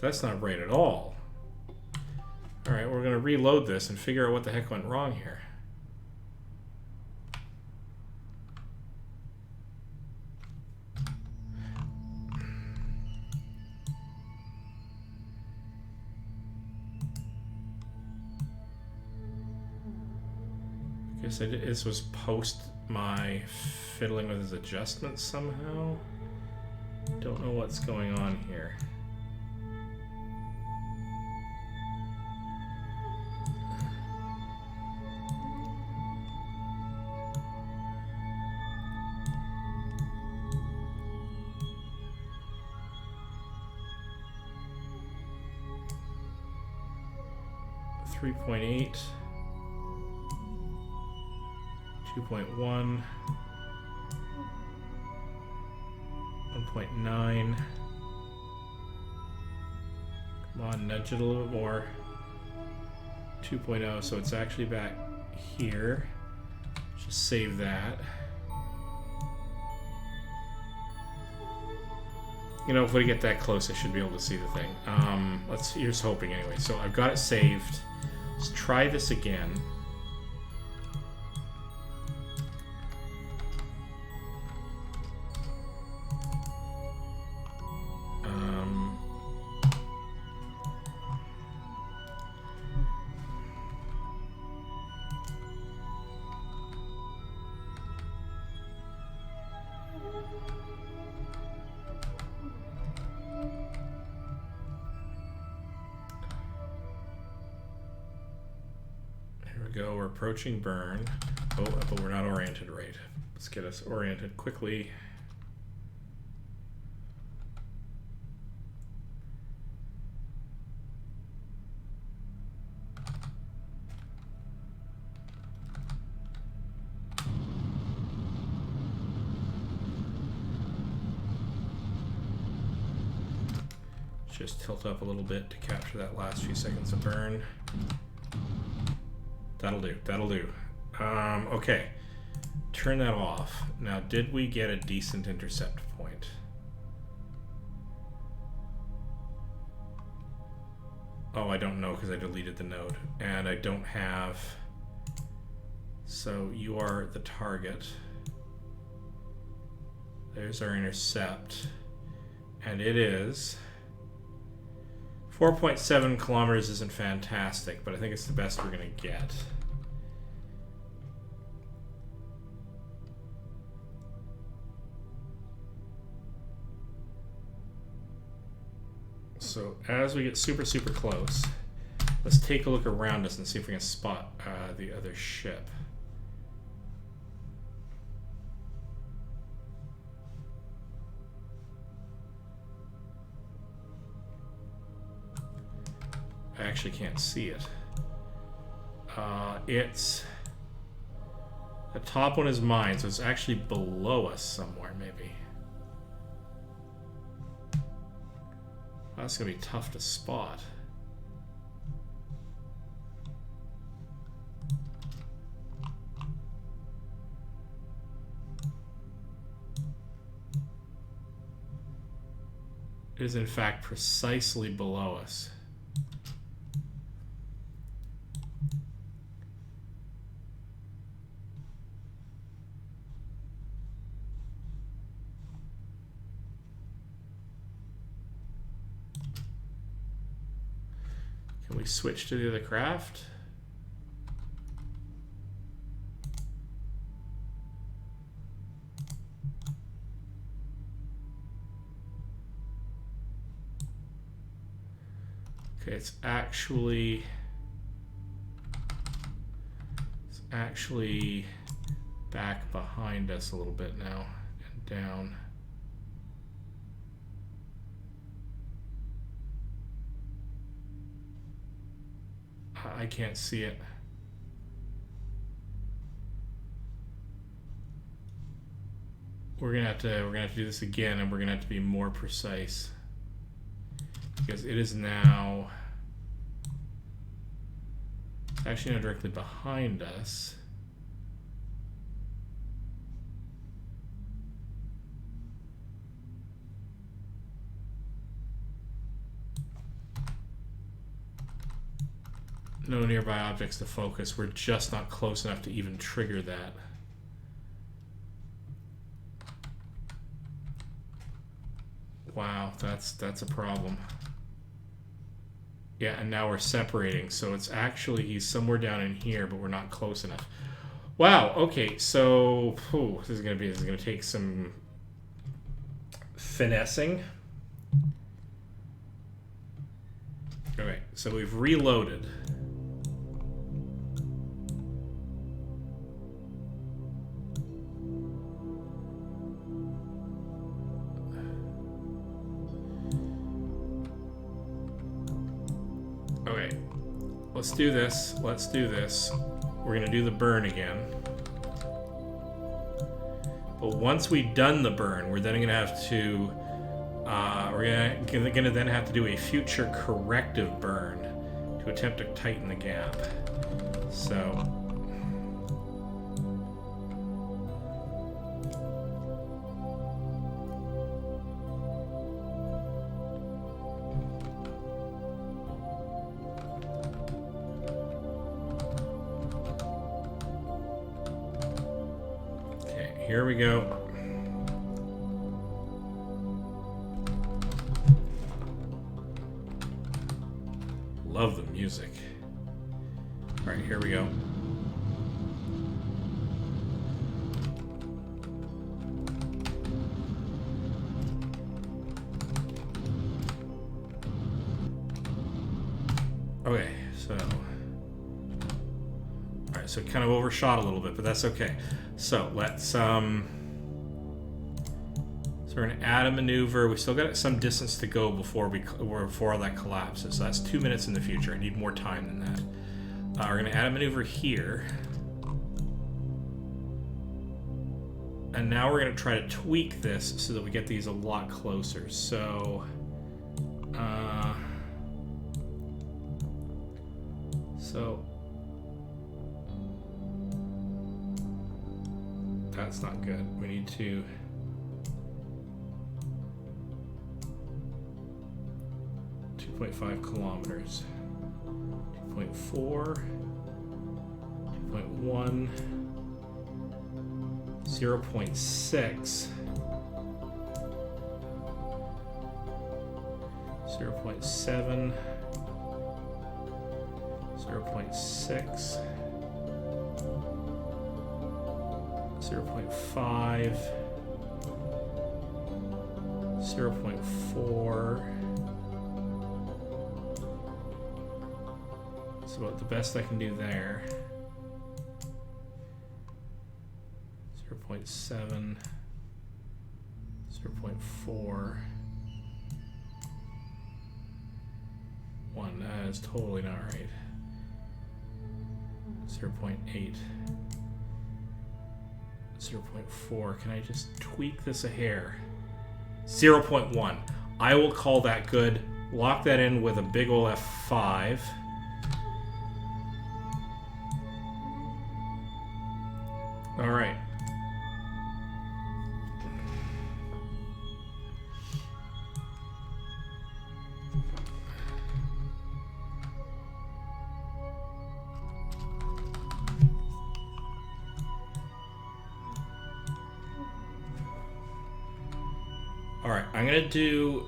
That's not right at all. Alright, we're going to reload this and figure out what the heck went wrong here. Guess this was post my fiddling with his adjustments somehow. Don't know what's going on here. .8 2.1 1.9. Come on, nudge it a little bit more. 2.0, so it's actually back here. Just save that. You know, if we get that close, I should be able to see the thing. Here's hoping anyway. So I've got it saved. Let's try this again. We're approaching burn. Oh, but we're not oriented right. Let's get us oriented quickly. Just tilt up a little bit to capture that last few seconds of burn. That'll do. That'll do. Okay. Turn that off. Now, did we get a decent intercept point? Oh, I don't know because I deleted the node. And I don't have... So, you are the target. There's our intercept. And it is... 4.7 kilometers isn't fantastic, but I think it's the best we're going to get. So as we get super, super close, let's take a look around us and see if we can spot the other ship. I actually can't see it. It's... The top one is mine, so it's actually below us somewhere, maybe. That's going to be tough to spot. It is in fact precisely below us. Can we switch to the other craft? Okay, it's actually back behind us a little bit now and down. I can't see it. We're gonna have to do this again, and we're gonna have to be more precise because it is now actually now directly behind us. No nearby objects to focus. We're just not close enough to even trigger that. Wow, that's a problem. Yeah, and now we're separating, so it's actually he's somewhere down in here, but we're not close enough. Wow. Okay, so this is gonna take some finessing. Okay, so we've reloaded. Okay, let's do this. Let's do this. We're gonna do the burn again. But once we've done the burn, we're then gonna have to we're gonna then have to do a future corrective burn to attempt to tighten the gap. So okay, here we go. Love the music. All right, here we go. Okay, so all right, so it kind of overshot a little bit, but that's okay. So let's so we're gonna add a maneuver. We still got some distance to go before that collapses. So that's 2 minutes in the future. I need more time than that. We're gonna add a maneuver here, and now we're gonna try to tweak this so that we get these a lot closer. So, that's not good. We need to. 2.5 kilometers. 2.4. 2.1. 0.6. 0.7. 0.6. 0.5. 0.4. That's about the best I can do there. 0.7. 0.4. 1. That is totally not right. 0.8. 0.4. Can I just tweak this a hair? 0.1. I will call that good. Lock that in with a big ol' F5. All right. All right, I'm gonna do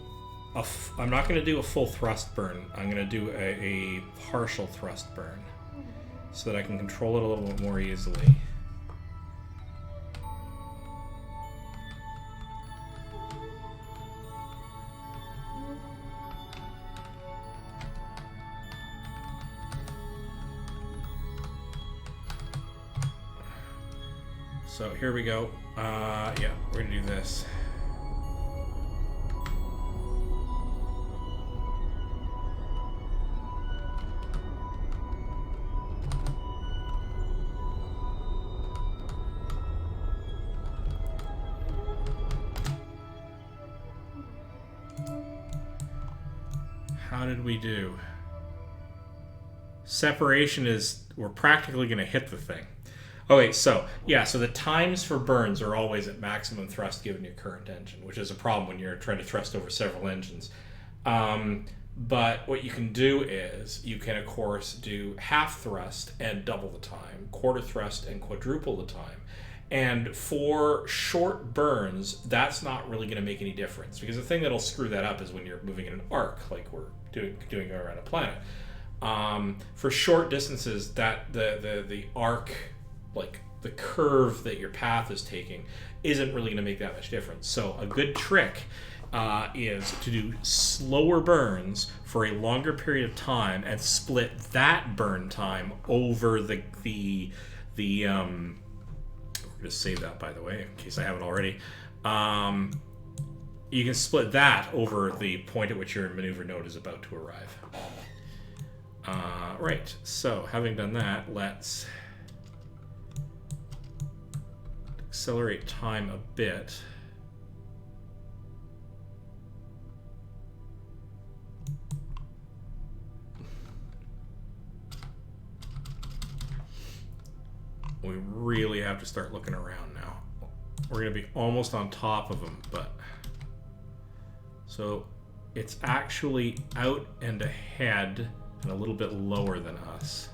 I'm not gonna do a full thrust burn. I'm gonna do a partial thrust burn, so that I can control it a little bit more easily. So here we go. Yeah, we're gonna do this. How did we do? Separation is, we're practically gonna hit the thing. Okay, so, yeah, so the times for burns are always at maximum thrust given your current engine, which is a problem when you're trying to thrust over several engines. But what you can do is, you can, of course, do half thrust and double the time, quarter thrust and quadruple the time. And for short burns, that's not really going to make any difference, because the thing that'll screw that up is when you're moving in an arc, like we're doing around a planet. For short distances, that the arc, like the curve that your path is taking, isn't really going to make that much difference. So a good trick is to do slower burns for a longer period of time and split that burn time over the just save that, by the way, in case I haven't already. You can split that over the point at which your maneuver node is about to arrive. Right, so having done that, let's accelerate time a bit. We really have to start looking around now. We're going to be almost on top of them, but... So, it's actually out and ahead and a little bit lower than us.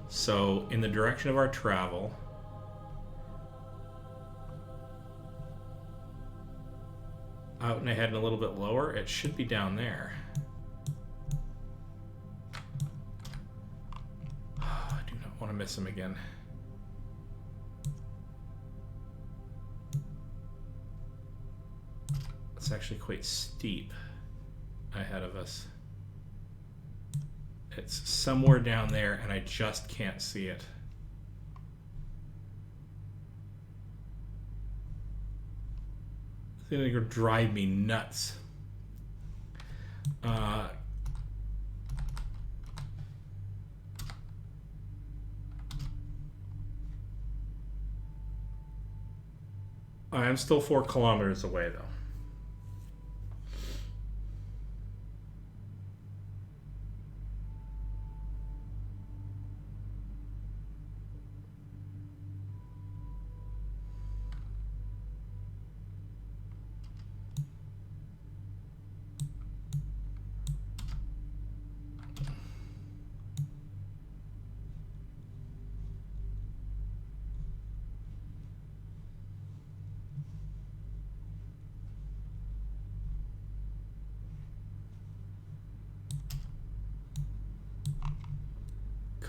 So, in the direction of our travel... Out and ahead and a little bit lower, it should be down there. I do not want to miss him again. It's actually quite steep ahead of us. It's somewhere down there and I just can't see it. It's gonna go drive me nuts. I am still 4 kilometers away though.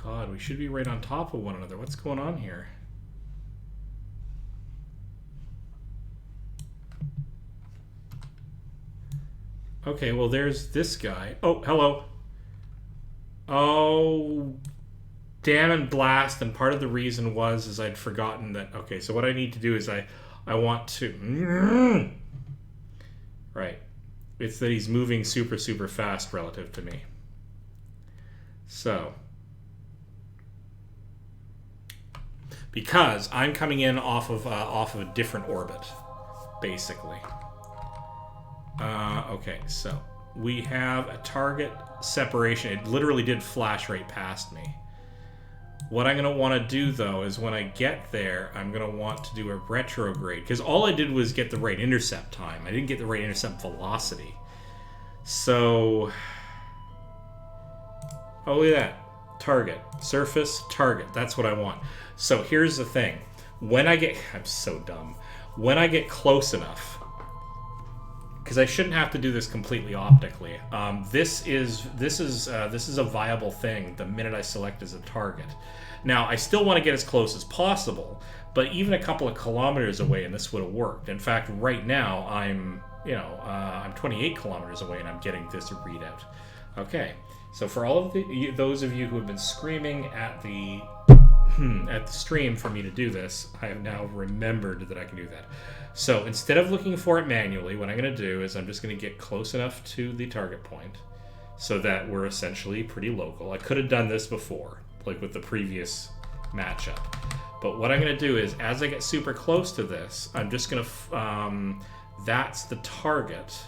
God, we should be right on top of one another. What's going on here? Okay, well, there's this guy. Oh, hello. Oh, damn and blast. And part of the reason is I'd forgotten that. Okay, so what I need to do is I want to... Right. It's that he's moving super, super fast relative to me. So... Because I'm coming in off of a different orbit, basically. Okay, so we have a target separation. It literally did flash right past me. What I'm going to want to do, though, is when I get there, I'm going to want to do a retrograde. Because all I did was get the right intercept time. I didn't get the right intercept velocity. So... Oh, look at that. Target. Surface, target. That's what I want. So here's the thing. When I get... I'm so dumb. When I get close enough... because I shouldn't have to do this completely optically. This is a viable thing the minute I select as a target. Now, I still want to get as close as possible, but even a couple of kilometers away, and this would have worked. In fact, right now I'm 28 kilometers away, and I'm getting this readout. Okay, so for all of those of you who have been screaming at the at the stream for me to do this, I have now remembered that I can do that. So instead of looking for it manually, what I'm going to do is I'm just going to get close enough to the target point so that we're essentially pretty local. I could have done this before, like with the previous matchup. But what I'm going to do is, as I get super close to this, I'm just going to... that's the target.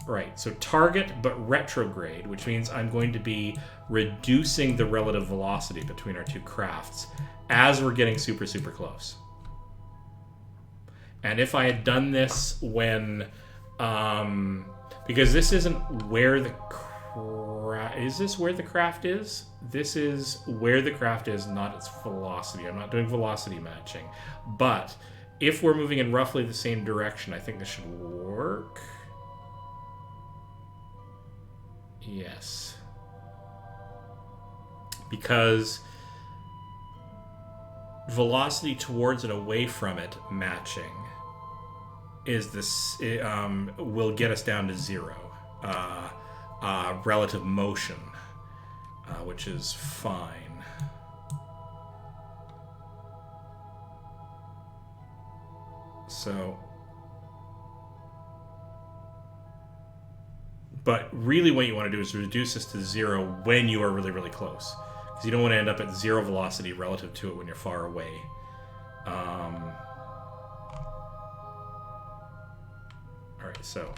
Right, so target but retrograde, which means I'm going to be reducing the relative velocity between our two crafts as we're getting super, super close. And if I had done this when... because this isn't where the... Is this where the craft is? This is where the craft is, not its velocity. I'm not doing velocity matching. But if we're moving in roughly the same direction, I think this should work. Yes. Because velocity towards and away from it matching is this will get us down to 0. Relative motion, which is fine. So, but really what you want to do is reduce this to 0 when you are really, really close. Because you don't want to end up at 0 velocity relative to it when you're far away. Alright, so...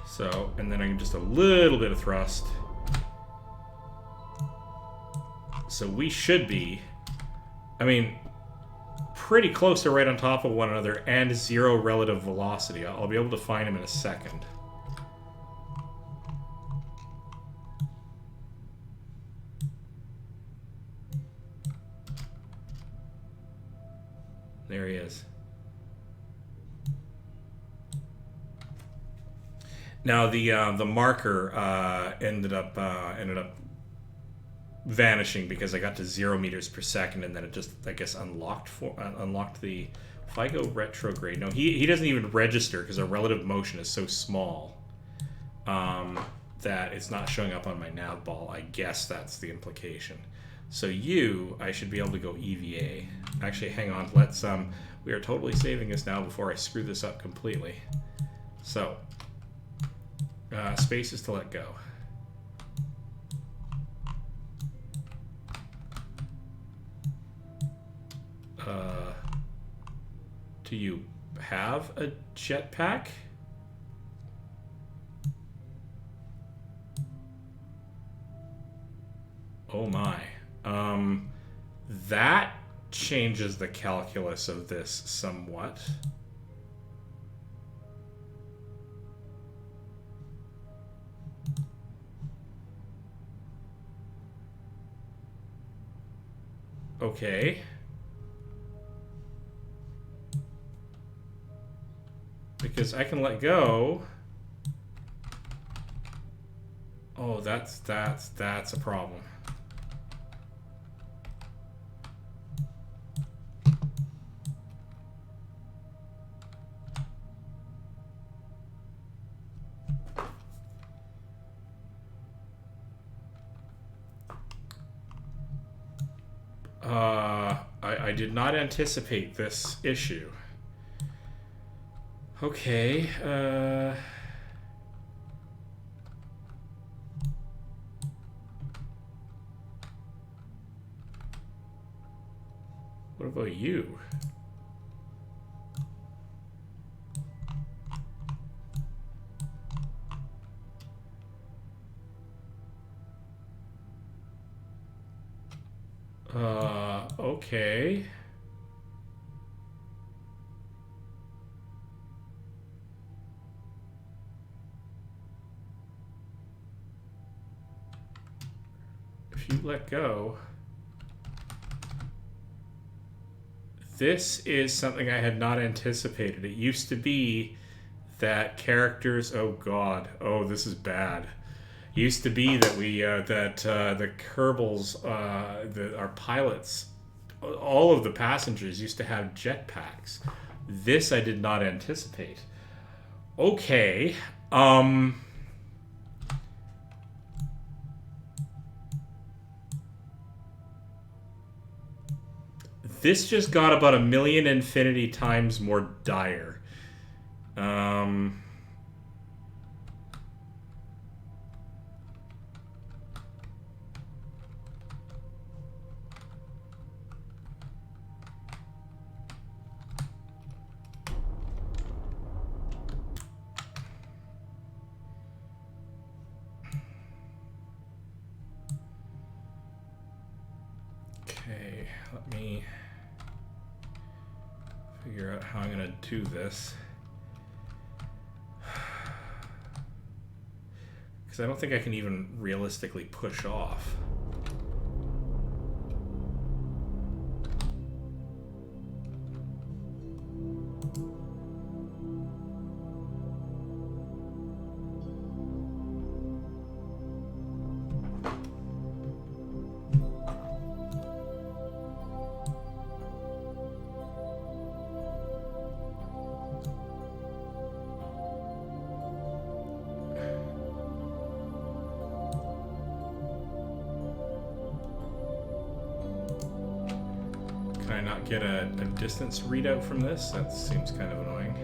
So, and then I can just a little bit of thrust. So we should be, I mean, pretty close to right on top of one another and 0 relative velocity. I'll be able to find them in a second. There he is. Now the marker ended up vanishing because I got to 0 meters per second, and then it just, I guess, unlocked the. If I go retrograde, no, he doesn't even register because our relative motion is so small that it's not showing up on my nav ball. I guess that's the implication. So I should be able to go EVA. Actually, hang on. Let's we are totally saving this now before I screw this up completely. So. Space is to let go. Do you have a jetpack? Oh my. That changes the calculus of this somewhat. Okay. Because I can let go. Oh, that's a problem. I did not anticipate this issue. Okay, what about you? Okay. if you let go... This is something I had not anticipated. It used to be that characters... Oh, God. Oh, this is bad. It used to be that the Kerbals, our pilots, all of the passengers used to have jetpacks. This I did not anticipate. Okay. This just got about 1,000,000 infinity times more dire. Okay, let me figure out how I'm going to do this. Because I don't think I can even realistically push off. Can I not get a distance readout from this? That seems kind of annoying.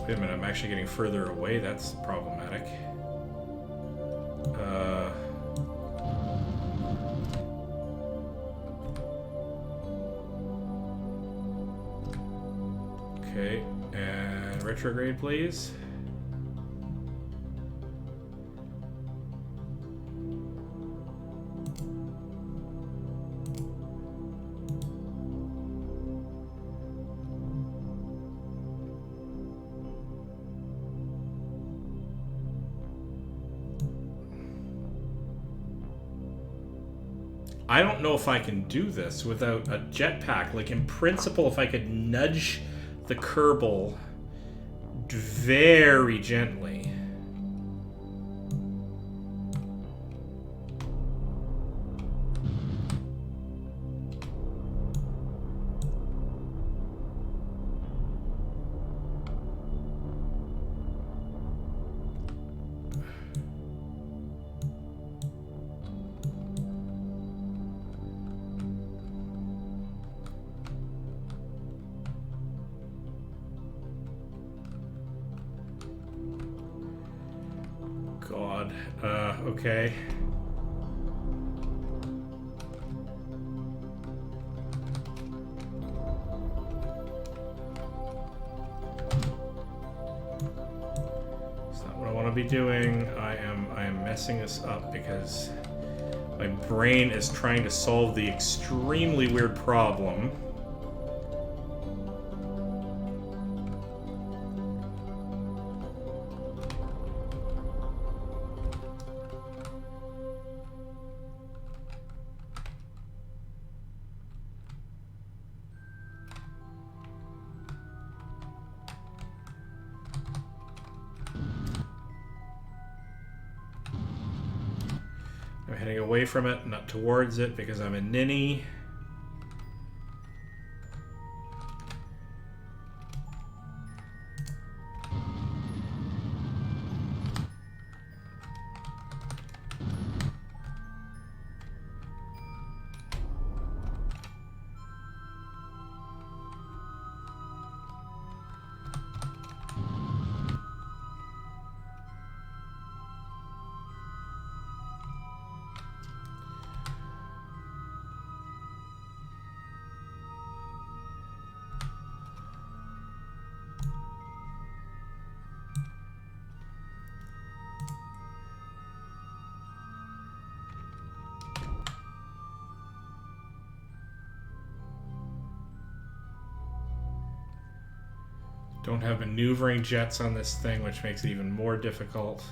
Wait a minute, I'm actually getting further away. That's problematic. Okay, and retrograde, please. I don't know if I can do this without a jetpack. Like, in principle, if I could nudge the Kerbal very gently. God. Okay. It's not what I want to be doing. I am messing this up because my brain is trying to solve the extremely weird problem. I'm heading away from it, not towards it, because I'm a ninny. Don't have maneuvering jets on this thing, which makes it even more difficult.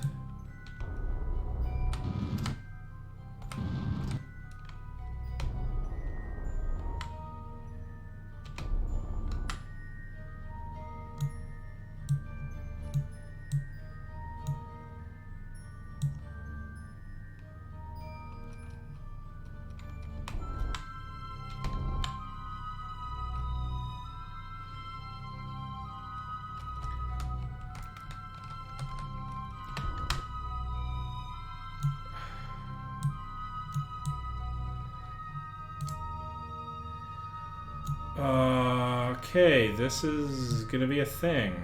Okay, this is gonna be a thing.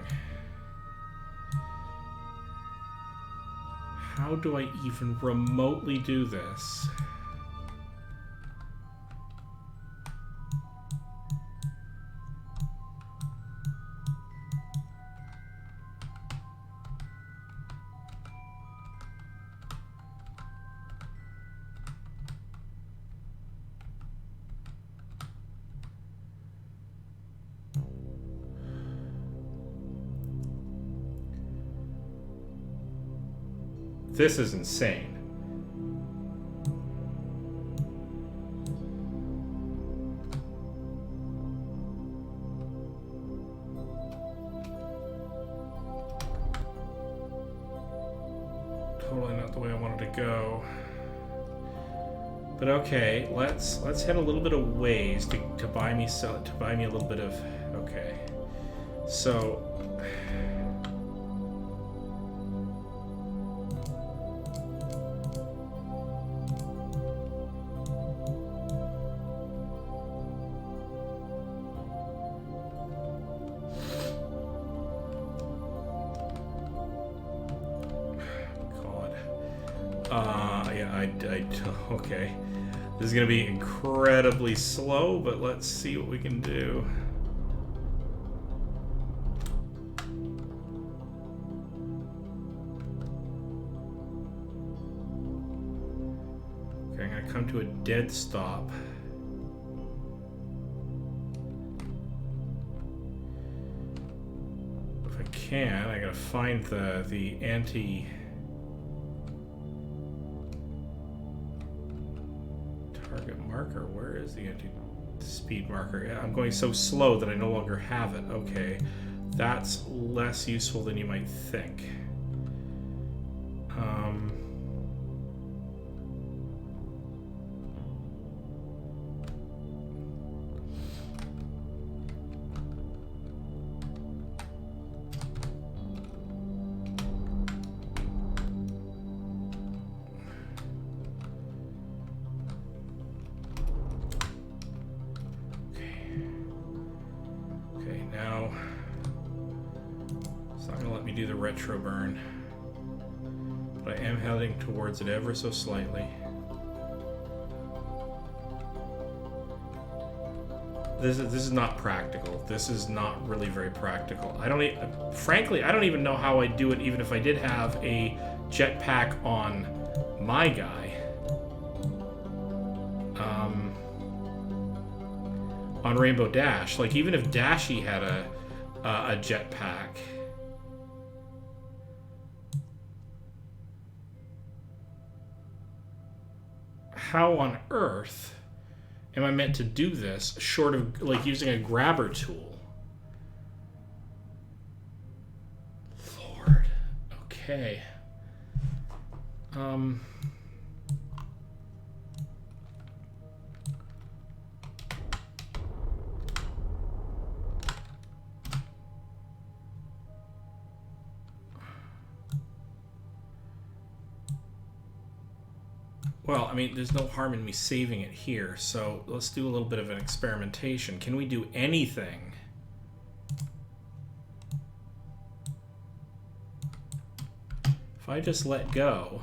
How do I even remotely do this? This is insane. Totally not the way I wanted to go. But okay, let's head a little bit of ways to buy me a little bit of. Okay, so. Okay. This is going to be incredibly slow, but let's see what we can do. Okay, I'm going to come to a dead stop. If I can, I got to find the anti... marker. Where is the anti-speed marker? Yeah, I'm going so slow that I no longer have it. Okay, that's less useful than you might think. Retro burn, but I am heading towards it ever so slightly. This is not practical. This is not really very practical. Frankly, I don't even know how I'd do it, even if I did have a jetpack on my guy. On Rainbow Dash, like even if Dashy had a jetpack. How on earth am I meant to do this short of like using a grabber tool? Lord. Okay. Well, I mean, there's no harm in me saving it here, so let's do a little bit of an experimentation. Can we do anything? If I just let go...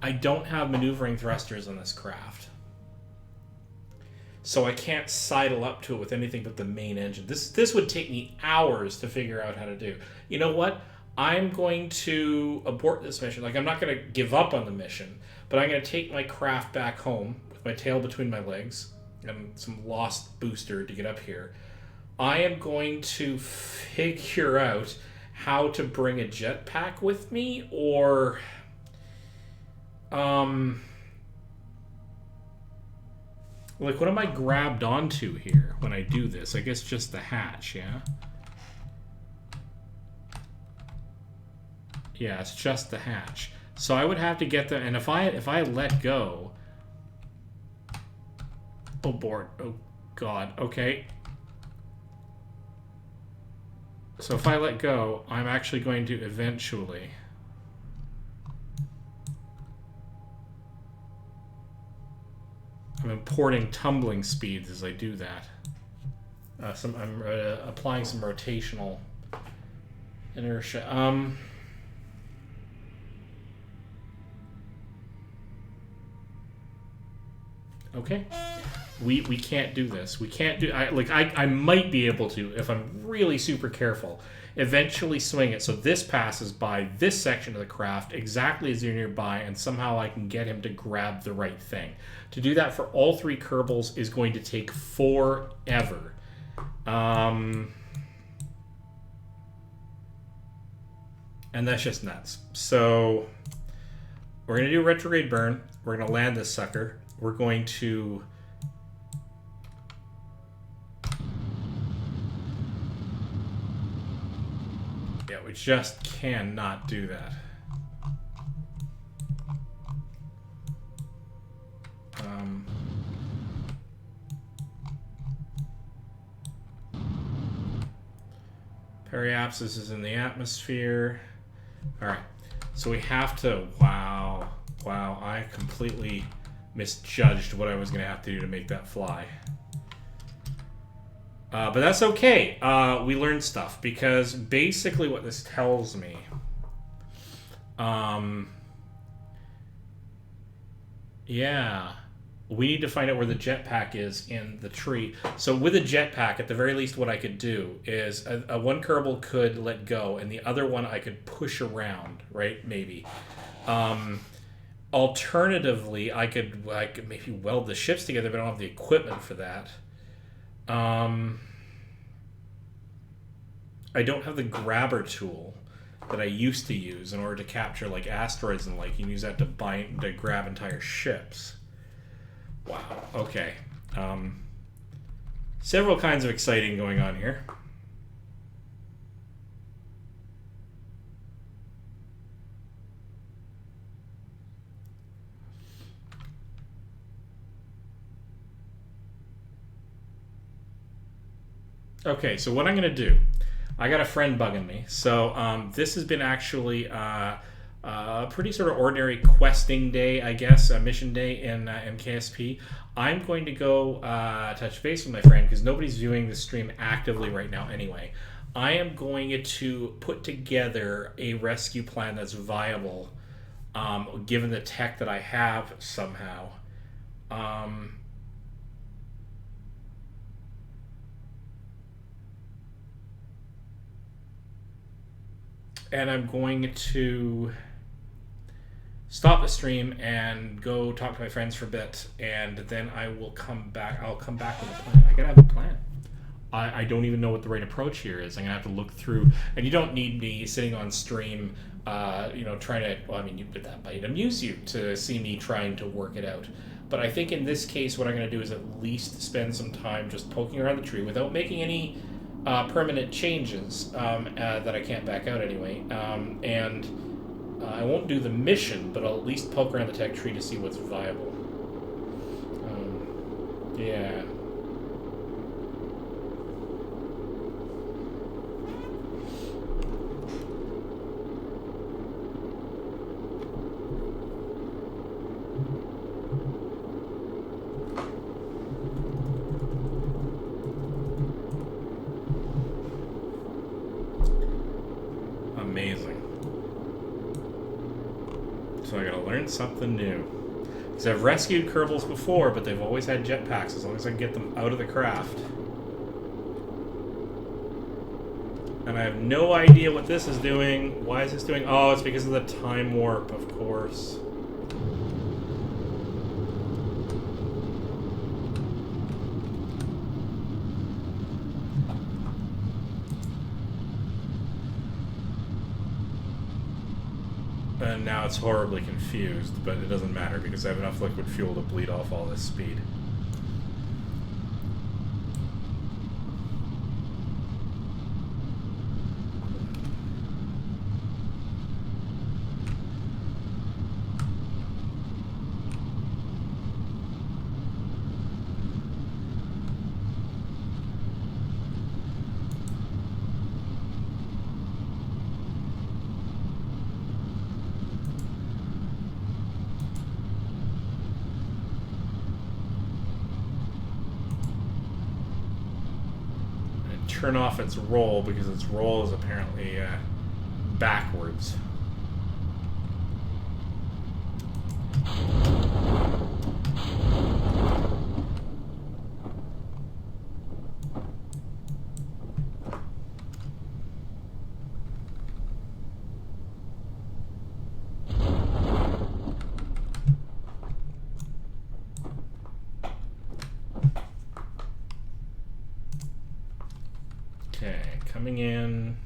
I don't have maneuvering thrusters on this craft. So I can't sidle up to it with anything but the main engine. This would take me hours to figure out how to do. You know what? I'm going to abort this mission. Like, I'm not going to give up on the mission, but I'm going to take my craft back home with my tail between my legs and some lost booster to get up here. I am going to figure out how to bring a jetpack with me, or... like, what am I grabbed onto here when I do this? I guess just the hatch, yeah? Yeah, it's just the hatch. So I would have to get them, and if I let go... Oh, board. Oh, God. Okay. So if I let go, I'm actually going to eventually... I'm importing tumbling speeds as I do that. I'm applying some rotational inertia. Okay. We can't do this. We can't do... I might be able to, if I'm really super careful, eventually swing it so this passes by this section of the craft exactly as you're nearby, and somehow I can get him to grab the right thing. To do that for all 3 Kerbals is going to take forever. And that's just nuts. So we're going to do retrograde burn. We're going to land this sucker. We're going to... Yeah, we just cannot do that. Periapsis is in the atmosphere. Alright, so we have to... Wow, I completely misjudged what I was going to have to do to make that fly. But that's okay. We learned stuff, because basically what this tells me... yeah... We need to find out where the jetpack is in the tree. So with a jetpack, at the very least, what I could do is a one Kerbal could let go, and the other one I could push around, right? Maybe. Alternatively, I could maybe weld the ships together, but I don't have the equipment for that. I don't have the grabber tool that I used to use in order to capture like asteroids and like you can use that to grab entire ships. Wow, okay. Several kinds of exciting going on here. Okay, so what I'm going to do, I got a friend bugging me. So this has been actually a pretty sort of ordinary questing day, I guess, a mission day in KSP. I'm going to go touch base with my friend because nobody's viewing the stream actively right now anyway. I am going to put together a rescue plan that's viable, given the tech that I have somehow. And I'm going to stop the stream and go talk to my friends for a bit, and then I will come back. I'll come back with a plan. I gotta have a plan. I don't even know what the right approach here is. I'm gonna have to look through, and you don't need me sitting on stream, trying to. Well, I mean, that might amuse you to see me trying to work it out. But I think in this case, what I'm gonna do is at least spend some time just poking around the tree without making any permanent changes that I can't back out anyway. I won't do the mission, but I'll at least poke around the tech tree to see what's viable. Yeah. Amazing. So I gotta learn something new. Because I've rescued Kerbals before, but they've always had jetpacks as long as I can get them out of the craft. And I have no idea what this is doing. Why is this doing? Oh, it's because of the time warp, of course. And now it's horribly confused, but it doesn't matter because I have enough liquid fuel to bleed off all this speed. turn off its roll because its roll is apparently backwards. Okay, coming in.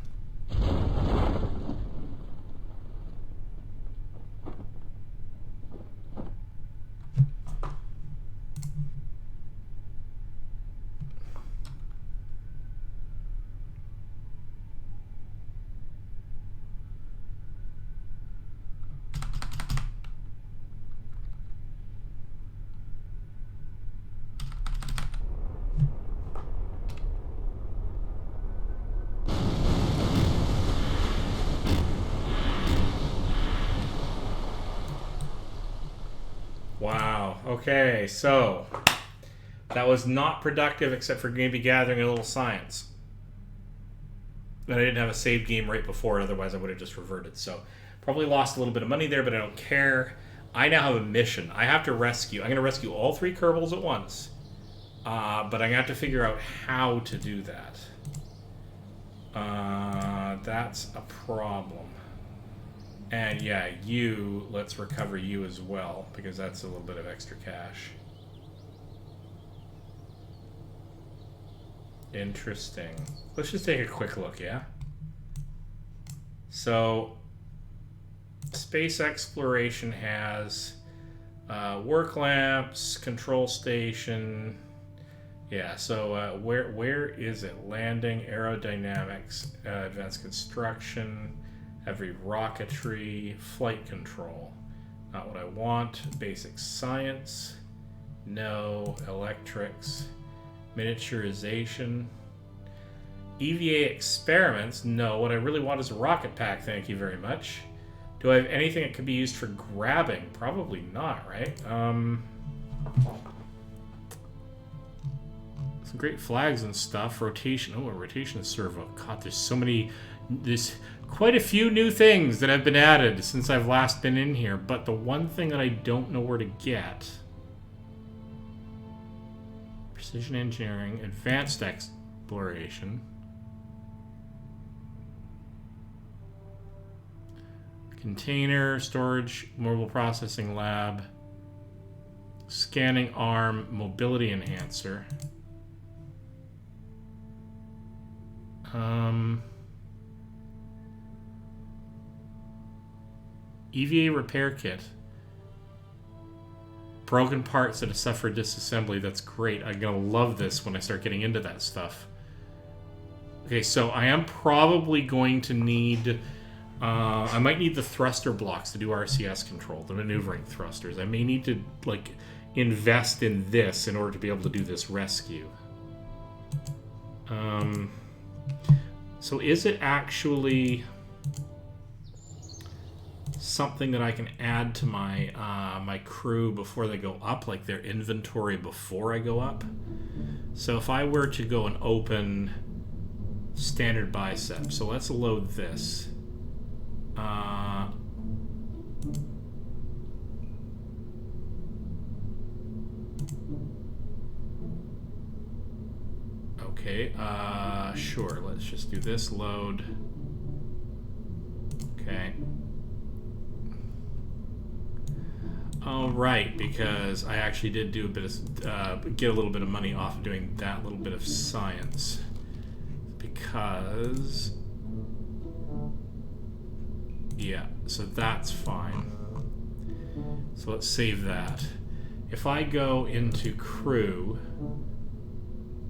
Wow. Okay, so that was not productive except for maybe gathering a little science. And I didn't have a saved game right before it, otherwise I would have just reverted. So probably lost a little bit of money there, but I don't care. I now have a mission. I have to rescue. I'm going to rescue all 3 Kerbals at once. But I'm going to have to figure out how to do that. That's a problem. And yeah, let's recover you as well, because that's a little bit of extra cash. Interesting. Let's just take a quick look, yeah? So, space exploration has work lamps, control station. Yeah, so where is it? Landing, aerodynamics, advanced construction, heavy rocketry, flight control. Not what I want. Basic science. No. Electrics. Miniaturization. EVA experiments. No. What I really want is a rocket pack. Thank you very much. Do I have anything that could be used for grabbing? Probably not, right? Some great flags and stuff. Rotation. Oh, a rotation servo. God, there's so many. There's quite a few new things that have been added since I've last been in here. But the one thing that I don't know where to get. Precision engineering. Advanced exploration. Container, storage, mobile processing lab. Scanning arm, mobility enhancer. EVA repair kit. Broken parts that have suffered disassembly. That's great. I'm gonna love this when I start getting into that stuff. Okay, so I am probably going to need... I might need the thruster blocks to do RCS control, the maneuvering thrusters. I may need to, like, invest in this in order to be able to do this rescue. So is it actually something that I can add to my my crew before they go up, like their inventory before I go up? So if I were to go and open standard bicep, so let's load this. Okay, sure, let's just do this load. Okay. All right, because I actually did do a bit of, get a little bit of money off of doing that little bit of science. Because, yeah, so that's fine. So let's save that. If I go into crew,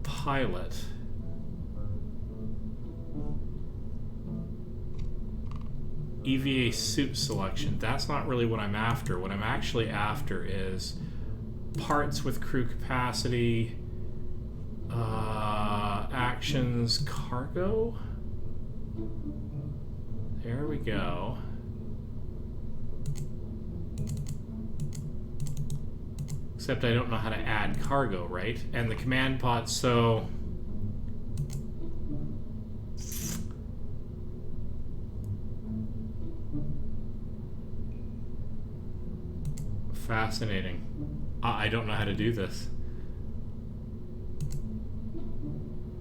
pilot, EVA suit selection, that's not really what I'm after. What I'm actually after is parts with crew capacity, actions, cargo. There we go. Except I don't know how to add cargo, right? And the command pod, so fascinating. I don't know how to do this.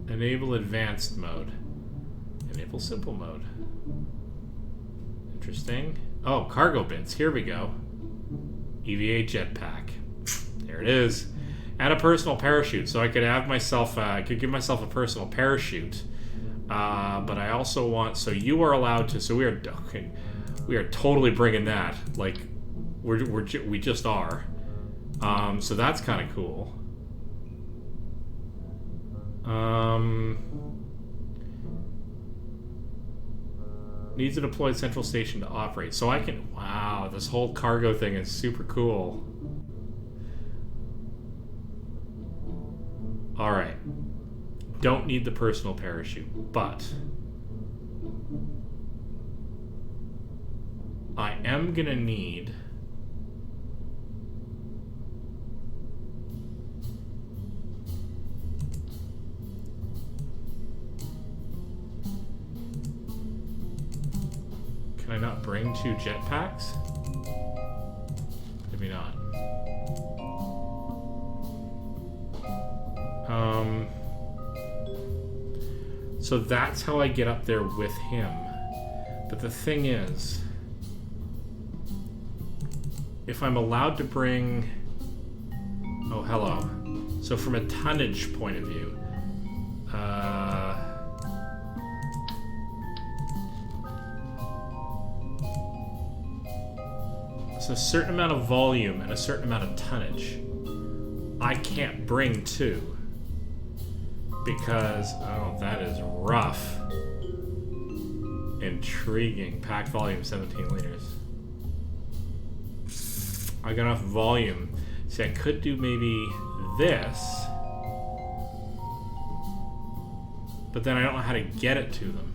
Enable advanced mode. Enable simple mode. Interesting. Oh, cargo bins. Here we go. EVA jetpack. There it is. And a personal parachute. So I could have myself, I could give myself a personal parachute. But I also want, so you are allowed to, so we are totally bringing that. Like, we just are. So that's kind of cool. Needs a deployed central station to operate. So I can, wow, this whole cargo thing is super cool. Alright. Don't need the personal parachute, but I am gonna need Can I not bring 2 jetpacks? Maybe not. So that's how I get up there with him. But the thing is, if I'm allowed to bring... Oh, hello. So from a tonnage point of view, so a certain amount of volume and a certain amount of tonnage. I can't bring 2. Because, oh, that is rough. Intriguing. Packed volume, 17 liters. I got enough volume. See, I could do maybe this. But then I don't know how to get it to them.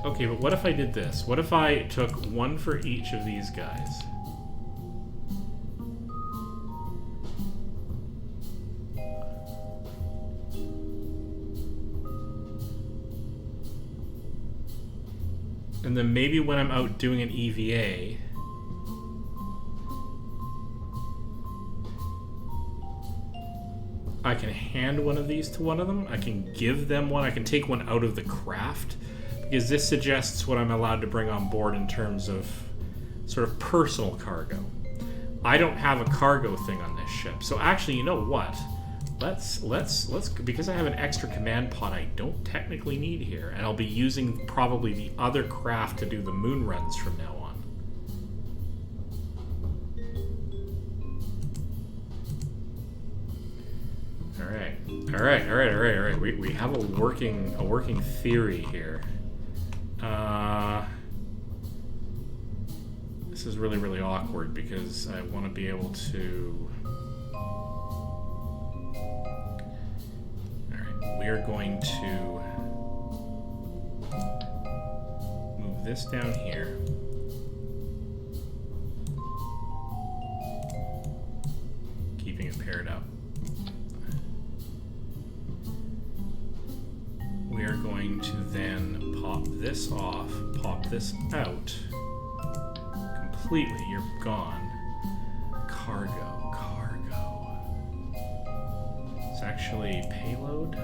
Okay, but what if I did this? What if I took 1 for each of these guys? And then maybe when I'm out doing an EVA, I can hand one of these to one of them. I can give them one. I can take one out of the craft. Because this suggests what I'm allowed to bring on board in terms of sort of personal cargo. I don't have a cargo thing on this ship. So actually, you know what? Let's because I have an extra command pod I don't technically need here, and I'll be using probably the other craft to do the moon runs from now on. All right. We have a working theory here. This is really, really awkward because I want to be able to... Alright, we are going to move this down here. Keeping it paired up. We are going to then pop this off, pop this out. Completely, you're gone. Cargo. It's actually payload.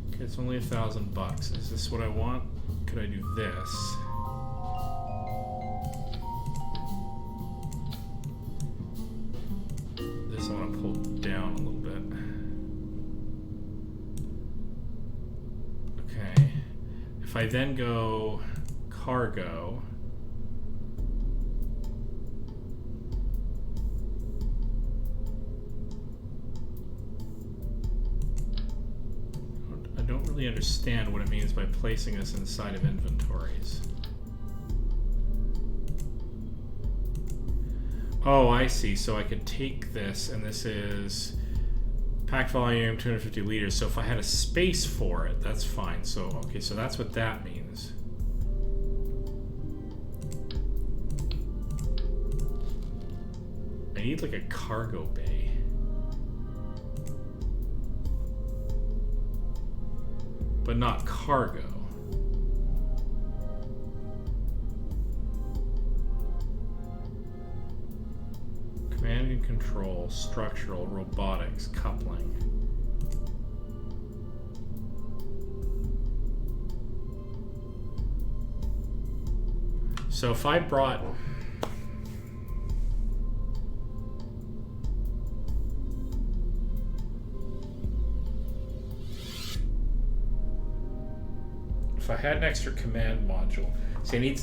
Okay, it's only $1,000. Is this what I want? Could I do this? This I want to pull down a little bit. Okay. If I then go cargo, I don't really understand what it means by placing this inside of inventories. Oh, I see. So I could take this, and this is packed volume, 250 liters. So if I had a space for it, that's fine. So, okay, so that's what that means. I need like a cargo bay. But not cargo. Command and control, structural, robotics, coupling. So if I brought... If I had an extra command module, see,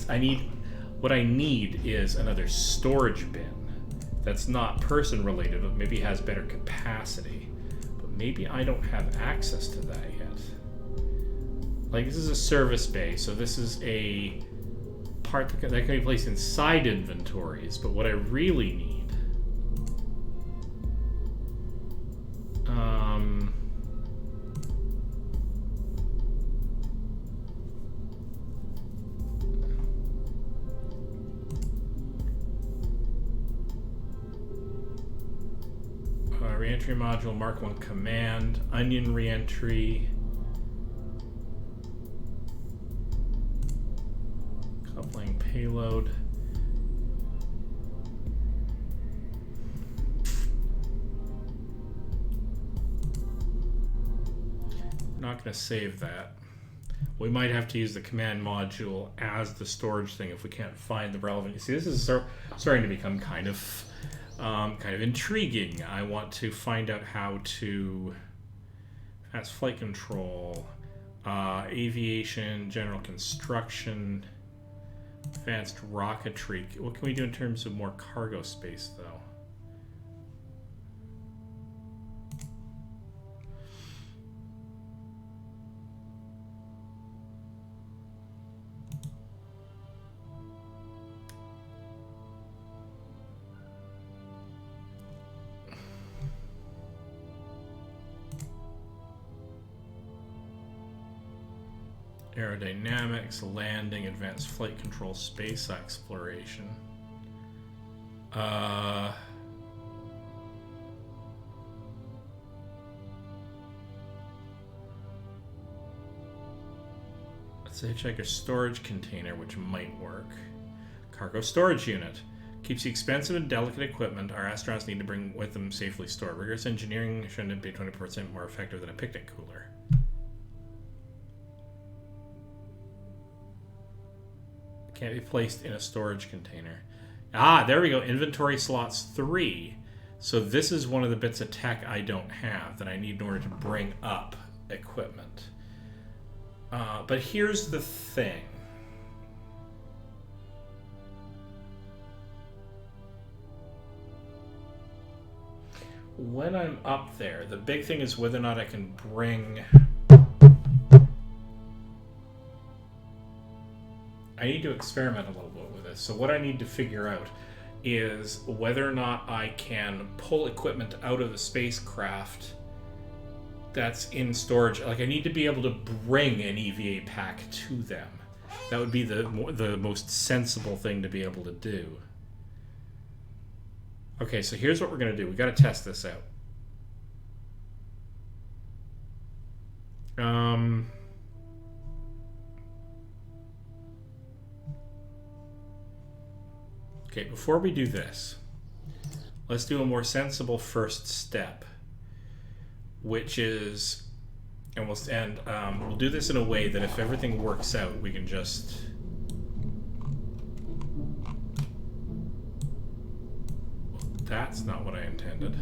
what I need is another storage bin that's not person related, but maybe has better capacity. But maybe I don't have access to that yet. Like, this is a service bay, so this is a part that can be placed inside inventories, but what I really need reentry module, Mark 1 command, onion reentry, coupling payload. I'm not going to save that. We might have to use the command module as the storage thing if we can't find the relevant. You see, this is starting to become kind of intriguing. I want to find out how to fast flight control, aviation, general construction, advanced rocketry. What can we do in terms of more cargo space, though? Aerodynamics, landing, advanced flight control, space exploration. Let's say check a storage container, which might work. Cargo storage unit. Keeps the expensive and delicate equipment our astronauts need to bring with them safely stored. Rigorous engineering shouldn't be 20% more effective than a picnic cooler. Can't be placed in a storage container. Ah, there we go. Inventory slots 3. So this is one of the bits of tech I don't have that I need in order to bring up equipment. But here's the thing. When I'm up there, the big thing is whether or not I can bring... I need to experiment a little bit with this. So what I need to figure out is whether or not I can pull equipment out of the spacecraft that's in storage. Like, I need to be able to bring an EVA pack to them. That would be the most sensible thing to be able to do. Okay, so here's what we're going to do. We got to test this out. Okay, before we do this, let's do a more sensible first step, which is, and we'll do this in a way that if everything works out, we can just that's not what I intended.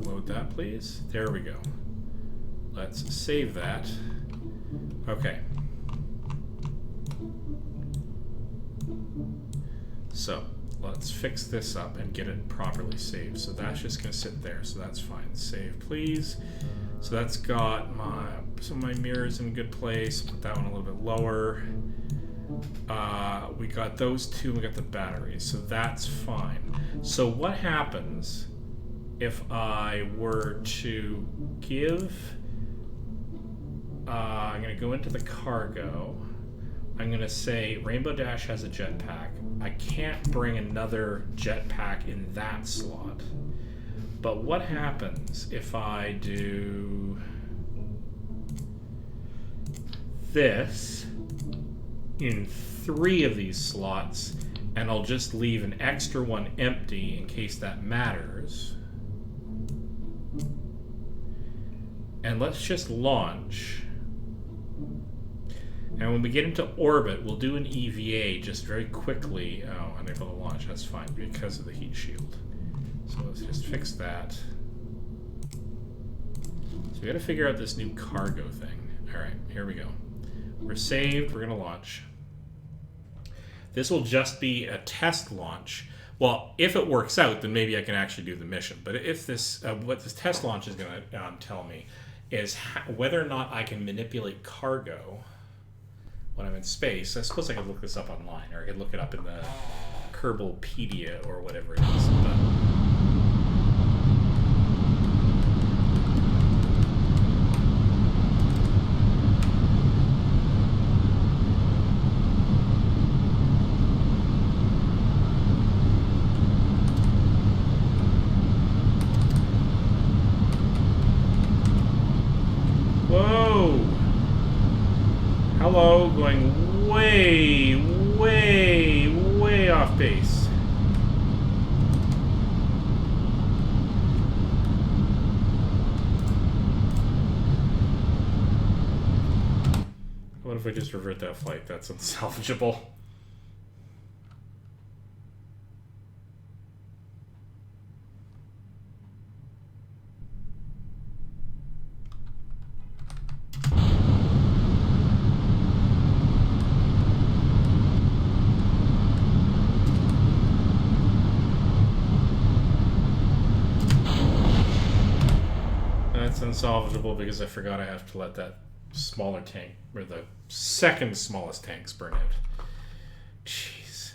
Load that, please. There we go. Let's save that. Okay. So let's fix this up and get it properly saved. So that's just going to sit there. So that's fine. Save, please. So that's got some of my mirrors in good place. Put that one a little bit lower. We got those two. We got the batteries. So that's fine. So what happens if I were to give... I'm going to go into the cargo. I'm going to say Rainbow Dash has a jetpack. I can't bring another jetpack in that slot. But what happens if I do this in 3 of these slots, and I'll just leave an extra one empty in case that matters. And let's just launch. And when we get into orbit, we'll do an EVA just very quickly. Oh, unable to launch, that's fine because of the heat shield. So let's just fix that. So we gotta figure out this new cargo thing. All right, here we go. We're saved, we're gonna launch. This will just be a test launch. Well, if it works out, then maybe I can actually do the mission. But if this, what this test launch is gonna tell me is whether or not I can manipulate cargo when I'm in space. I suppose I could look this up online, or I could look it up in the Kerbalpedia or whatever it is. But hello, going way, way, way off base. What if I just revert that flight? That's unsalvageable. Unsalvageable because I forgot I have to let that smaller tank, or the second smallest tanks, burn out. Jeez.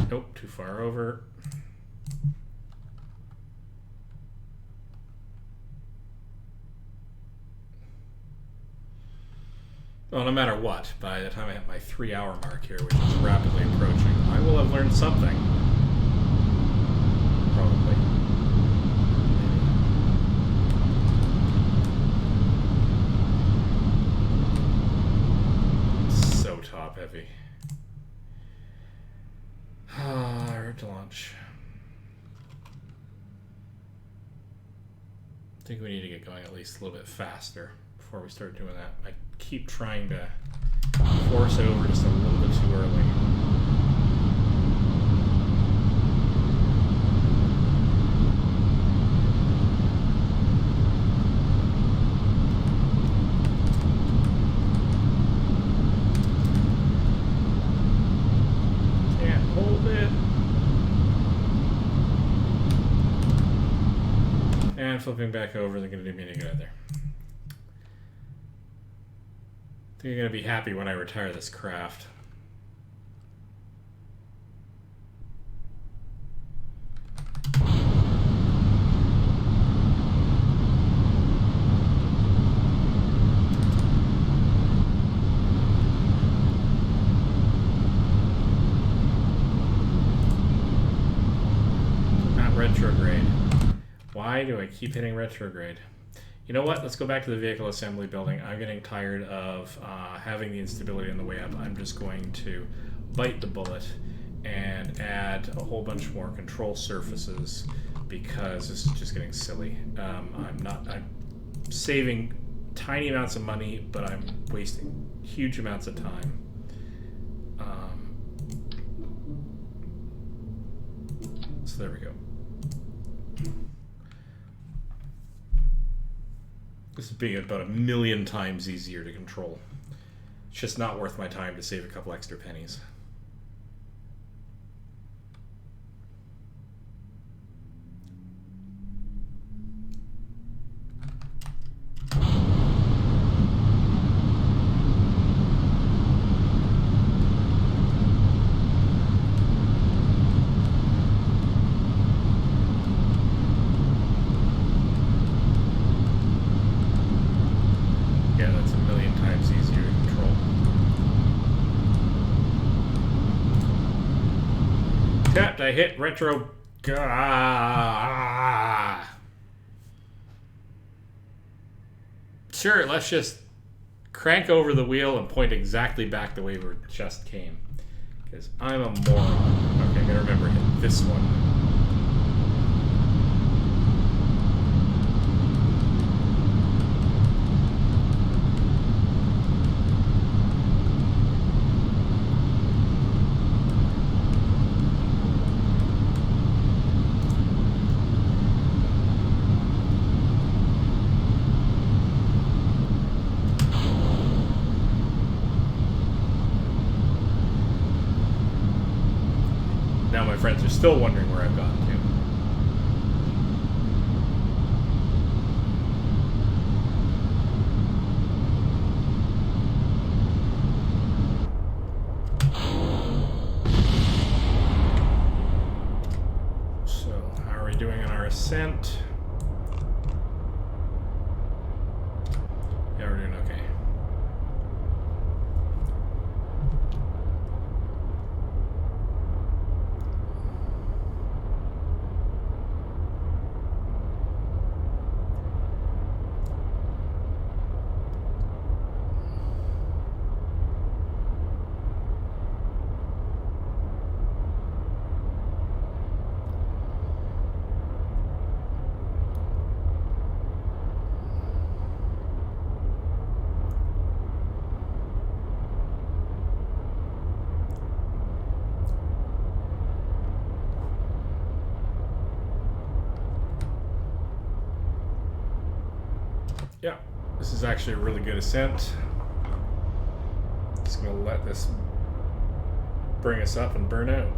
Nope, too far over. Well, no matter what, by the time I hit my 3-hour mark here, which is rapidly approaching, I will have learned something. Probably. So top heavy. Hard to launch. I think we need to get going at least a little bit faster before we start doing that. I keep trying to force it over just a little bit too early. Can't hold it. And flipping back over, they're going to do me any good there. I think you're going to be happy when I retire this craft. Not retrograde. Why do I keep hitting retrograde? You know what? Let's go back to the vehicle assembly building. I'm getting tired of having the instability on the way up. I'm just going to bite the bullet and add a whole bunch more control surfaces because this is just getting silly. I'm saving tiny amounts of money, but I'm wasting huge amounts of time. So there we go. This is being about 1,000,000 times easier to control. It's just not worth my time to save a couple extra pennies. I hit retro. Sure, let's just crank over the wheel and point exactly back the way we just came. Because I'm a moron. Okay, I gotta remember to hit this one. Now my friends are still wondering where I've gotten to. So, how are we doing on our ascent? Yeah, we're doing okay. Yeah, this is actually a really good ascent. Just gonna let this bring us up and burn out.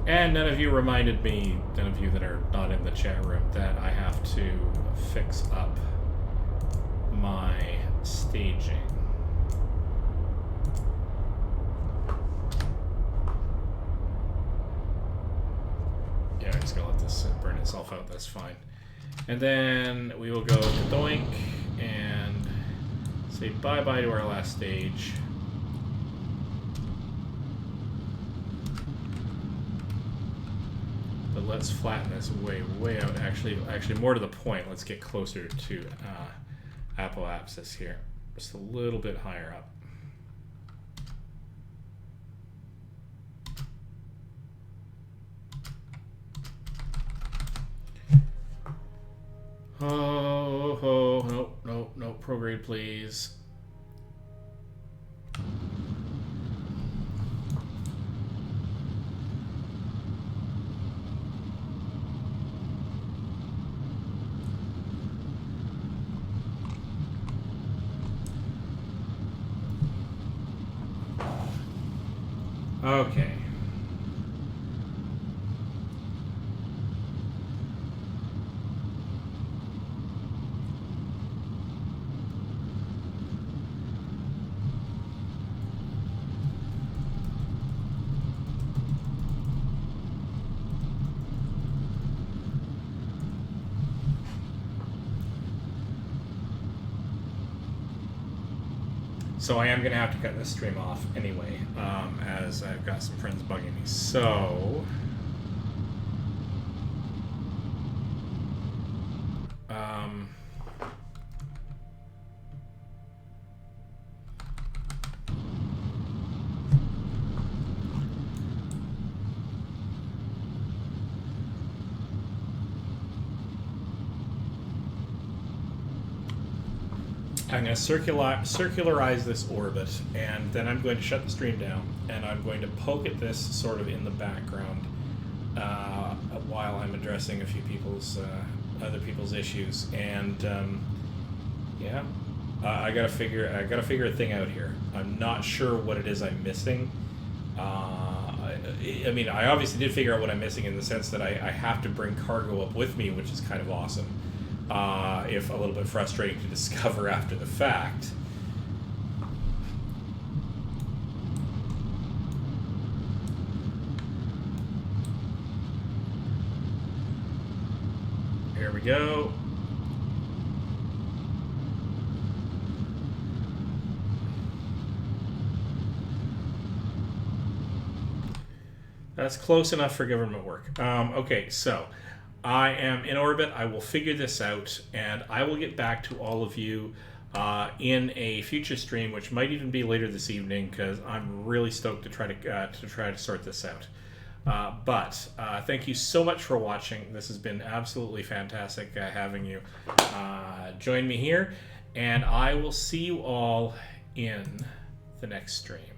And none of you reminded me, none of you that are not in the chat room, that I have to fix up my staging. Yeah, I'm just gonna let this burn itself out, that's fine. And then we will go to Doink and say bye-bye to our last stage. But let's flatten this way out. Actually, more to the point, let's get closer to apoapsis here. Just a little bit higher up. Oh, no, prograde, please. Okay. So I am going to have to cut this stream off anyway, as I've got some friends bugging me. So... I'm going to circularize this orbit, and then I'm going to shut the stream down, and I'm going to poke at this sort of in the background while I'm addressing a few other people's issues. And yeah, I gotta figure a thing out here. I'm not sure what it is I'm missing. I mean, I obviously did figure out what I'm missing in the sense that I have to bring cargo up with me, which is kind of awesome. If a little bit frustrating to discover after the fact. Here we go. That's close enough for government work. Okay, so I am in orbit. I will figure this out, and I will get back to all of you in a future stream, which might even be later this evening, because I'm really stoked to try to sort this out. But thank you so much for watching. This has been absolutely fantastic having you join me here, and I will see you all in the next stream.